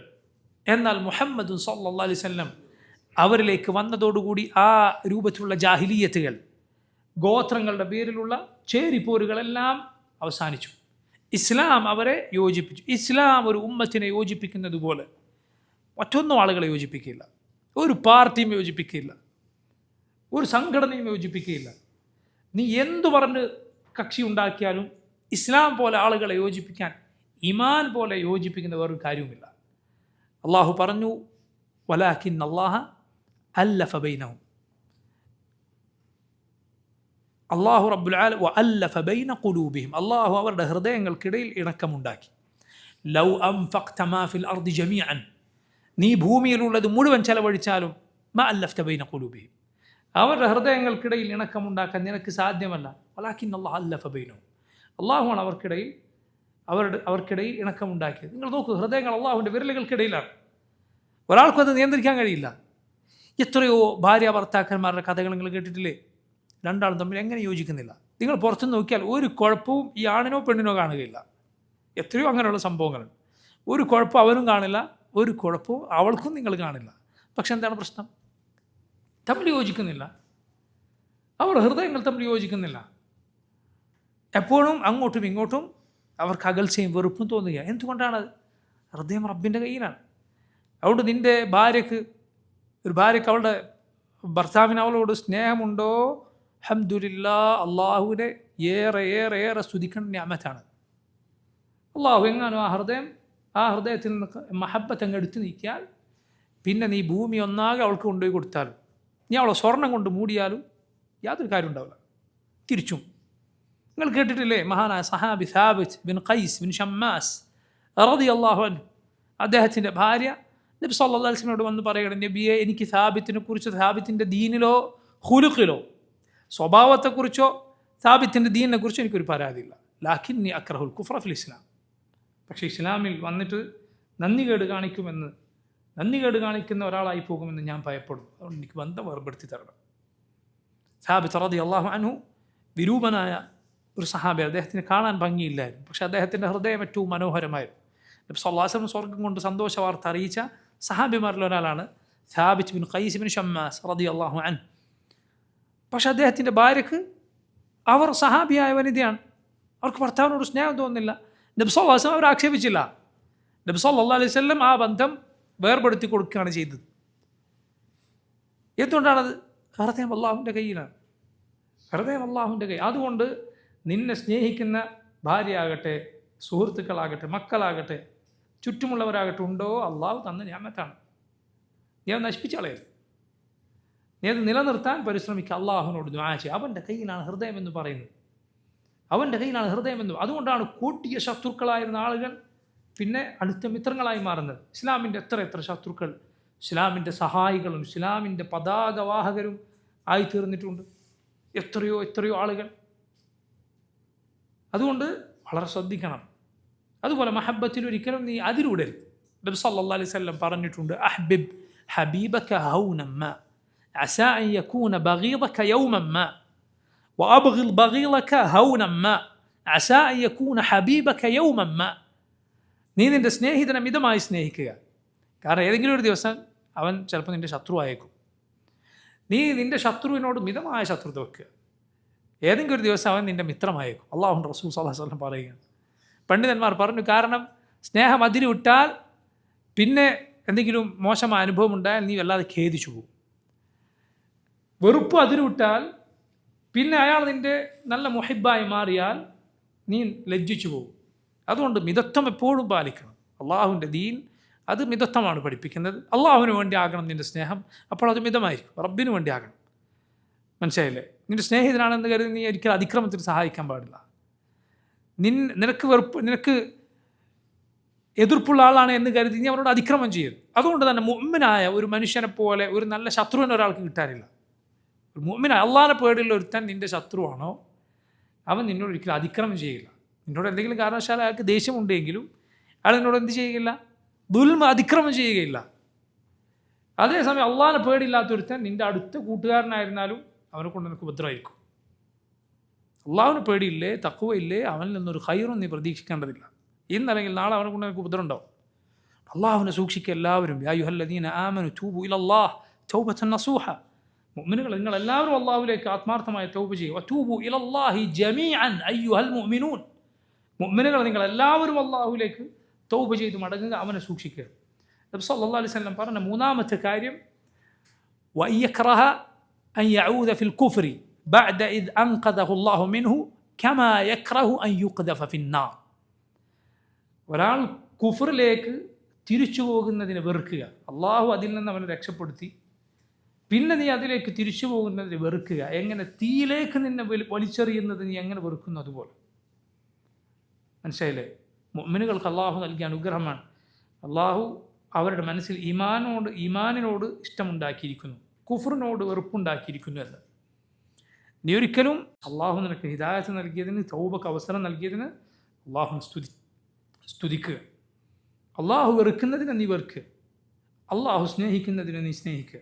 എന്നാൽ മുഹമ്മദ് സല്ലല്ലാഹു അലൈഹി വസല്ലം അവരിലേക്ക് വന്നതോടുകൂടി ആ രൂപത്തിലുള്ള ജാഹിലിയത്തുകൾ, ഗോത്രങ്ങളുടെ പേരിലുള്ള ചേരിപ്പോരുകളെല്ലാം അവസാനിച്ചു. ഇസ്ലാം അവരെ യോജിപ്പിച്ചു. ഇസ്ലാം ഒരു ഉമ്മത്തിനെ യോജിപ്പിക്കുന്നത് പോലെ മറ്റൊന്നും ആളുകളെ യോജിപ്പിക്കില്ല. ഒരു പാർട്ടിയും യോജിപ്പിക്കില്ല, ഒരു സംഘടനയും യോജിപ്പിക്കുകയില്ല. നീ എന്തു പറഞ്ഞ് കക്ഷി ഉണ്ടാക്കിയാലും ഇസ്ലാം പോലെ ആളുകളെ യോജിപ്പിക്കാൻ, ഈമാൻ പോലെ യോജിപ്പിക്കുന്ന വേറൊരു കാര്യവുമില്ല. അള്ളാഹു പറഞ്ഞു, വലാകിൻ അല്ലാഹ അല്ലഫ ബൈനഹും, അള്ളാഹു റബ്ബുൽ ആലമീൻ വഅല്ലഫ ബൈന ഖുലൂബിഹിം, അള്ളാഹു അവരുടെ ഹൃദയങ്ങൾക്കിടയിൽ ഇണക്കമുണ്ടാക്കി. ലൗ അൻഫഖ്ത മാ ഫിൽ അർദി ജമീഅൻ, നീ ഭൂമിയിലുള്ളത് മുഴുവൻ ചെലവഴിച്ചാലും മാ അല്ലഫ്ത ബൈന ഖുലൂബിഹിം, അവരുടെ ഹൃദയങ്ങൾക്കിടയിൽ ഇണക്കമുണ്ടാക്കാൻ നിനക്ക് സാധ്യമല്ല. വലാകിൻ അല്ലാഹു അല്ലഫ ബൈനഹും, അള്ളാഹുവാണ് അവർക്കിടയിൽ ഇണക്കമുണ്ടാക്കിയത്. നിങ്ങൾ നോക്കൂ, ഹൃദയങ്ങൾ അള്ളാഹുവിൻ്റെ വിരലുകൾക്കിടയിലാണ്. ഒരാൾക്കും അത് നിയന്ത്രിക്കാൻ കഴിയില്ല. എത്രയോ ഭാര്യ ഭർത്താക്കന്മാരുടെ കഥകൾ നിങ്ങൾ കേട്ടിട്ടില്ലേ? രണ്ടാളും തമ്മിൽ എങ്ങനെ യോജിക്കുന്നില്ല. നിങ്ങൾ പുറത്തുനിന്ന് നോക്കിയാൽ ഒരു കുഴപ്പവും ഈ ആണിനോ പെണ്ണിനോ കാണുകയില്ല. എത്രയോ അങ്ങനെയുള്ള സംഭവങ്ങളുണ്ട്. ഒരു കുഴപ്പം അവനും കാണില്ല, ഒരു കുഴപ്പവും അവൾക്കും നിങ്ങൾ കാണില്ല. പക്ഷെ എന്താണ് പ്രശ്നം? തമ്മിൽ യോജിക്കുന്നില്ല. അവർ ഹൃദയങ്ങൾ തമ്മിൽ യോജിക്കുന്നില്ല. എപ്പോഴും അങ്ങോട്ടും ഇങ്ങോട്ടും അവർക്ക് അകൽച്ചയും വെറുപ്പും തോന്നുക. എന്തുകൊണ്ടാണത്? ഹൃദയം റബ്ബിൻ്റെ കയ്യിലാണ്. അതുകൊണ്ട് നിൻ്റെ ഭാര്യയ്ക്ക് അവളുടെ ഭർത്താവിന് അവളോട് സ്നേഹമുണ്ടോ? അൽഹംദുലില്ലാഹ്, അള്ളാഹുവിനെ ഏറെ ഏറെ ഏറെ സ്തുതിക്കേണ്ട നിഅമത്താണ്. അള്ളാഹു എങ്ങാനും ആ ഹൃദയത്തിൽ നിന്ന് മഹബ്ബത്ത് അങ്ങ് എടുത്തു നീക്കിയാൽ പിന്നെ നീ ഭൂമി ഒന്നാകെ അവൾക്ക് കൊണ്ടുപോയി കൊടുത്താലും, നീ അവളെ സ്വർണം കൊണ്ട് മൂടിയാലും യാതൊരു കാര്യം ഉണ്ടാവില്ല. തിരിച്ചും നിങ്ങൾ കേട്ടിട്ടില്ലേ, മഹാനായ സഹാബി Thabit bin Qais bin Shammas റളിയല്ലാഹു അൻഹു, അദ്ദേഹത്തിൻ്റെ ഭാര്യ നബി സല്ലല്ലാഹു അലൈഹി വസല്ലമയോട് വന്ന് പറയണം, നബിയെ, എനിക്ക് സാബിത്തിനെ കുറിച്ച്, സാബിത്തിൻ്റെ ദീനിലോ ഖുലുഖിലോ സ്വഭാവത്തെക്കുറിച്ചോ സാബിത്തിൻ്റെ ദീനിനെ കുറിച്ചോ എനിക്കൊരു പരാതിയില്ല. ലാക്കിന്നി അക്റഹുൽ കുഫ്ര ഫിൽ ഇസ്ലാം, പക്ഷേ ഇസ്ലാമിൽ വന്നിട്ട് നന്ദികേട് കാണിക്കുന്ന ഒരാളായി പോകുമെന്ന് ഞാൻ ഭയപ്പെടുന്നു. അതുകൊണ്ട് എനിക്ക് ബന്ധം ഏർപ്പെടുത്തി തരണം. സാബിത്ത് റളിയല്ലാഹു അൻഹു വിരൂപനായ ഒരു സഹാബി, അദ്ദേഹത്തിന് കാണാൻ ഭംഗിയില്ലായിരുന്നു, പക്ഷേ അദ്ദേഹത്തിൻ്റെ ഹൃദയം ഏറ്റവും മനോഹരമായിരുന്നു. നബി സല്ലല്ലാഹു അലൈഹി വസല്ലം സ്വർഗ്ഗം കൊണ്ട് സന്തോഷ വാർത്ത അറിയിച്ച സഹാബിമാരിൽ ഒരാളാണ് Thabit bin Qais bin Shammas റളിയല്ലാഹു അൻഹു. പക്ഷേ അദ്ദേഹത്തിൻ്റെ ഭാര്യയ്ക്ക്, അവർ സഹാബിയായ വനിതയാണ്, അവർക്ക് ഭർത്താവിനോട് സ്നേഹം തോന്നുന്നില്ല. നബി സല്ലല്ലാഹു അലൈഹി വസല്ലം അവർ ആക്ഷേപിച്ചില്ല. നബി സല്ലല്ലാഹു അലൈഹി വസല്ലം ആ ബന്ധം വേർപെടുത്തി കൊടുക്കുകയാണ് ചെയ്തത്. എന്തുകൊണ്ടാണത്? ഹൃദയം അള്ളാഹുവിൻ്റെ കയ്യിലാണ്. അതുകൊണ്ട് നിന്നെ സ്നേഹിക്കുന്ന ഭാര്യയാകട്ടെ, സുഹൃത്തുക്കളാകട്ടെ, മക്കളാകട്ടെ, ചുറ്റുമുള്ളവരാകട്ടെ ഉണ്ടോ, അള്ളാഹു തന്ന നിഅമത്താണ്. നീ അത് നശിപ്പിച്ച് കളയരുത്. നീ അത് നിലനിർത്താൻ പരിശ്രമിക്കുക. അള്ളാഹുവിനോട് ദുആ ചെയ്യുക. അവൻ്റെ കയ്യിലാണ് ഹൃദയം എന്ന് പറയുന്നത്. അതുകൊണ്ടാണ് കൂട്ടിയ ശത്രുക്കളായിരുന്ന ആളുകൾ പിന്നെ അടുത്ത മിത്രങ്ങളായി മാറുന്നത്. ഇസ്ലാമിൻ്റെ എത്ര ശത്രുക്കൾ ഇസ്ലാമിൻ്റെ സഹായികളും ഇസ്ലാമിൻ്റെ പതാകവാഹകരും ആയിത്തീർന്നിട്ടുണ്ട്. എത്രയോ ആളുകൾ. അതുകൊണ്ട് വളരെ ശ്രദ്ധിക്കണം. അതുപോലെ മഹബ്ബത്തിൽ ഒരിക്കലും നീ അതിലൂടരുത്. നബി സല്ലല്ലാഹു അലൈഹി വസല്ലം പറഞ്ഞിട്ടുണ്ട്, അഹ്ബിബ് ഹബീബക ഹൗനം മാ അസാ അൻ യകൂന ബഗീദക യൗമൻ മാ വഅബ്ഗിൽ ബഗീദക ഹൗനം മാ അസാ അൻ യകൂന ഹബീബക യൗമൻ മാ. നീ നിൻ്റെ സ്നേഹിതനെ മിതമായി സ്നേഹിക്കുക. കാരണം ഏതെങ്കിലും ഒരു ദിവസം അവൻ ചിലപ്പോൾ നിൻ്റെ ശത്രുവായേക്കും. നീ നിൻ്റെ ശത്രുവിനോട് മിതമായ ശത്രുത വെക്കുക. ഏതെങ്കിലും ഒരു ദിവസം അവൻ നിൻ്റെ മിത്രമായേക്കും. അല്ലാഹുവിൻ്റെ റസൂൽ സ്വല്ലല്ലാഹു അലൈഹി വസല്ലം പറയുകയാണ്. പണ്ഡിതന്മാർ പറഞ്ഞു, കാരണം സ്നേഹം അതിര് വിട്ടാൽ പിന്നെ എന്തെങ്കിലും മോശമായ അനുഭവം ഉണ്ടായാൽ നീ വല്ലാതെ ഖേദിച്ചു പോകും. വെറുപ്പ് അതിര് വിട്ടാൽ പിന്നെ അയാൾ നിൻ്റെ നല്ല മുഹിബ്ബായി മാറിയാൽ നീ ലജ്ജിച്ചു പോകും. അതുകൊണ്ട് മിതത്വം എപ്പോഴും പാലിക്കണം. അള്ളാഹുവിൻ്റെ ദീൻ അത് മിതത്വമാണ് പഠിപ്പിക്കുന്നത്. അള്ളാഹുവിന് വേണ്ടി ആകണം നിൻ്റെ സ്നേഹം, അപ്പോൾ അത് മിതമായിരിക്കും. റബ്ബിന് വേണ്ടി ആകണം. മനസ്സിലായില്ലേ? നിൻ്റെ സ്നേഹിതനാണെന്ന് കരുതി നീ ഒരിക്കലും അതിക്രമത്തിന് സഹായിക്കാൻ പാടില്ല. നിനക്ക് എതിർപ്പുള്ള ആളാണ് എന്ന് കരുതി നീ അവരോട് അതിക്രമം ചെയ്യരുത്. അതുകൊണ്ട് തന്നെ മുഅ്മിനായ ഒരു മനുഷ്യനെ പോലെ ഒരു നല്ല ശത്രുവിനെ ഒരാൾക്ക് കിട്ടാനില്ല. ഒരു മുഅ്മിനായ അള്ളാഹിനെ പേടിയുള്ള ഒരുത്തൻ നിൻ്റെ ശത്രുവാണോ, അവൻ നിന്നോട് ഒരിക്കലും അതിക്രമം ചെയ്യില്ല. നിന്നോട് എന്തെങ്കിലും കാരണവശാൽ അയാൾക്ക് ദേഷ്യമുണ്ടെങ്കിലും അയാൾ നിന്നോട് എന്ത് ചെയ്യുകയില്ല? അതിക്രമം ചെയ്യുകയില്ല. അതേസമയം അള്ളാഹിനെ പേടിയില്ലാത്തൊരുത്തൻ നിൻ്റെ അടുത്ത കൂട്ടുകാരനായിരുന്നാലും അവനെ കൊണ്ട് നിനക്ക് ഉപദ്രവമായിരിക്കും. അള്ളാഹുവിന് പേടിയില്ലേ, തഖ്വയില്ലേ, അവനിൽ നിന്നൊരു ഖൈറും നീ പ്രതീക്ഷിക്കേണ്ടതില്ല. ഇന്നല്ലെങ്കിൽ നാളെ അവനെ കൊണ്ട് നിനക്ക് ഉപദ്രവം ഉണ്ടാവും. അള്ളാഹുവിനെ സൂക്ഷിക്കുക എല്ലാവരും. യാ അയ്യുഹല്ലദീന ആമനു തൂബു ഇലല്ലാഹ് തൗബതൻ നസൂഹ. മുഅ്മിനുകൾ, നിങ്ങൾ എല്ലാവരും അള്ളാഹുവിലേക്ക് ആത്മാർത്ഥമായ തൗബ ചെയ്യുക. വതൂബു ഇലല്ലാഹി ജമീഅൻ അയ്യുഹൽ മുഅ്മിനൂൻ. മുഅ്മിനുകൾ, നിങ്ങൾ എല്ലാവരും അള്ളാഹുവിലേക്ക് തൗബ ചെയ്ത് മടങ്ങുക, അവനെ സൂക്ഷിക്കുക. നബി സല്ലല്ലാഹു അലൈഹി വസല്ലം പറഞ്ഞ മൂന്നാമത്തെ കാര്യം, വയക്റഹ അൻ യഊദ ഫിൽ കുഫ്രി ബഅദ ഇദ് അൻഖദഹു അല്ലാഹു മിൻഹു കമാ യക്റഹു അൻ യുഖ്ദഫ ഫിന്നാർ. ഒരാൾ കുഫറിലേക്ക് തിരിച്ചു പോകുന്നതിനെ വെറുക്കുക. അള്ളാഹു അതിൽ നിന്ന് അവനെ രക്ഷപ്പെടുത്തി പിന്നെ നീ അതിലേക്ക് തിരിച്ചു പോകുന്നത് വെറുക്കുക. എങ്ങനെ തീയിലേക്ക് നിന്നെ വലിച്ചെറിയുന്നത് നീ എങ്ങനെ വെറുക്കുന്നു അതുപോലെ. മനസ്സിലായില്ലേ? മുഅ്മിനുകൾക്ക് അള്ളാഹു നൽകിയ അനുഗ്രഹമാണ്. അള്ളാഹു അവരുടെ മനസ്സിൽ ഈമാനിനോട് ഇഷ്ടമുണ്ടാക്കിയിരിക്കുന്നു, കുഫറിനോട് വെറുപ്പുണ്ടാക്കിയിരിക്കുന്നു എന്ന്. നീ ഒരിക്കലും അള്ളാഹു നിനക്ക് ഹിദായത്ത് നൽകിയതിന്, തൗബക്ക് അവസരം നൽകിയതിന് അള്ളാഹുവിനെ സ്തുതിക്കുക. അള്ളാഹു വെറുക്കുന്നതിനെ നീ വെറുക്കുക, അള്ളാഹു സ്നേഹിക്കുന്നതിനെ നീ സ്നേഹിക്കുക.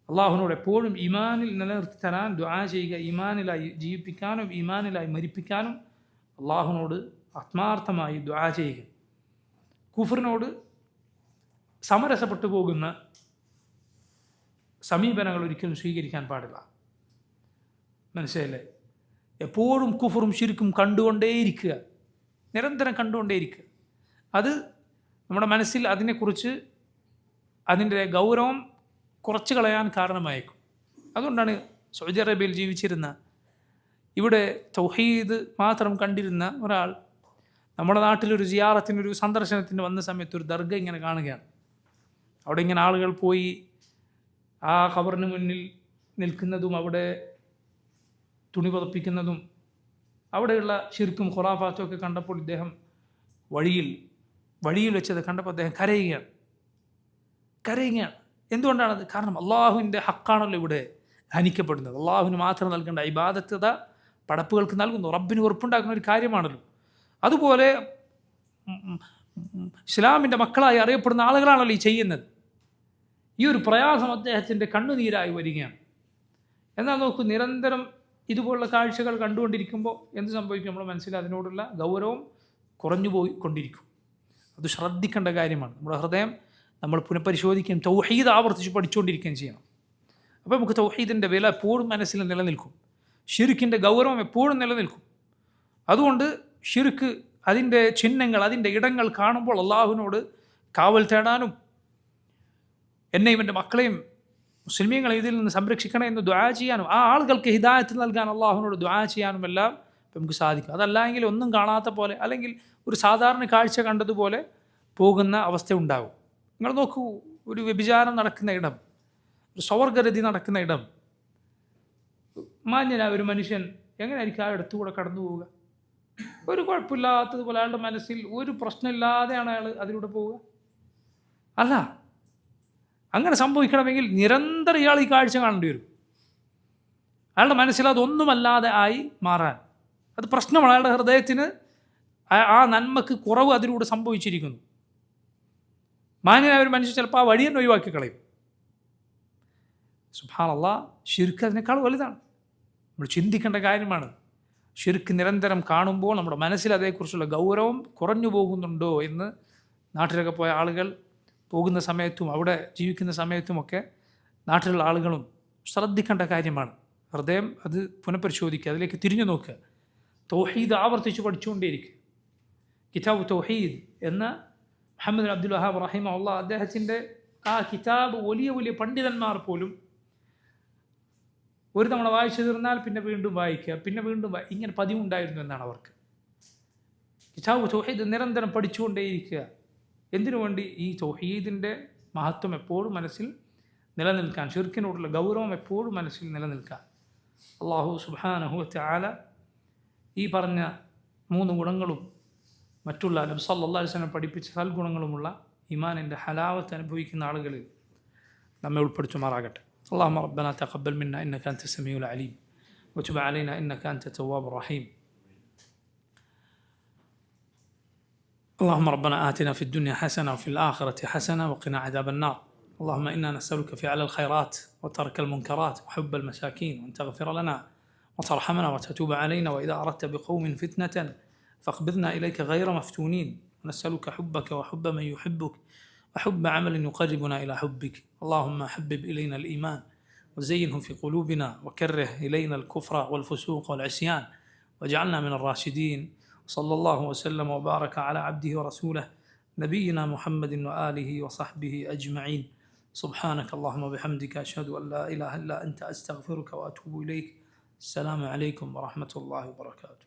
അള്ളാഹുവിനോട് എപ്പോഴും ഈമാനിൽ നിലനിർത്തി തരാൻ ദുആ ചെയ്യുക. ഈമാനിലായി ജീവിപ്പിക്കാനും ഈമാനിലായി മരിപ്പിക്കാനും അള്ളാഹുവിനോട് ആത്മാർത്ഥമായി ദുആ ചെയ്യുക. കുഫറിനോട് സമരസപ്പെട്ടു പോകുന്ന സമീപനങ്ങൾ ഒരിക്കലും സ്വീകരിക്കാൻ പാടില്ല. മനസ്സിലായില്ലേ? എപ്പോഴും കുഫറും ശിർക്കും കണ്ടുകൊണ്ടേയിരിക്കുക, നിരന്തരം കണ്ടുകൊണ്ടേയിരിക്കുക. അത് നമ്മുടെ മനസ്സിൽ അതിനെക്കുറിച്ച് അതിൻ്റെ ഗൗരവം കുറച്ച് കളയാൻ കാരണമായേക്കും. അതുകൊണ്ടാണ് സൗദി അറേബ്യയിൽ ജീവിച്ചിരുന്ന, ഇവിടെ തൗഹീദ് മാത്രം കണ്ടിരുന്ന ഒരാൾ നമ്മുടെ നാട്ടിലൊരു സിയാറത്തിനൊരു സന്ദർശനത്തിന് വന്ന സമയത്ത് ഒരു ദർഗ ഇങ്ങനെ കാണുകയാണ്. അവിടെ ഇങ്ങനെ ആളുകൾ പോയി ആ ഖബറിന് മുന്നിൽ നിൽക്കുന്നതും അവിടെ തുണി പുതപ്പിക്കുന്നതും അവിടെയുള്ള ശിർക്കും ഖുറാഫാത്തും ഒക്കെ കണ്ടപ്പോൾ ഇദ്ദേഹം വഴിയിൽ വെച്ചത് കണ്ടപ്പോൾ അദ്ദേഹം കരയുകയാണ്. എന്തുകൊണ്ടാണത്? കാരണം അള്ളാഹുവിൻ്റെ ഹക്കാണല്ലോ ഇവിടെ ഹനിക്കപ്പെടുന്നത്. അള്ളാഹുവിന് മാത്രം നൽകേണ്ട ഇബാദത്ത് പടപ്പുകൾക്ക് നൽകുന്നു. റബ്ബിന് വെറുപ്പുണ്ടാക്കുന്ന ഒരു കാര്യമാണല്ലോ. അതുപോലെ ഇസ്ലാമിൻ്റെ മക്കളായി അറിയപ്പെടുന്ന ആളുകളാണല്ലോ ഈ ചെയ്യുന്നത്. ഈ ഒരു പ്രയാസം അദ്ദേഹത്തിൻ്റെ കണ്ണുനീരായി വരികയാണ്. എന്നാൽ നോക്കൂ, നിരന്തരം ഇതുപോലുള്ള കാഴ്ചകൾ കണ്ടുകൊണ്ടിരിക്കുമ്പോൾ എന്ത് സംഭവിക്കും? നമ്മുടെ മനസ്സിൽ അതിനോടുള്ള ഗൗരവം കുറഞ്ഞു പോയിക്കൊണ്ടിരിക്കും. അത് ശ്രദ്ധിക്കേണ്ട കാര്യമാണ്. നമ്മുടെ ഹൃദയം നമ്മൾ പുനഃപരിശോധിക്കുകയും തൗഹീദ് ആവർത്തിച്ച് പഠിച്ചുകൊണ്ടിരിക്കുകയും ചെയ്യണം. അപ്പോൾ നമുക്ക് തൗഹീദിൻ്റെ വില എപ്പോഴും മനസ്സിൽ നിലനിൽക്കും, ഷിർക്കിൻ്റെ ഗൗരവം എപ്പോഴും നിലനിൽക്കും. അതുകൊണ്ട് ഷിർക്ക്, അതിൻ്റെ ചിഹ്നങ്ങൾ, അതിൻ്റെ ഇടങ്ങൾ കാണുമ്പോൾ അള്ളാഹുവിനോട് കാവൽ തേടാനും എന്നെയും എൻ്റെ മക്കളെയും മുസ്ലിമീങ്ങളെ ഇതിൽ നിന്ന് സംരക്ഷിക്കണേ എന്ന് ദുആ ചെയ്യാനും ആ ആളുകൾക്ക് ഹിദായത്ത് നൽകാൻ അള്ളാഹുവിനോട് ദുആ ചെയ്യാനും എല്ലാം നമുക്ക് സാധിക്കും. അതല്ലെങ്കിൽ ഒന്നും കാണാത്ത പോലെ, അല്ലെങ്കിൽ ഒരു സാധാരണ കാഴ്ച കണ്ടതുപോലെ പോകുന്ന അവസ്ഥ ഉണ്ടാകും. നിങ്ങൾ നോക്കൂ, ഒരു വ്യഭിചാരം നടക്കുന്ന ഇടം, ഒരു സ്വവർഗരതി നടക്കുന്ന ഇടം, മാന്യനായ ഒരു മനുഷ്യൻ എങ്ങനെയായിരിക്കും ആ ഇടത്തുകൂടെ കടന്നു പോവുക? ഒരു കുഴപ്പമില്ലാത്തതുപോലെ അയാളുടെ മനസ്സിൽ ഒരു പ്രശ്നമില്ലാതെയാണ് അയാൾ അതിലൂടെ പോവുക? അല്ല. അങ്ങനെ സംഭവിക്കണമെങ്കിൽ നിരന്തരം ഇയാൾ ഈ കാഴ്ച കാണേണ്ടി വരും. അയാളുടെ മനസ്സിൽ അതൊന്നുമല്ലാതെ ആയി മാറാൻ അത് പ്രശ്നമാണ്. അയാളുടെ ഹൃദയത്തിന് ആ നന്മക്ക് കുറവ് അതിലൂടെ സംഭവിച്ചിരിക്കുന്നു. മാന്യനായ ഒരു മനുഷ്യൻ ചിലപ്പോൾ ആ വഴി തന്നെ ഒഴിവാക്കി കളയും. സുബ്ഹാനല്ലാഹ്, ശിർക്ക് അതിനേക്കാൾ വലുതാണ്. നമ്മൾ ചിന്തിക്കേണ്ട കാര്യമാണ്. ശിർക്ക് നിരന്തരം കാണുമ്പോൾ നമ്മുടെ മനസ്സിൽ അതേക്കുറിച്ചുള്ള ഗൗരവം കുറഞ്ഞു പോകുന്നുണ്ടോ എന്ന് നാട്ടിലൊക്കെ പോയ ആളുകൾ പോകുന്ന സമയത്തും അവിടെ ജീവിക്കുന്ന സമയത്തുമൊക്കെ നാട്ടിലുള്ള ആളുകളും ശ്രദ്ധിക്കേണ്ട കാര്യമാണ്. ഹൃദയം അത് പുനഃപരിശോധിക്കുക, അതിലേക്ക് തിരിഞ്ഞു നോക്കുക, തൗഹീദ് ആവർത്തിച്ച് പഠിച്ചുകൊണ്ടേയിരിക്കുക. കിതാബ് തൗഹീദ് എന്ന മുഹമ്മദ് അബ്ദുൽ വഹാബ് റഹിമഹുല്ലാഹ് അദ്ദേഹത്തിൻ്റെ ആ കിതാബ് വലിയ വലിയ പണ്ഡിതന്മാർ പോലും ഒരു തവണ വായിച്ചു തീർന്നാൽ പിന്നെ വീണ്ടും വായിക്കുക, പിന്നെ വീണ്ടും ഇങ്ങനെ പതിവുണ്ടായിരുന്നു എന്നാണ് അവർക്ക്. കിതാബ് തൗഹീദ് നിരന്തരം പഠിച്ചുകൊണ്ടേയിരിക്കുക. എന്തിനു വേണ്ടി? ഈ തൗഹീദിൻ്റെ മഹത്വം എപ്പോഴും മനസ്സിൽ നിലനിൽക്കാൻ, ശിർക്കിനോടുള്ള ഗൗരവം എപ്പോഴും മനസ്സിൽ നിലനിൽക്കാൻ. അല്ലാഹു സുബ്ഹാനഹു വ തആല ഈ പറഞ്ഞ 3 ഗുണങ്ങളും മറ്റുള്ള നബി സല്ലല്ലാഹു അലൈഹി വസല്ലം പഠിപ്പിച്ച സൽഗുണങ്ങളുമുള്ള ഈമാനിൻ്റെ ഹലാവത്ത് അനുഭവിക്കുന്ന ആളുകളിൽ നമ്മെ ഉൾപ്പെടുത്തുമാറാകട്ടെ. اللهم ربنا تقبل منا إنك أنت السميع العليم وتب علينا إنك أنت التواب الرحيم. اللهم ربنا آتنا في الدنيا حسنة وفي الآخرة حسنة وقنا عذاب النار. اللهم إنا نسألك فعل الخيرات وترك المنكرات وحب المساكين، وأن تغفر لنا وترحمنا وتتوب علينا، وإذا أردت بقوم فتنة فاقبضنا إليك غير مفتونين. ونسألك حبك وحب من يحبك وحب عمل يقربنا إلى حبك. اللهم حبب إلينا الإيمان وزينه في قلوبنا وكره إلينا الكفر والفسوق والعصيان واجعلنا من الراشدين. صلى الله وسلم وبارك على عبده ورسوله نبينا محمد وآله وصحبه أجمعين. سبحانك اللهم وبحمدك أشهد أن لا إله إلا أنت أستغفرك وأتوب إليك. السلام عليكم ورحمة الله وبركاته.